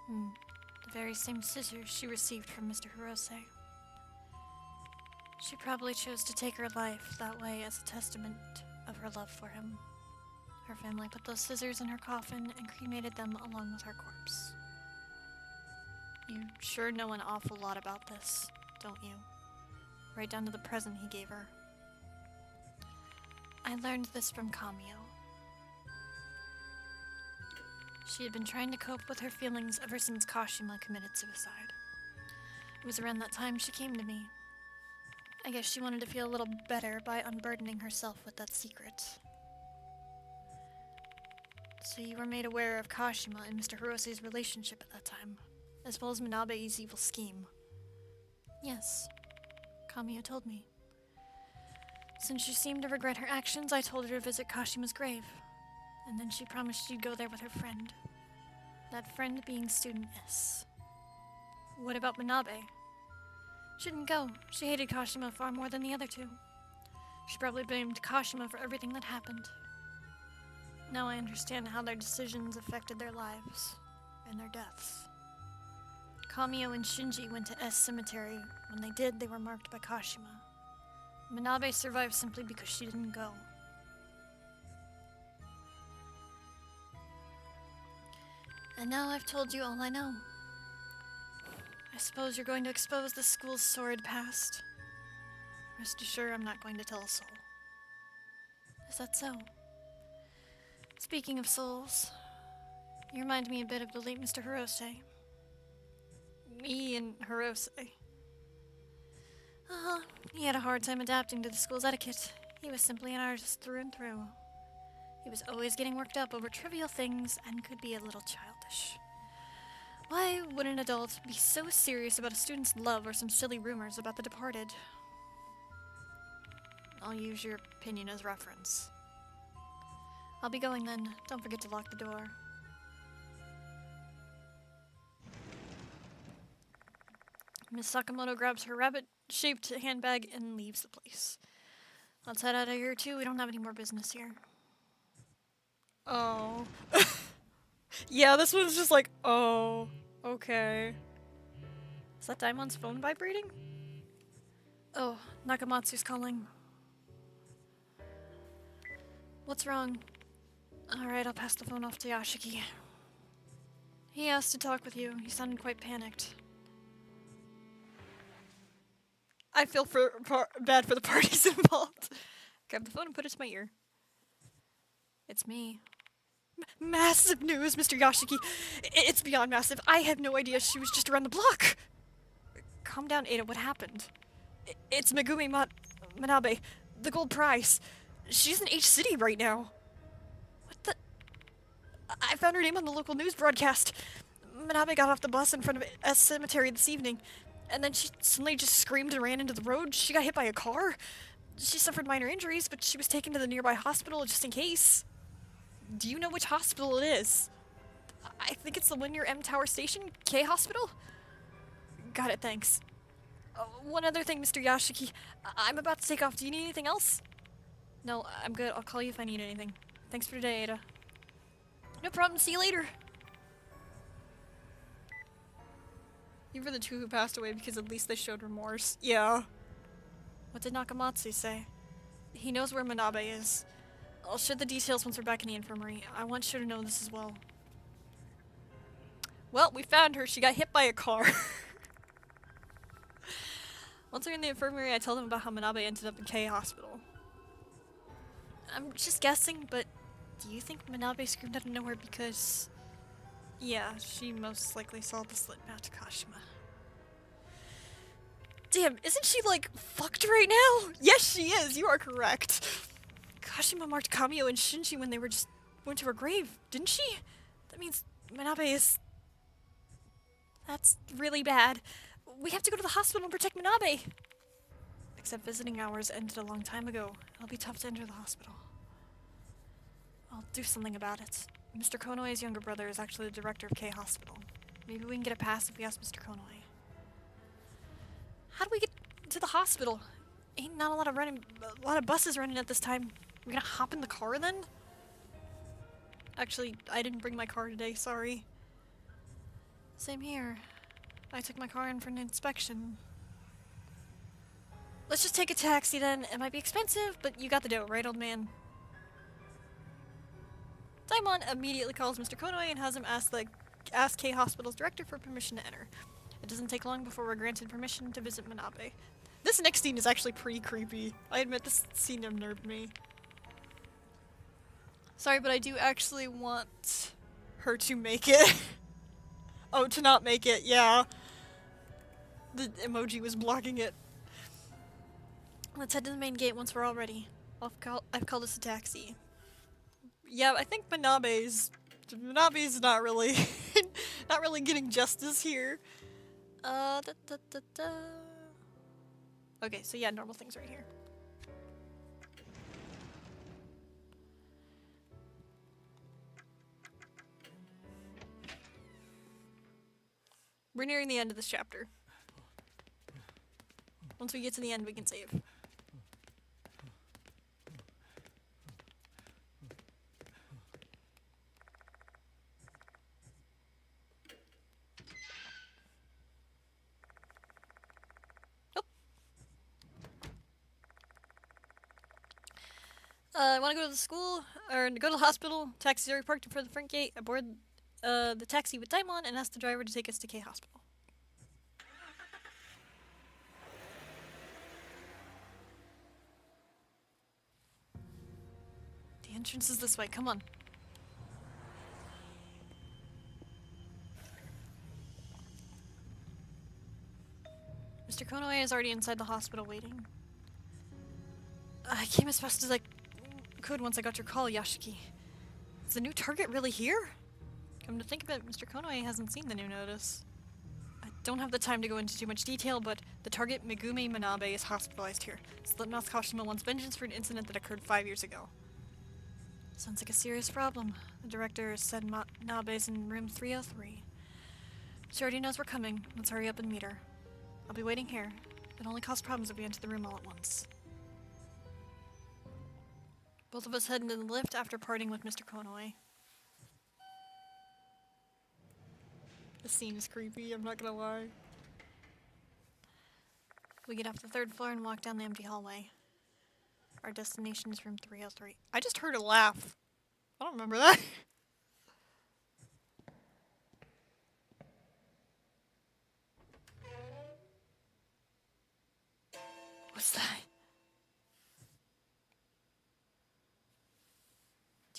B: The very same scissors she received from Mr. Hirose. She probably chose to take her life that way as a testament of her love for him. Her family put those scissors in her coffin and cremated them along with her corpse. You sure know an awful lot about this, don't you? Right down to the present he gave her. I learned this from Kamiyo. She had been trying to cope with her feelings ever since Kashima committed suicide. It was around that time she came to me. I guess she wanted to feel a little better by unburdening herself with that secret. So you were made aware of Kashima and Mr. Hirose's relationship at that time, as well as Manabe's evil scheme. Yes, Kamiyo told me. Since she seemed to regret her actions, I told her to visit Kashima's grave, and then she promised she'd go there with her friend. That friend being Student S. What about Manabe? She didn't go. She hated Kashima far more than the other two. She probably blamed Kashima for everything that happened. Now I understand how their decisions affected their lives, and their deaths. Kamiyo and Shinji went to S Cemetery. When they did, they were marked by Kashima. Manabe survived simply because she didn't go. And now I've told you all I know. I suppose you're going to expose the school's sordid past. Rest assured I'm not going to tell a soul. Is that so? Speaking of souls, you remind me a bit of the late Mr. Hirose. Me and Hirose. He had a hard time adapting to the school's etiquette. He was simply an artist through and through. He was always getting worked up over trivial things and could be a little childish. Why would an adult be so serious about a student's love or some silly rumors about the departed? I'll use your opinion as reference. I'll be going then. Don't forget to lock the door. Miss Sakamoto grabs her rabbit-shaped handbag and leaves the place. Let's head out of here too. We don't have any more business here.
A: Oh. Yeah, this one's just like, oh, okay.
B: Is that Daimon's phone vibrating? Oh, Nakamatsu's calling. What's wrong? Alright, I'll pass the phone off to Yashiki.
A: He asked to talk with you. He sounded quite panicked. I feel bad for the parties involved. Grab the phone and put it to my ear. It's me. Massive news, Mr. Yashiki. It's beyond massive. I had no idea she was just around the block. Calm down, Ada. What happened? It's Megumi Manabe, the gold prize. She's in H-City right now. What the? I found her name on the local news broadcast. Manabe got off the bus in front of a cemetery this evening, and then she suddenly just screamed and ran into the road. She got hit by a car. She suffered minor injuries, but she was taken to the nearby hospital just in case. Do you know which hospital it is? I think it's the one near M Tower Station, K Hospital? Got it, thanks. One other thing, Mr. Yashiki. I'm about to take off. Do you need anything else? No, I'm good. I'll call you if I need anything. Thanks for today, Ada. No problem. See you later. You were the two who passed away because at least they showed remorse. Yeah. What did Nakamatsu say? He knows where Manabe is. I'll share the details once we're back in the infirmary. I want you to know this as well. Well, we found her. She got hit by a car. Once we're in the infirmary, I tell them about how Manabe ended up in K Hospital. I'm just guessing, but do you think Manabe screamed out of nowhere because... Yeah, she most likely saw the slit path to Kashima. Damn, isn't she, like, fucked right now? Yes, she is! You are correct. Kashima marked Kamiyo and Shinji when they went to her grave, didn't she? That means Manabe is... That's really bad. We have to go to the hospital and protect Manabe! Except visiting hours ended a long time ago. It'll be tough to enter the hospital. I'll do something about it. Mr. Konoe's younger brother is actually the director of K Hospital. Maybe we can get a pass if we ask Mr. Konoe. How do we get to the hospital? Ain't not a lot of buses running at this time. We're gonna hop in the car then? Actually, I didn't bring my car today, sorry. Same here. I took my car in for an inspection. Let's just take a taxi then. It might be expensive, but you got the dough, right, old man? Daimon immediately calls Mr. Konoe and has him ask K Hospital's director for permission to enter. It doesn't take long before we're granted permission to visit Manabe. This next scene is actually pretty creepy. I admit this scene unnerved me. Sorry, but I do actually want her to make it. Oh, to not make it, yeah. The emoji was blocking it. Let's head to the main gate once we're all ready. I've called us a taxi. Yeah, I think Manabe's not really not really getting justice here. Okay, so yeah, normal things right here. We're nearing the end of this chapter. Once we get to the end, we can save. I want to go to the school, or go to the hospital. Taxi's already parked in front of the front gate. I board the taxi with Daimon and ask the driver to take us to K Hospital. The entrance is this way, come on. Mr. Konoe is already inside the hospital waiting. I came as fast as I could once I got your call, Yashiki. Is the new target really here? Come to think of it, Mr. Konoe hasn't seen the new notice. I don't have the time to go into too much detail, but the target, Megumi Manabe, is hospitalized here. Slipknot Kashima wants vengeance for an incident that occurred 5 years ago. Sounds like a serious problem. The director said Manabe's in room 303. She already knows we're coming. Let's hurry up and meet her. I'll be waiting here. It only causes problems if we enter the room all at once. Both of us head into the lift after parting with Mr. Konoe. This scene is creepy, I'm not gonna lie. We get off the 3rd floor and walk down the empty hallway. Our destination is room 303. I just heard a laugh. I don't remember that.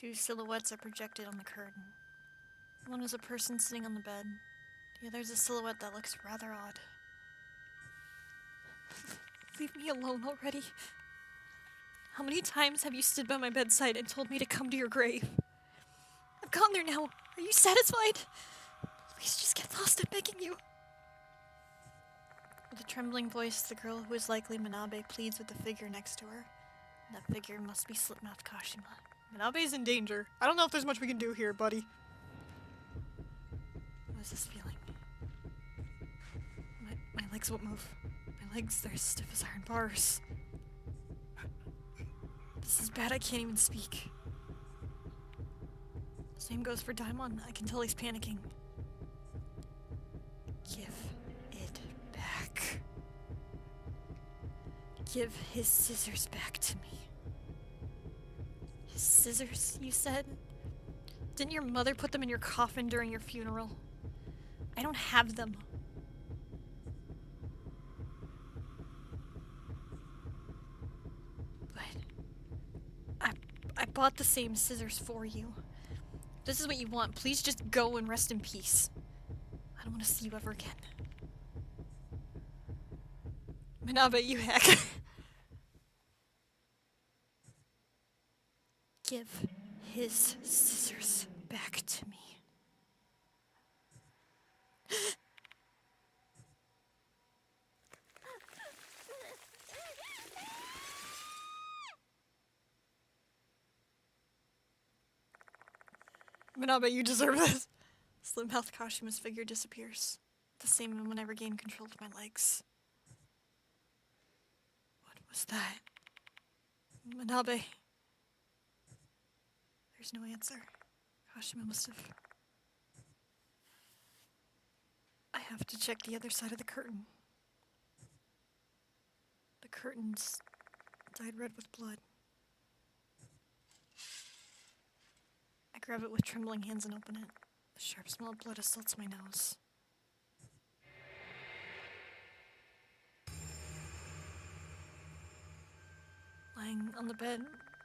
A: Two silhouettes are projected on the curtain. One is a person sitting on the bed. The other is a silhouette that looks rather odd. Leave me alone already. How many times have you stood by my bedside and told me to come to your grave? I've gone there now. Are you satisfied? Please just get lost, I'm begging you. With a trembling voice, the girl who is likely Manabe pleads with the figure next to her. That figure must be Slipmouth Kashima. Manabe's in danger. I don't know if there's much we can do here, buddy. What is this feeling? My legs won't move. My legs, they're as stiff as iron bars. This is bad, I can't even speak. Same goes for Daimon. I can tell he's panicking. Give it back. Give his scissors back to me. His scissors, you said? Didn't your mother put them in your coffin during your funeral? I don't have them. But I bought the same scissors for you. If this is what you want, please just go and rest in peace. I don't want to see you ever again. Manabe, you hack. Give his scissors back to me. Manabe, you deserve this. Slipmouth Kashima's figure disappears. The same moment I regain control of my legs. What was that? Manabe. There's no answer. Kashima must have... I have to check the other side of the curtain. The curtain's dyed red with blood. I grab it with trembling hands and open it. The sharp smell of blood assaults my nose. Lying on the bed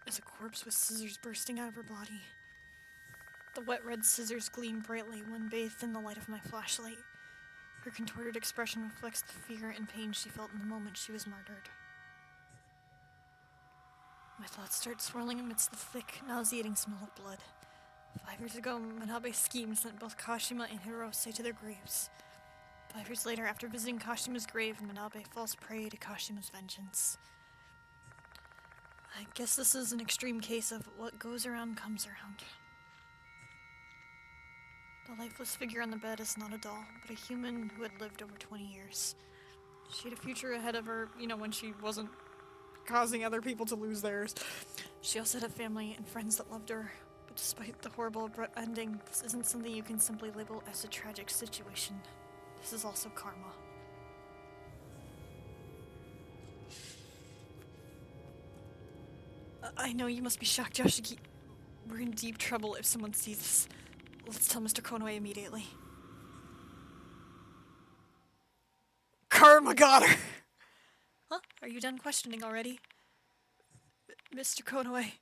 A: is a corpse with scissors bursting out of her body. The wet red scissors gleam brightly when bathed in the light of my flashlight. Her contorted expression reflects the fear and pain she felt in the moment she was murdered. My thoughts start swirling amidst the thick, nauseating smell of blood. 5 years ago, Manabe's scheme sent both Kashima and Hirose to their graves. 5 years later, after visiting Kashima's grave, Manabe falls prey to Kashima's vengeance. I guess this is an extreme case of what goes around comes around. The lifeless figure on the bed is not a doll, but a human who had lived over 20 years. She had a future ahead of her, you know, when she wasn't causing other people to lose theirs. She also had a family and friends that loved her. But despite the horrible abrupt ending, this isn't something you can simply label as a tragic situation. This is also karma. I know you must be shocked, Yoshiki. We're in deep trouble if someone sees this. Let's tell Mr. Konoe immediately. Karma got her! Huh? Are you done questioning already? Mr. Konoe,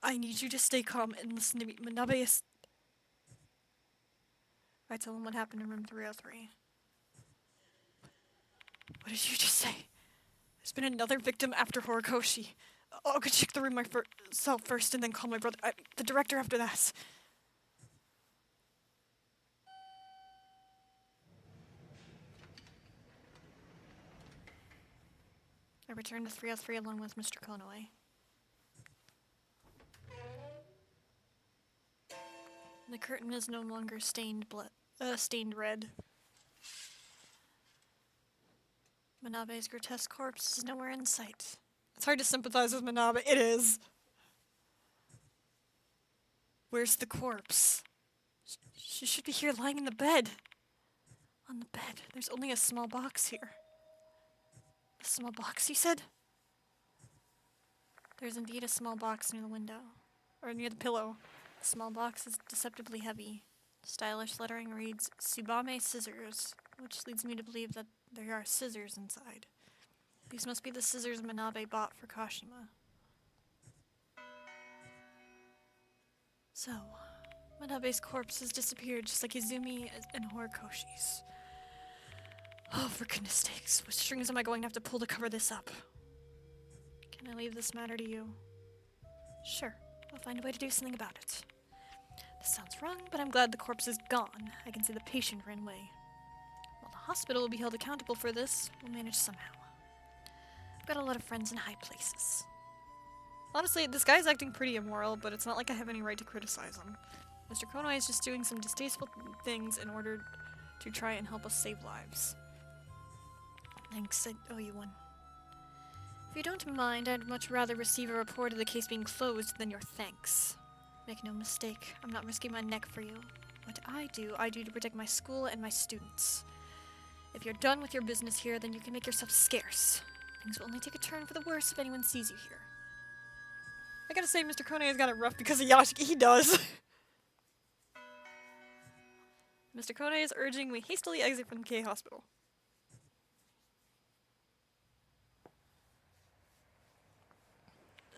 A: I need you to stay calm and listen to me. Manabe is... I tell him what happened in room 303. What did you just say? There's been another victim after Horikoshi. I'll go check the room myself first and then call my brother, the director after that. I return to 303 along with Mr. Konoe. The curtain is no longer stained red. Manabe's grotesque corpse is nowhere in sight. It's hard to sympathize with Manabe. It is. Where's the corpse? She should be here lying in the bed. On the bed. There's only a small box here. A small box, you said? There's indeed a small box near the window. Or near the pillow. The small box is deceptively heavy. Stylish lettering reads, Tsubame Scissors, which leads me to believe that there are scissors inside. These must be the scissors Manabe bought for Kashima.
B: So, Manabe's corpse has disappeared just like Izumi and Horikoshi's. Oh, for goodness sakes, what strings am I going to have to pull to cover this up? Can I leave this matter to you? Sure, I'll find a way to do something about it. This sounds wrong, but I'm glad the corpse is gone. I can see the patient ran away. While the hospital will be held accountable for this, we'll manage somehow. I've got a lot of friends in high places.
A: Honestly, this guy's acting pretty immoral, but it's not like I have any right to criticize him. Mr. Konai is just doing some distasteful things in order to try and help us save lives.
B: Thanks, I owe you one. If you don't mind, I'd much rather receive a report of the case being closed than your thanks. Make no mistake, I'm not risking my neck for you. What I do to protect my school and my students. If you're done with your business here, then you can make yourself scarce. Things will only take a turn for the worse if anyone sees you here.
A: I gotta say, Mr. Konai has got it rough because of Yashiki. He does. Mr. Konai is urging we hastily exit from the K hospital.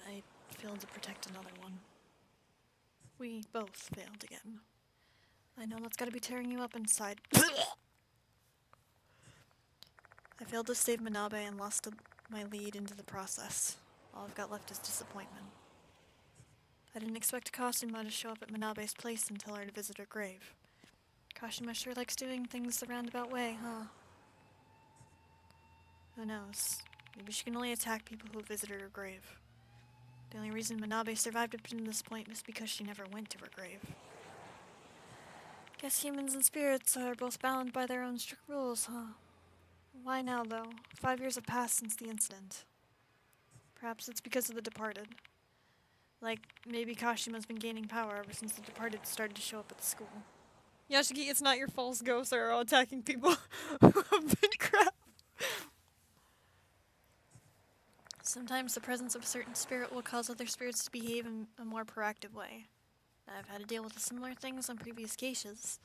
B: I failed to protect another one. We both failed again. I know that's gotta be tearing you up inside. I failed to save Manabe and lost my lead into the process. All I've got left is disappointment. I didn't expect Kashima to show up at Manabe's place and tell her to visit her grave. Kashima sure likes doing things the roundabout way, huh? Who knows? Maybe she can only attack people who visited her grave. The only reason Manabe survived up to this point was because she never went to her grave. Guess humans and spirits are both bound by their own strict rules, huh? Why now, though? 5 years have passed since the incident. Perhaps it's because of the departed. Like, maybe Kashima's been gaining power ever since the departed started to show up at the school.
A: Yashiki, it's not your false ghosts that are all attacking people who have been crap.
B: Sometimes the presence of a certain spirit will cause other spirits to behave in a more proactive way. I've had to deal with similar things on previous cases.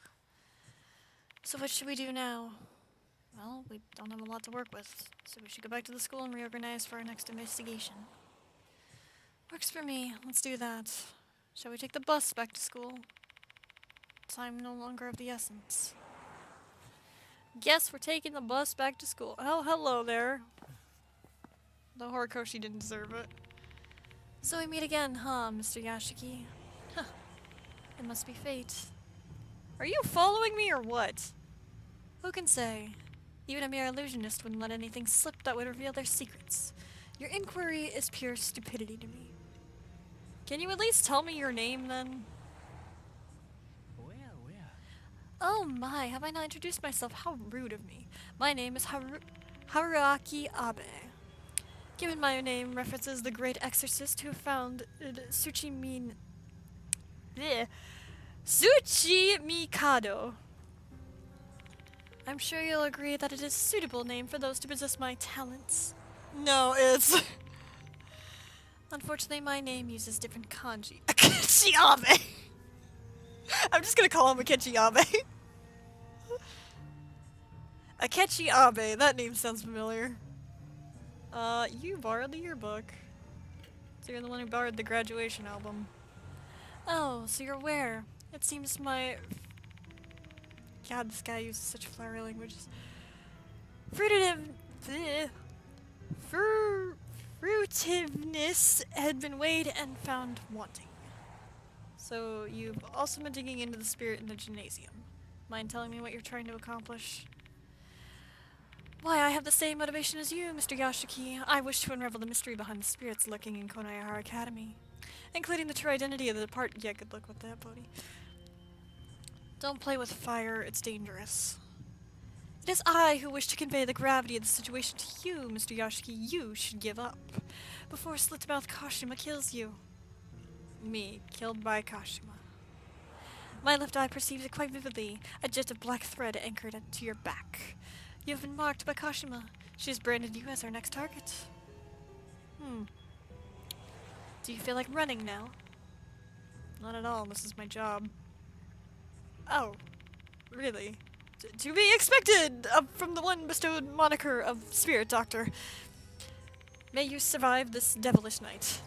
B: So what should we do now? Well, we don't have a lot to work with, so we should go back to the school and reorganize for our next investigation. Works for me. Let's do that. Shall we take the bus back to school? Time no longer of the essence.
A: Yes, we're taking the bus back to school. Oh, hello there. The Horikoshi didn't deserve it.
B: So we meet again, huh, Mr. Yashiki? Huh. It must be fate.
A: Are you following me or what?
B: Who can say? Even a mere illusionist wouldn't let anything slip that would reveal their secrets. Your inquiry is pure stupidity to me.
A: Can you at least tell me your name, then?
B: Oh my, have I not introduced myself? How rude of me. My name is Haruaki Abe. Given my name references the great exorcist who founded Tsuchi Mikado. I'm sure you'll agree that it is a suitable name for those to possess my talents.
A: No, it's...
B: Unfortunately, my name uses different kanji.
A: Akechi Abe! I'm just gonna call him Akechi Abe. Akechi Abe, that name sounds familiar. You borrowed the yearbook. So you're the one who borrowed the graduation album.
B: Oh, so you're aware. It seems my... God, this guy uses such flowery languages. Fruitiveness had been weighed and found wanting.
A: So you've also been digging into the spirit in the gymnasium. Mind telling me what you're trying to accomplish?
B: Why, I have the same motivation as you, Mr. Yashiki. I wish to unravel the mystery behind the spirits lurking in Konayahara Academy, including the true identity of the departed. Yeah, good luck with that, buddy. Don't play with fire, it's dangerous. It is I who wish to convey the gravity of the situation to you, Mr. Yashiki. You should give up, before Slitmouth Kashima kills you.
A: Me, killed by Kashima.
B: My left eye perceives it quite vividly, a jet of black thread anchored to your back. You have been marked by Kashima. She has branded you as our next target. Do you feel like running now?
A: Not at all, this is my job. Oh, really? To be expected from the one bestowed moniker of Spirit Doctor. May you survive this devilish night.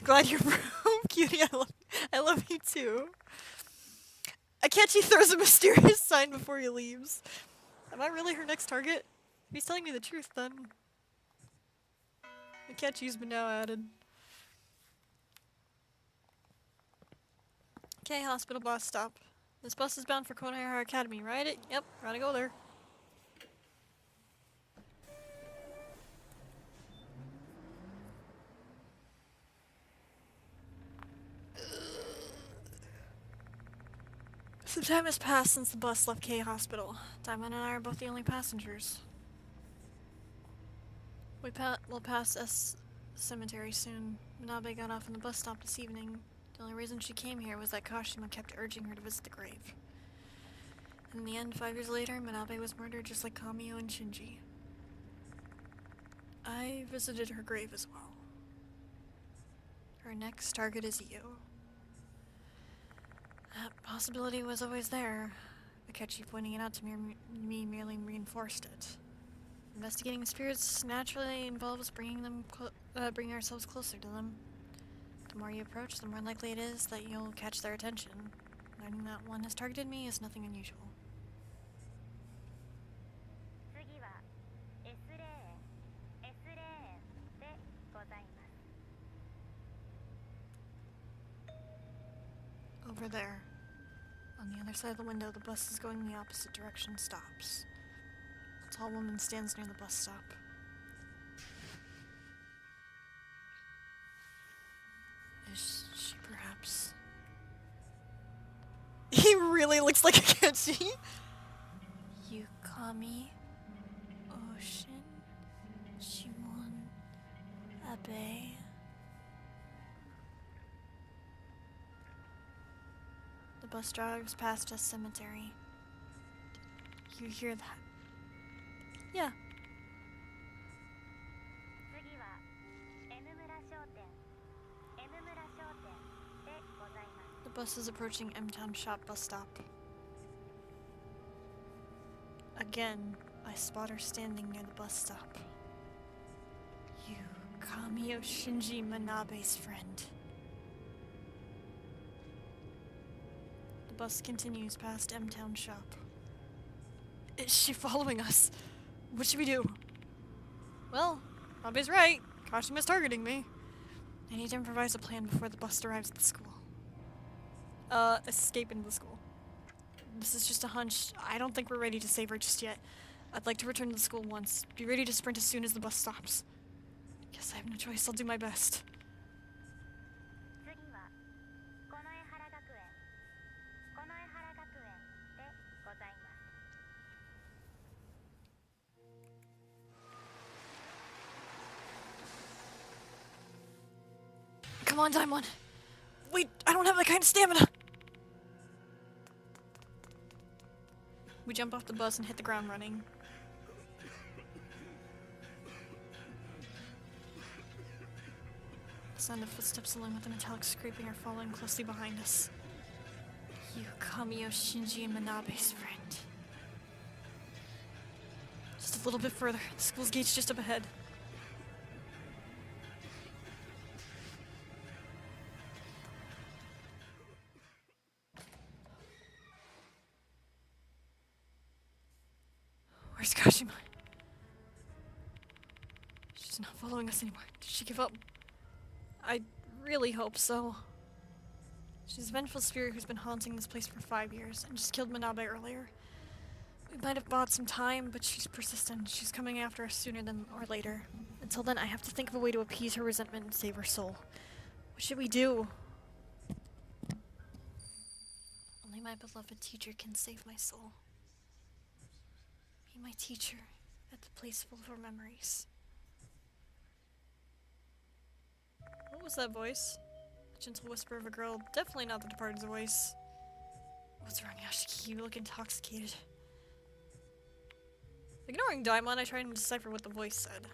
A: Glad you're broke, Cutie. too. Akechi throws a mysterious sign before he leaves. Am I really her next target? If he's telling me the truth, then Akechi's been now added. Okay, hospital bus stop. This bus is bound for Konohara Academy, right? Yep, gotta go there. Some time has passed since the bus left K Hospital. Diamond and I are both the only passengers. We'll pass S Cemetery soon. Manabe got off on the bus stop this evening. The only reason she came here was that Kashima kept urging her to visit the grave. In the end, 5 years later, Manabe was murdered just like Kamiyo and Shinji. I visited her grave as well. Her next target is you. That possibility was always there. Akechi pointing it out to me merely reinforced it. Investigating spirits naturally involves bringing ourselves closer to them. The more you approach, the more likely it is that you'll catch their attention. Learning that one has targeted me is nothing unusual. Over there. On the other side of the window, the bus is going in the opposite direction, stops. A tall woman stands near the bus stop. Is she perhaps... He really looks like Akechi! Yukami Ocean Shimon Abe. The bus drives past a cemetery. You hear that? Yeah. The bus is approaching M-Town Shop bus stop. Again, I spot her standing near the bus stop. You, Kamiyo Shinji Manabe's friend. The bus continues past M-Town Shop. Is she following us? What should we do? Well, Abe's right. Kashima's targeting me. I need to improvise a plan before the bus arrives at the school. Escape into the school. This is just a hunch. I don't think we're ready to save her just yet. I'd like to return to the school once. Be ready to sprint as soon as the bus stops. Guess I have no choice. I'll do my best. Come on, Daimon. Wait, I don't have that kind of stamina. We jump off the bus and hit the ground running. The sound of footsteps along with the metallic scraping are following closely behind us. You, Kamiyo Shinji and Manabe's friend. Just a little bit further. The school's gate's just up ahead. Where's Kashima? She's not following us anymore. Did she give up? I really hope so. She's a vengeful spirit who's been haunting this place for 5 years and just killed Manabe earlier. We might have bought some time, but she's persistent. She's coming after us sooner than or later. Until then, I have to think of a way to appease her resentment and save her soul. What should we do? Only my beloved teacher can save my soul. Be my teacher at the place full of her memories. What was that voice? The gentle whisper of a girl, definitely not the departed's voice. What's wrong, Yashiki? You look intoxicated. Ignoring Daimon, I tried to decipher what the voice said.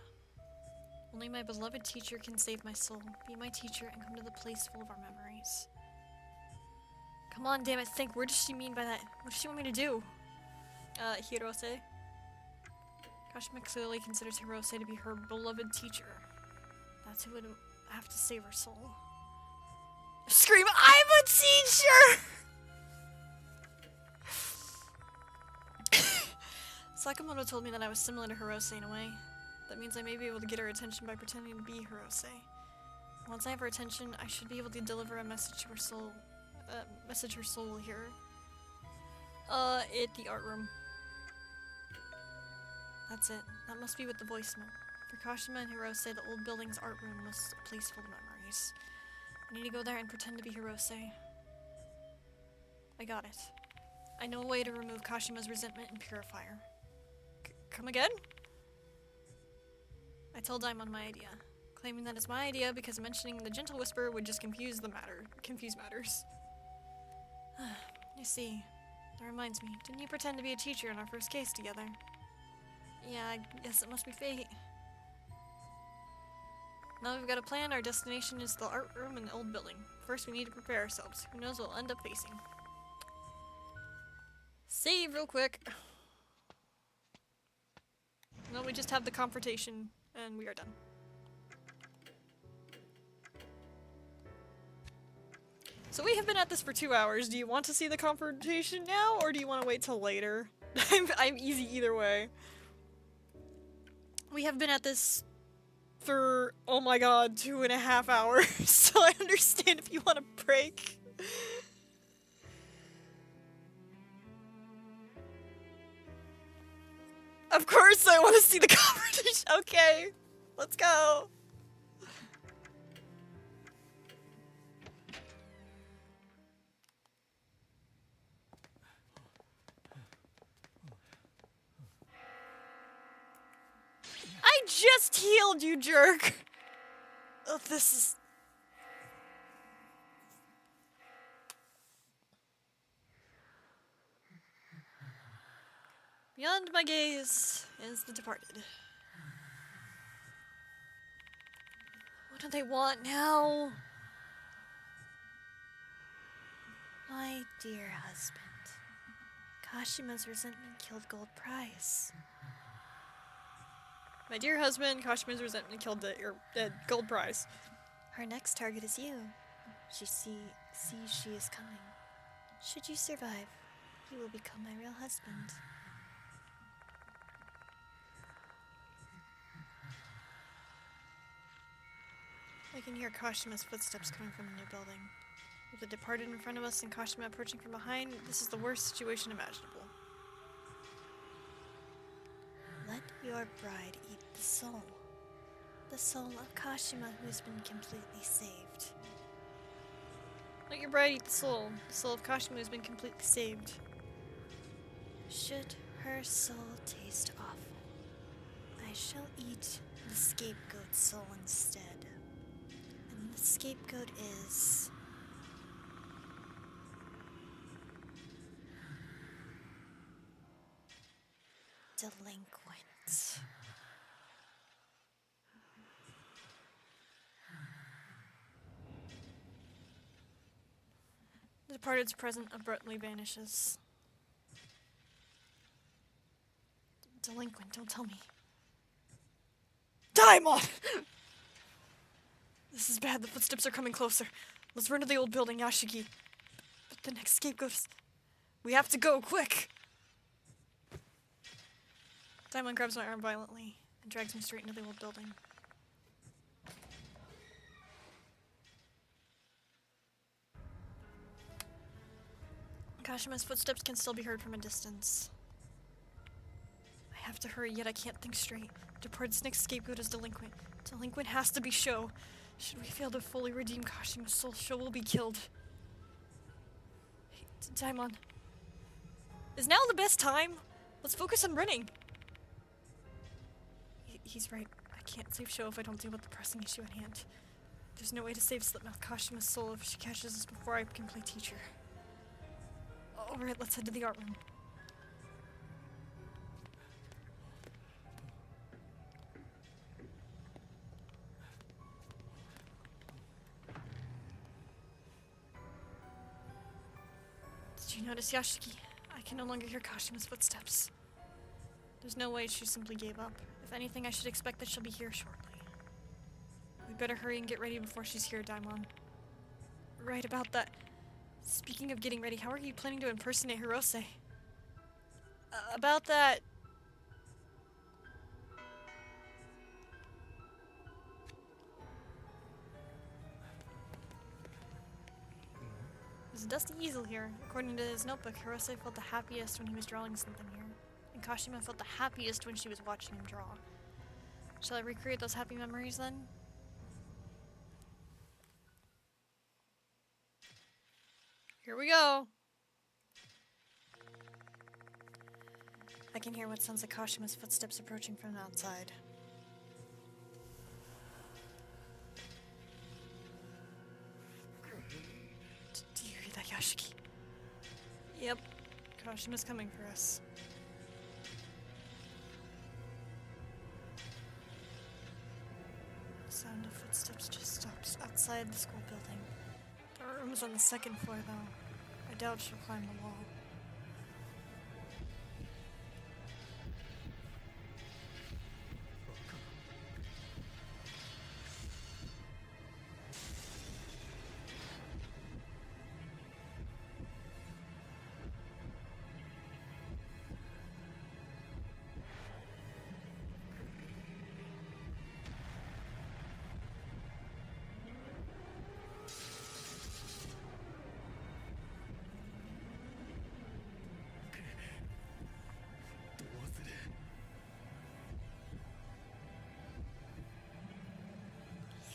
A: Only my beloved teacher can save my soul. Be my teacher and come to the place full of our memories. Come on, damn it, think. What does she mean by that? What does she want me to do? Hirose. Kashima clearly considers Hirose to be her beloved teacher. That's who would have to save her soul. Scream, I'm a teacher! Sakamoto told me that I was similar to Hirose in a way. That means I may be able to get her attention by pretending to be Hirose. Once I have her attention, I should be able to deliver a message to her soul. Message her soul will hear. At the art room. That's it. That must be what the voice meant. For Kashima and Hirose, the old building's art room was a place full of memories. I need to go there and pretend to be Hirose. I got it. I know a way to remove Kashima's resentment and purifier. Come again? I told Daimon my idea, claiming that it's my idea because mentioning the gentle whisper would just confuse matters. You see, that reminds me, didn't you pretend to be a teacher in our first case together? Yeah, I guess it must be fate. Now we've got a plan. Our destination is the art room in the old building. First, we need to prepare ourselves. Who knows what we'll end up facing. Save real quick. No, we just have the confrontation, and we are done. So we have been at this for 2 hours. Do you want to see the confrontation now, or do you want to wait till later? I'm easy either way. We have been at this for, oh my god, 2.5 hours, so I understand if you want to break. Of course I want to see the confrontation. Okay, let's go. I just healed you, jerk. Oh, this is... Beyond my gaze is the departed. What do they want now? My dear husband, Kashima's resentment killed Gold Prize. My dear husband, Kashima's resentment killed the Gold Prize. Her next target is you. She sees she is coming. Should you survive, you will become my real husband. I can hear Kashima's footsteps coming from the new building. With the departed in front of us and Kashima approaching from behind, this is the worst situation imaginable. Let your bride eat the soul. The soul of Kashima who has been completely saved. Let your bride eat the soul of Kashima who has been completely saved. Should her soul taste awful, I shall eat the scapegoat's soul instead. And the scapegoat is... delinquent. The departed's present abruptly vanishes. Delinquent, don't tell me. Daimon! This is bad, the footsteps are coming closer. Let's run to the old building, Yashiki. But the next scapegoat is... We have to go, quick! Daimon grabs my arm violently and drags me straight into the old building. Kashima's footsteps can still be heard from a distance. I have to hurry, yet I can't think straight. Departed's next scapegoat is delinquent. Delinquent has to be Sho. Should we fail to fully redeem Kashima's soul, Sho will be killed. Hey, Daimon. Is now the best time? Let's focus on running. He's right. I can't save Sho if I don't deal with the pressing issue at hand. There's no way to save Slipmouth Kashima's soul if she catches us before I can play teacher. Alright, let's head to the art room. Did you notice, Yashiki? I can no longer hear Kashima's footsteps. There's no way she simply gave up. If anything, I should expect that she'll be here shortly. We better hurry and get ready before she's here, Daimon. Right about that. Speaking of getting ready, how are you planning to impersonate Hirose? About that... There's a dusty easel here. According to his notebook, Hirose felt the happiest when he was drawing something here. And Kashima felt the happiest when she was watching him draw. Shall I recreate those happy memories then? Here we go! I can hear what sounds like Kashima's footsteps approaching from the outside. Do you hear that, Yashiki? Yep. Kashima's coming for us. The sound of footsteps just stops outside the school building. Our room is on the second floor, though. I doubt she'll climb the wall.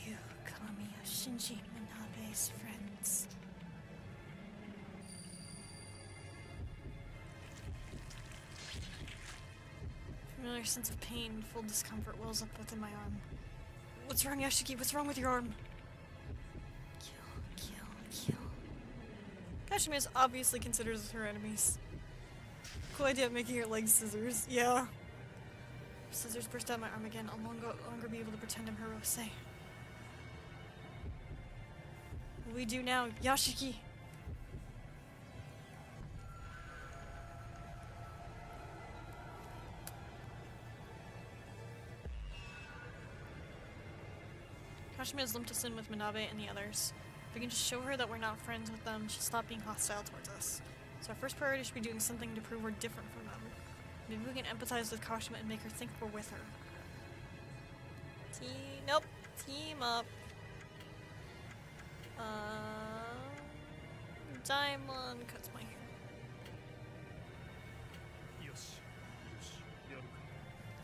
A: You, Kamiya, Shinji, Manabe's friends. Familiar sense of pain, full discomfort wells up within my arm. What's wrong, Yashiki? What's wrong with your arm? Kill. Kashima obviously considers her enemies. Cool idea of making her legs scissors. Yeah. If scissors burst out my arm again, I'll no longer be able to pretend I'm Hirose. What do we do now, Yashiki? Kashima has lumped us in with Manabe and the others. If we can just show her that we're not friends with them, she'll stop being hostile towards us. So our first priority should be doing something to prove we're different from them. Maybe we can empathize with Kashima and make her think we're with her. Nope. Team up. Daimon cuts my hair.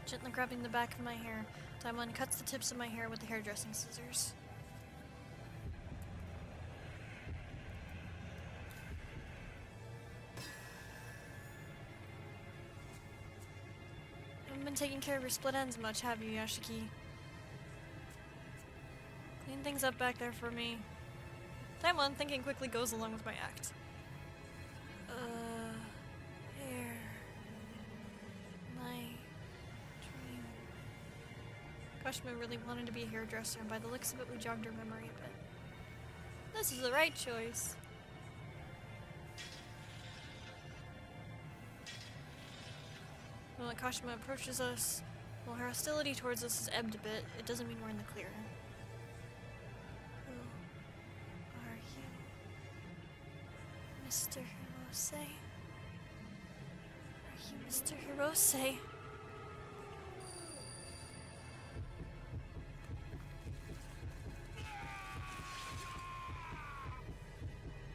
A: Gently grabbing the back of my hair, Daimon cuts the tips of my hair with the hairdressing scissors. Haven't been taking care of your split ends much, have you, Yashiki? Clean things up back there for me. Daimon, thinking quickly, goes along with my act. Hair. My dream. Kashima really wanted to be a hairdresser, and by the looks of it, we jogged her memory a bit. This is the right choice. When Kashima approaches us, while her hostility towards us has ebbed a bit, it doesn't mean we're in the clear. Who are you? Mr. Hirose? Are you Mr. Hirose?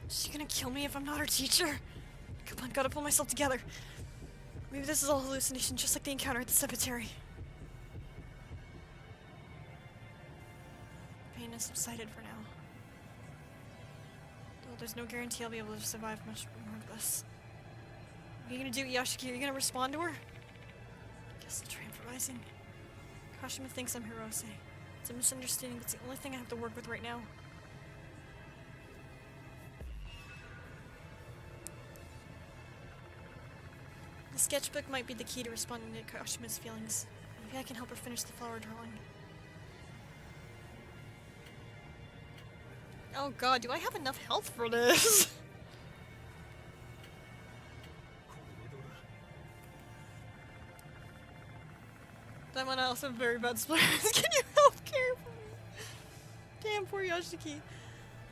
A: Is she gonna kill me if I'm not her teacher? Come on, gotta pull myself together. Maybe this is all hallucination, just like the encounter at the cemetery. Pain has subsided for now. Though there's no guarantee I'll be able to survive much more of this. What are you gonna do, Yashiki? Are you gonna respond to her? Guess I'll try improvising. Kashima thinks I'm Hirose. It's a misunderstanding, but it's the only thing I have to work with right now. The sketchbook might be the key to responding to Kashima's feelings. Maybe I can help her finish the flower drawing. Oh god, do I have enough health for this? That one also have very bad splinters. Can you help care for me? Damn, poor Yashiki.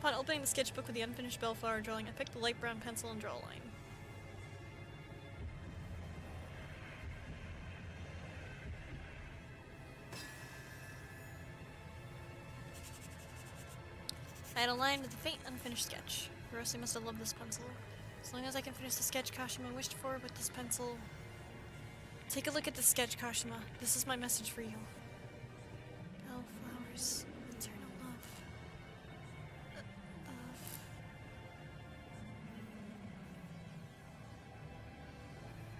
A: Upon opening the sketchbook with the unfinished bellflower drawing, I picked the light brown pencil and draw a line. I had aligned the faint, unfinished sketch. Hirose must have loved this pencil. As long as I can finish the sketch Kashima wished for with this pencil... Take a look at this sketch, Kashima. This is my message for you. Bellflowers, eternal love.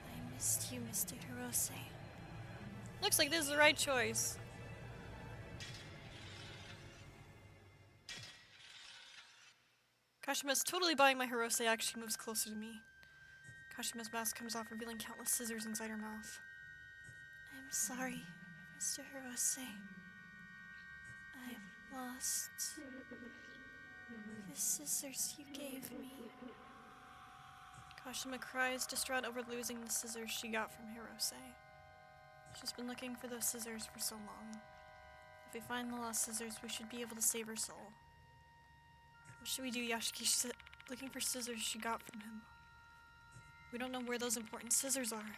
A: I missed you, Mr. Hirose. Looks like this is the right choice. Kashima's totally buying my Hirose act. She moves closer to me. Kashima's mask comes off, revealing countless scissors inside her mouth. I'm sorry, Mr. Hirose. I've lost the scissors you gave me. Kashima cries, distraught over losing the scissors she got from Hirose. She's been looking for those scissors for so long. If we find the lost scissors, we should be able to save her soul. What should we do, Yashiki? She's looking for scissors she got from him. We don't know where those important scissors are.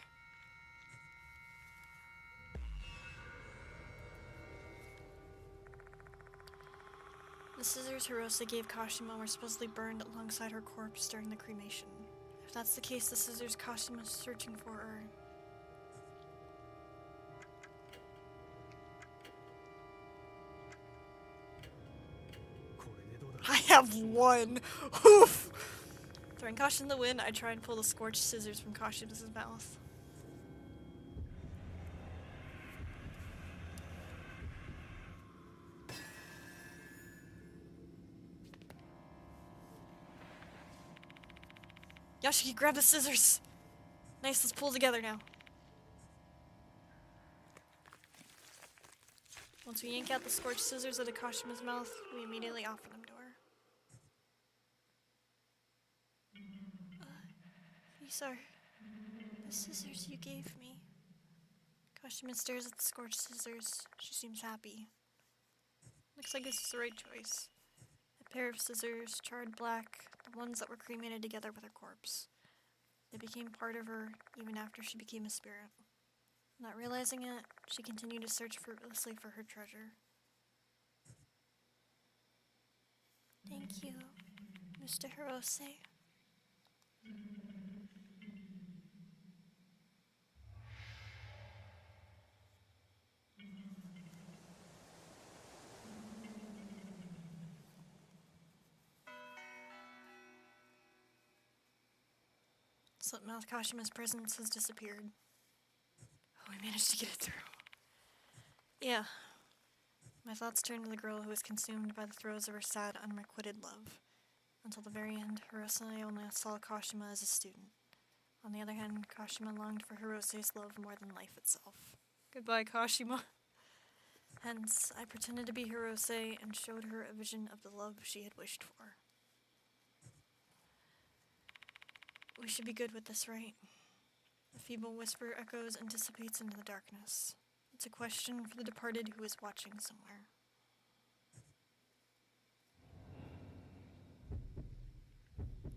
A: The scissors Hirose gave Kashima were supposedly burned alongside her corpse during the cremation. If that's the case, the scissors Kashima's searching for are... I have one! Oof! Throwing caution in the wind, I try and pull the scorched scissors from Kashima's mouth. Yashiki, grab the scissors! Nice, let's pull together now. Once we yank out the scorched scissors out of Kashima's mouth, we immediately offer them to her. These are the scissors you gave me. Kashima stares at the scorched scissors. She seems happy. Looks like this is the right choice. A pair of scissors, charred black, the ones that were cremated together with her corpse. They became part of her even after she became a spirit. Not realizing it, she continued to search fruitlessly for her treasure. Thank you, Mr. Hirose. Slipmouth Kashima's presence has disappeared. Oh, we managed to get it through. Yeah. My thoughts turned to the girl who was consumed by the throes of her sad, unrequited love. Until the very end, Hirose only saw Kashima as a student. On the other hand, Kashima longed for Hirose's love more than life itself. Goodbye, Kashima. Hence, I pretended to be Hirose and showed her a vision of the love she had wished for. We should be good with this, right? A feeble whisper echoes and dissipates into the darkness. It's a question for the departed who is watching somewhere.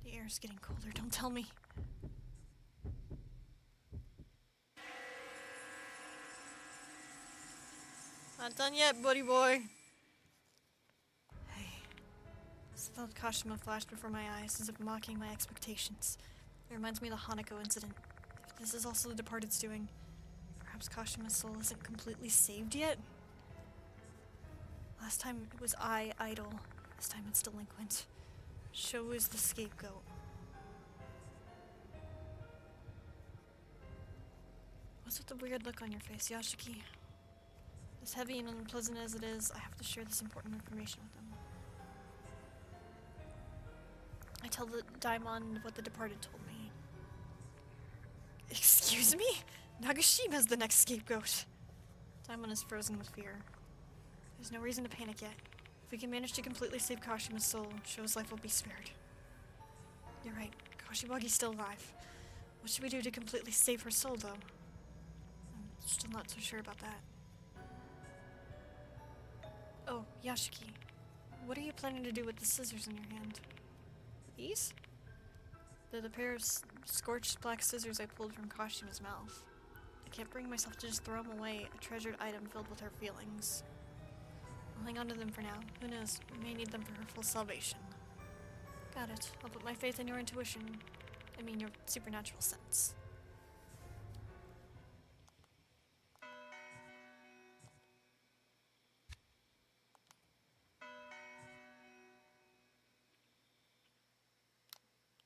A: The air's getting colder, don't tell me. Not done yet, buddy boy. Hey. This thought Kashima flashed before my eyes as if mocking my expectations. It reminds me of the Hanako incident. If this is also the departed's doing, perhaps Kashima's soul isn't completely saved yet? Last time it was I, idol. This time it's delinquent. Sho is the scapegoat. What's with the weird look on your face, Yashiki? As heavy and unpleasant as it is, I have to share this important information with them. I tell the Daimon what the departed told me. Excuse me? Nagashima's the next scapegoat. Daimon is frozen with fear. There's no reason to panic yet. If we can manage to completely save Kashima's soul, Sho's life will be spared. You're right. Kashiwagi's still alive. What should we do to completely save her soul, though? I'm still not so sure about that. Oh, Yashiki. What are you planning to do with the scissors in your hand? These? The pair of scorched black scissors I pulled from Kashima's mouth. I can't bring myself to just throw them away, a treasured item filled with her feelings. I'll hang on to them for now. Who knows? We may need them for her full salvation. Got it. I'll put my faith in your intuition. I mean, your supernatural sense.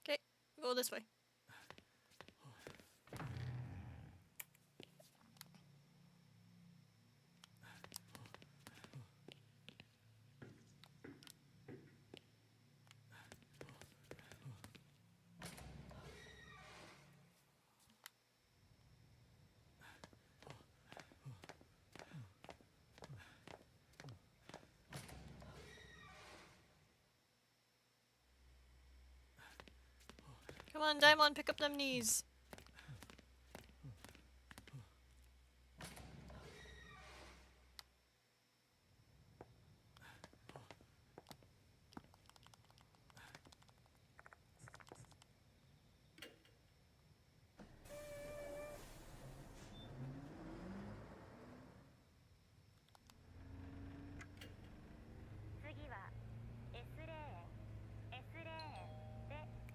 A: Okay, go this way. Come on, Daimon, pick up them knees.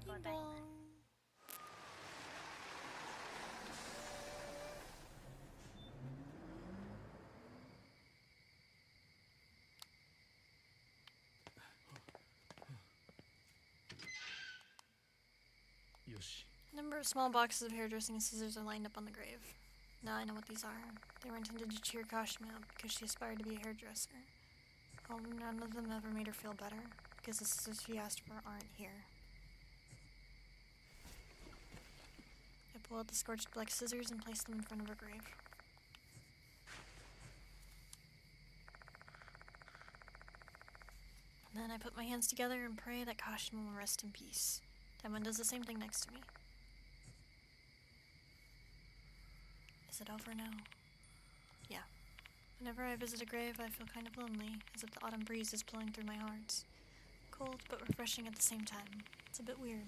A: Ding dong. A number of small boxes of hairdressing scissors are lined up on the grave. Now I know what these are. They were intended to cheer Kashima up because she aspired to be a hairdresser. Oh, none of them ever made her feel better, because the scissors she asked for aren't here. I pull out the scorched black scissors and place them in front of her grave. And then I put my hands together and pray that Kashima will rest in peace. Daimon does the same thing next to me. Is it over now? Yeah. Whenever I visit a grave, I feel kind of lonely, as if the autumn breeze is blowing through my heart. Cold, but refreshing at the same time. It's a bit weird.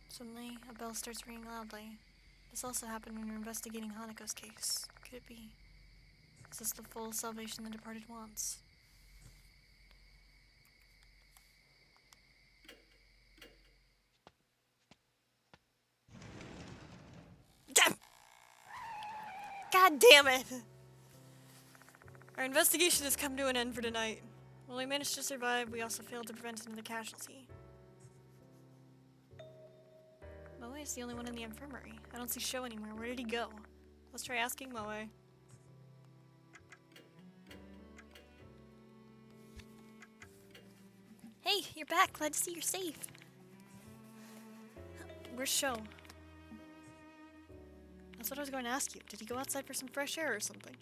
A: Suddenly, a bell starts ringing loudly. This also happened when we were investigating Hanako's case. Could it be? Is this the full salvation the departed wants? God damn it! Our investigation has come to an end for tonight. While we managed to survive, we also failed to prevent another casualty. Moe is the only one in the infirmary. I don't see Sho anywhere. Where did he go? Let's try asking Moe. Hey, you're back. Glad to see you're safe. Where's Sho? That's what I was going to ask you. Did he go outside for some fresh air or something?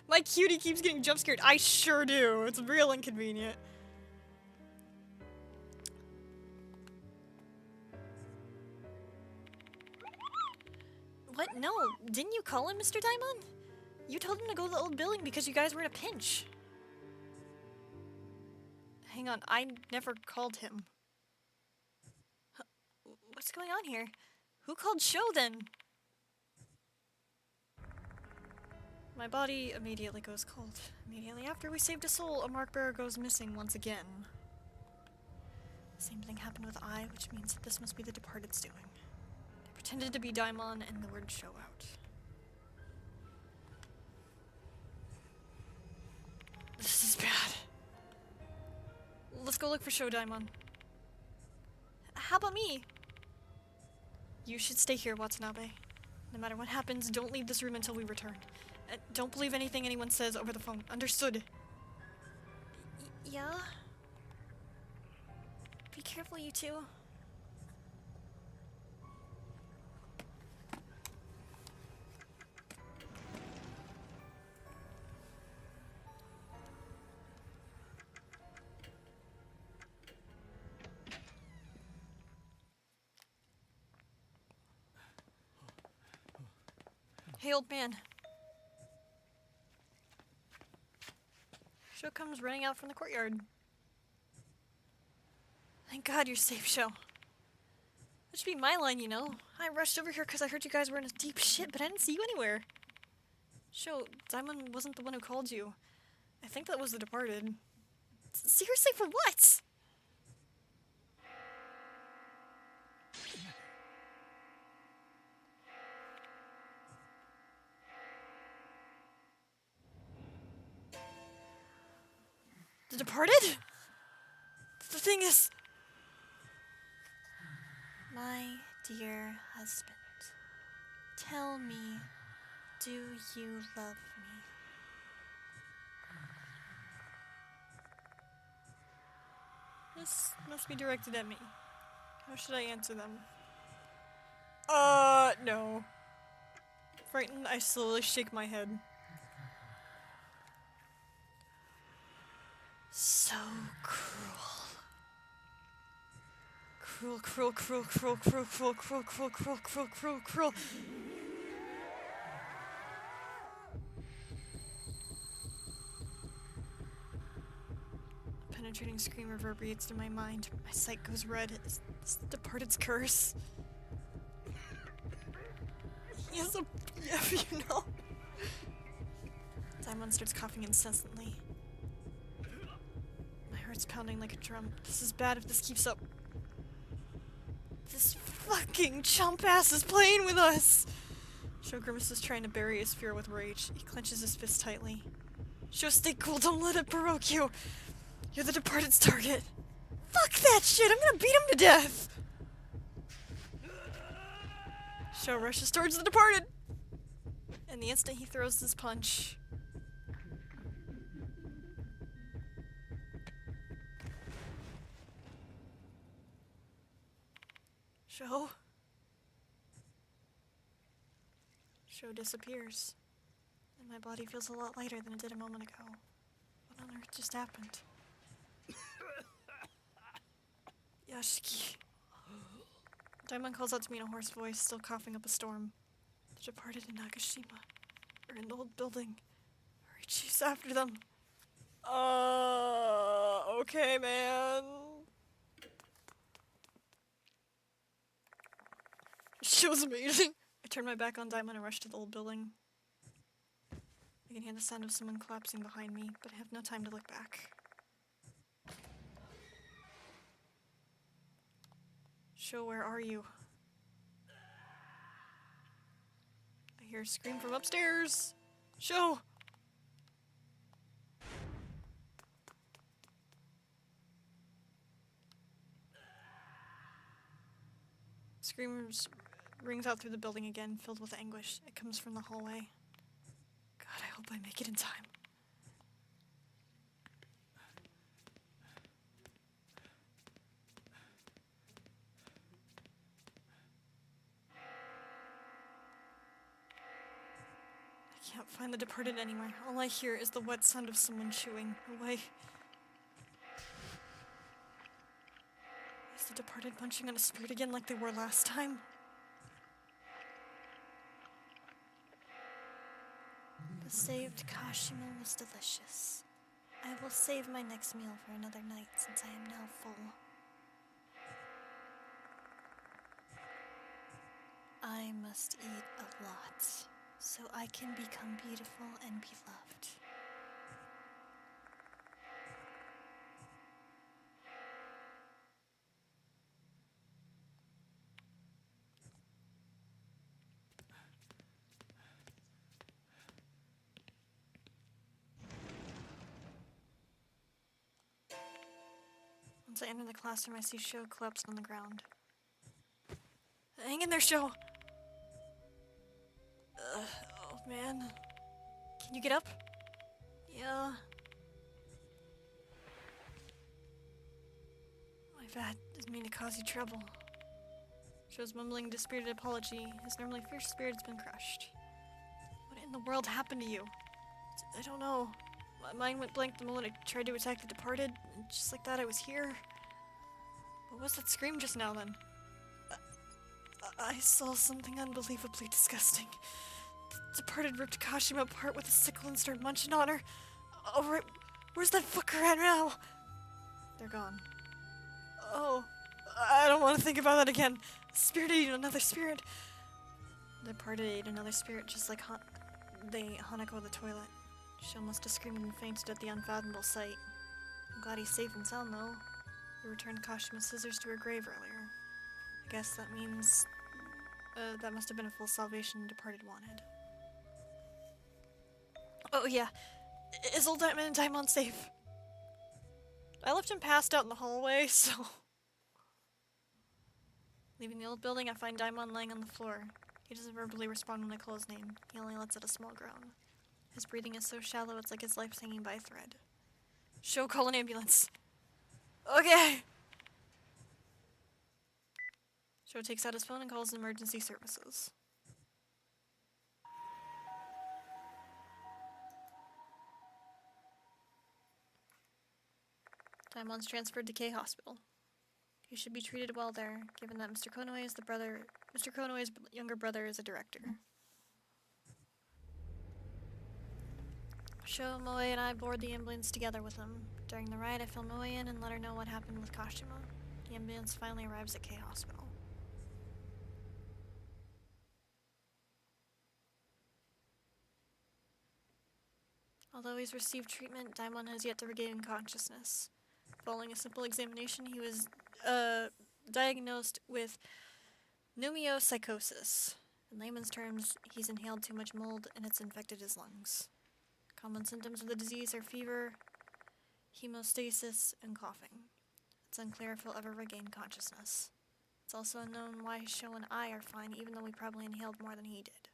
A: My cutie keeps getting jump scared. I sure do. It's real inconvenient. What? No. Didn't you call him, Mr. Daimon? You told him to go to the old building because you guys were in a pinch. Hang on. I never called him. What's going on here? Who called Sho then? My body immediately goes cold. Immediately after we saved a soul, a mark bearer goes missing once again. Same thing happened with I, which means that this must be the departed's doing. They pretended to be Daimon and the word Sho out. This is bad. Let's go look for Sho, Daimon. How about me? You should stay here, Watanabe. No matter what happens, don't leave this room until we return. Don't believe anything anyone says over the phone. Understood? Yeah? Be careful, you two. Hey, old man. Sho comes running out from the courtyard. Thank God you're safe, Sho. That should be my line, you know. I rushed over here because I heard you guys were in a deep shit, but I didn't see you anywhere. Sho, Diamond wasn't the one who called you. I think that was the Departed. Seriously, for what? The Departed? The thing is... My dear husband, tell me, do you love me? This must be directed at me. How should I answer them? No. Frightened, I slowly shake my head. So cruel. Cruel, cruel, cruel, cruel, cruel, cruel, cruel, cruel, cruel, cruel, cruel, cruel. A penetrating scream reverberates through my mind. My sight goes red. It's the Departed's curse. He has a BF, you know. Daimon starts coughing incessantly. My heart's pounding like a drum. This is bad if this keeps up. This fucking chump ass is playing with us! Sho grimaces, trying to bury his fear with rage. He clenches his fist tightly. Sho, stay cool, don't let it provoke you! You're the Departed's target! Fuck that shit, I'm gonna beat him to death! Sho rushes towards the Departed! And the instant he throws this punch... Sho? Sho disappears. And my body feels a lot lighter than it did a moment ago. What on earth just happened? Yashiki. Daimon calls out to me in a hoarse voice, still coughing up a storm. The Departed in Nagashima. Or in the old building. Hurry, chase after them. Okay, man. Show's amazing. I turn my back on Daimon and rush to the old building. I can hear the sound of someone collapsing behind me, but I have no time to look back. Sho, where are you? I hear a scream from upstairs! Sho! Screams rings out through the building again, filled with anguish. It comes from the hallway. God, I hope I make it in time. I can't find the Departed anywhere. All I hear is the wet sound of someone chewing away. Is the Departed punching on a spirit again like they were last time? The saved Kashima was delicious. I will save my next meal for another night since I am now full. I must eat a lot, so I can become beautiful and beloved. Once I enter the classroom, I see Sho collapsed on the ground. Hang in there, Sho! Oh man. Can you get up? Yeah. My bad. Didn't mean to cause you trouble. Sho's mumbling a dispirited apology. His normally fierce spirit's been crushed. What in the world happened to you? I don't know. My mind went blank the moment I tried to attack the Departed, and just like that I was here. What was that scream just now then? I saw something unbelievably disgusting. The Departed ripped Kashima apart with a sickle and started munching on her. Alright, Where's that fucker at now? They're gone. Oh, I don't want to think about that again. Spirit ate another spirit. The departed ate another spirit just like Hanako the toilet. She must have screamed and fainted at the unfathomable sight. I'm glad he's safe and sound though. We returned Kashima's scissors to her grave earlier. I guess that means that must have been a full salvation the departed wanted. Oh yeah, is old Diamond and Daimon safe? I left him passed out in the hallway, so... Leaving the old building, I find Daimon lying on the floor. He doesn't verbally respond when I call his name. He only lets out a small groan. His breathing is so shallow it's like his life's hanging by a thread. Sho, call an ambulance. Okay! Sho takes out his phone and calls emergency services. Daimon's transferred to K Hospital. He should be treated well there, given that Mr. Konoe's younger brother is a director. Sho, Moe, and I board the ambulance together with him. During the ride, I fill Moe in and let her know what happened with Kashima. The ambulance finally arrives at K Hospital. Although he's received treatment, Daimon has yet to regain consciousness. Following a simple examination, he was diagnosed with pneumopsychosis. In layman's terms, he's inhaled too much mold and it's infected his lungs. Common symptoms of the disease are fever, hemostasis, and coughing. It's unclear if he'll ever regain consciousness. It's also unknown why Sho and I are fine, even though we probably inhaled more than he did.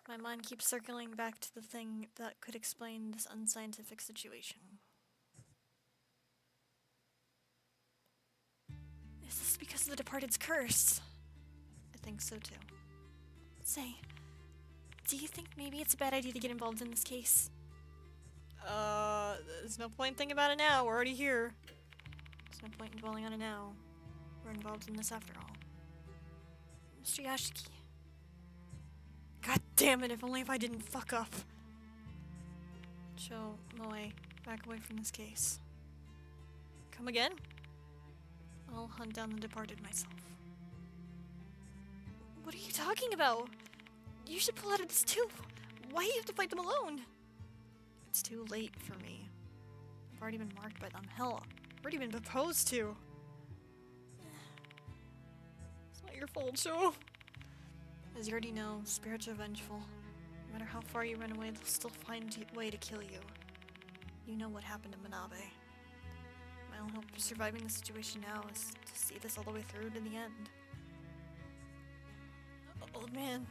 A: My mind keeps circling back to the thing that could explain this unscientific situation. Is this because of the Departed's curse? I think so too. Say, do you think maybe it's a bad idea to get involved in this case? There's no point thinking about it now. We're already here. There's no point in dwelling on it now. We're involved in this after all. Mr. Yashiki. God damn it, if I didn't fuck up. Sho, Moe, back away from this case. Come again? I'll hunt down the Departed myself. What are you talking about? You should pull out of this too. Why do you have to fight them alone? It's too late for me. I've already been marked by them. Hell, I've already been proposed to. It's not your fault, Sho. As you already know, spirits are vengeful. No matter how far you run away, they'll still find a way to kill you. You know what happened to Manabe. My only hope of surviving the situation now is to see this all the way through to the end. Old man.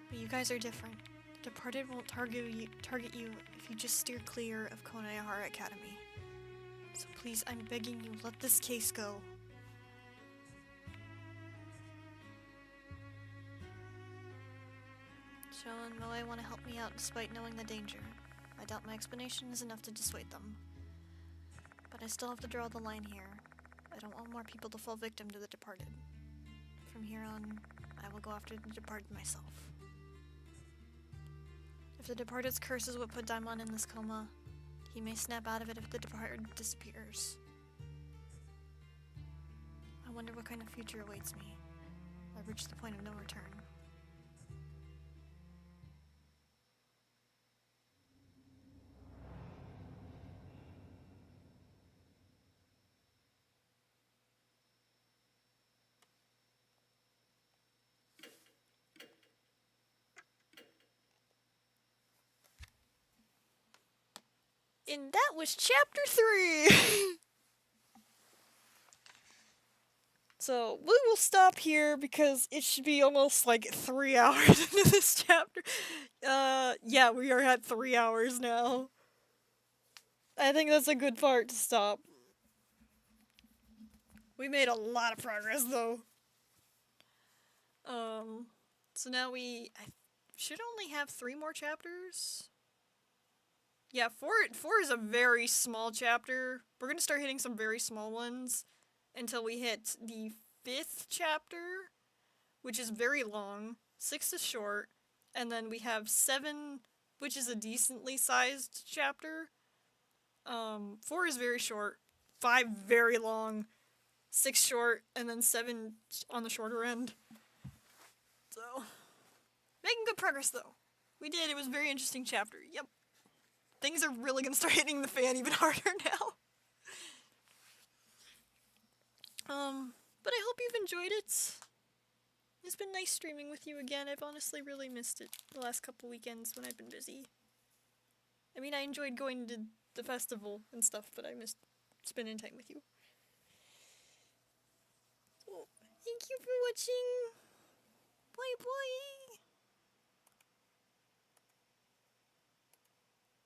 A: But you guys are different. The Departed won't target you if you just steer clear of Konohara Academy. So please, I'm begging you, let this case go. Sho and Moe want to help me out despite knowing the danger. I doubt my explanation is enough to dissuade them. But I still have to draw the line here. I don't want more people to fall victim to the Departed. From here on, I will go after the Departed myself. If the Departed's curse is what put Daimon in this coma, he may snap out of it if the Departed disappears. I wonder what kind of future awaits me. I've reached the point of no return. And that was chapter 3! So, we will stop here because it should be almost like 3 hours into this chapter. Yeah, we are at 3 hours now. I think that's a good part to stop. We made a lot of progress, though. So now I should only have 3 more chapters. Yeah, 4 is a very small chapter. We're gonna start hitting some very small ones until we hit the 5th chapter, which is very long. 6 is short. and then we have 7, which is a decently sized chapter. 4 is very short, 5 very long, 6 short, and then 7 on the shorter end. So, making good progress though. We did, it was a very interesting chapter, yep. Things are really gonna start hitting the fan even harder now. But I hope you've enjoyed it. It's been nice streaming with you again. I've honestly really missed it the last couple weekends when I've been busy. I mean, I enjoyed going to the festival and stuff, but I missed spending time with you. So, thank you for watching. Bye bye.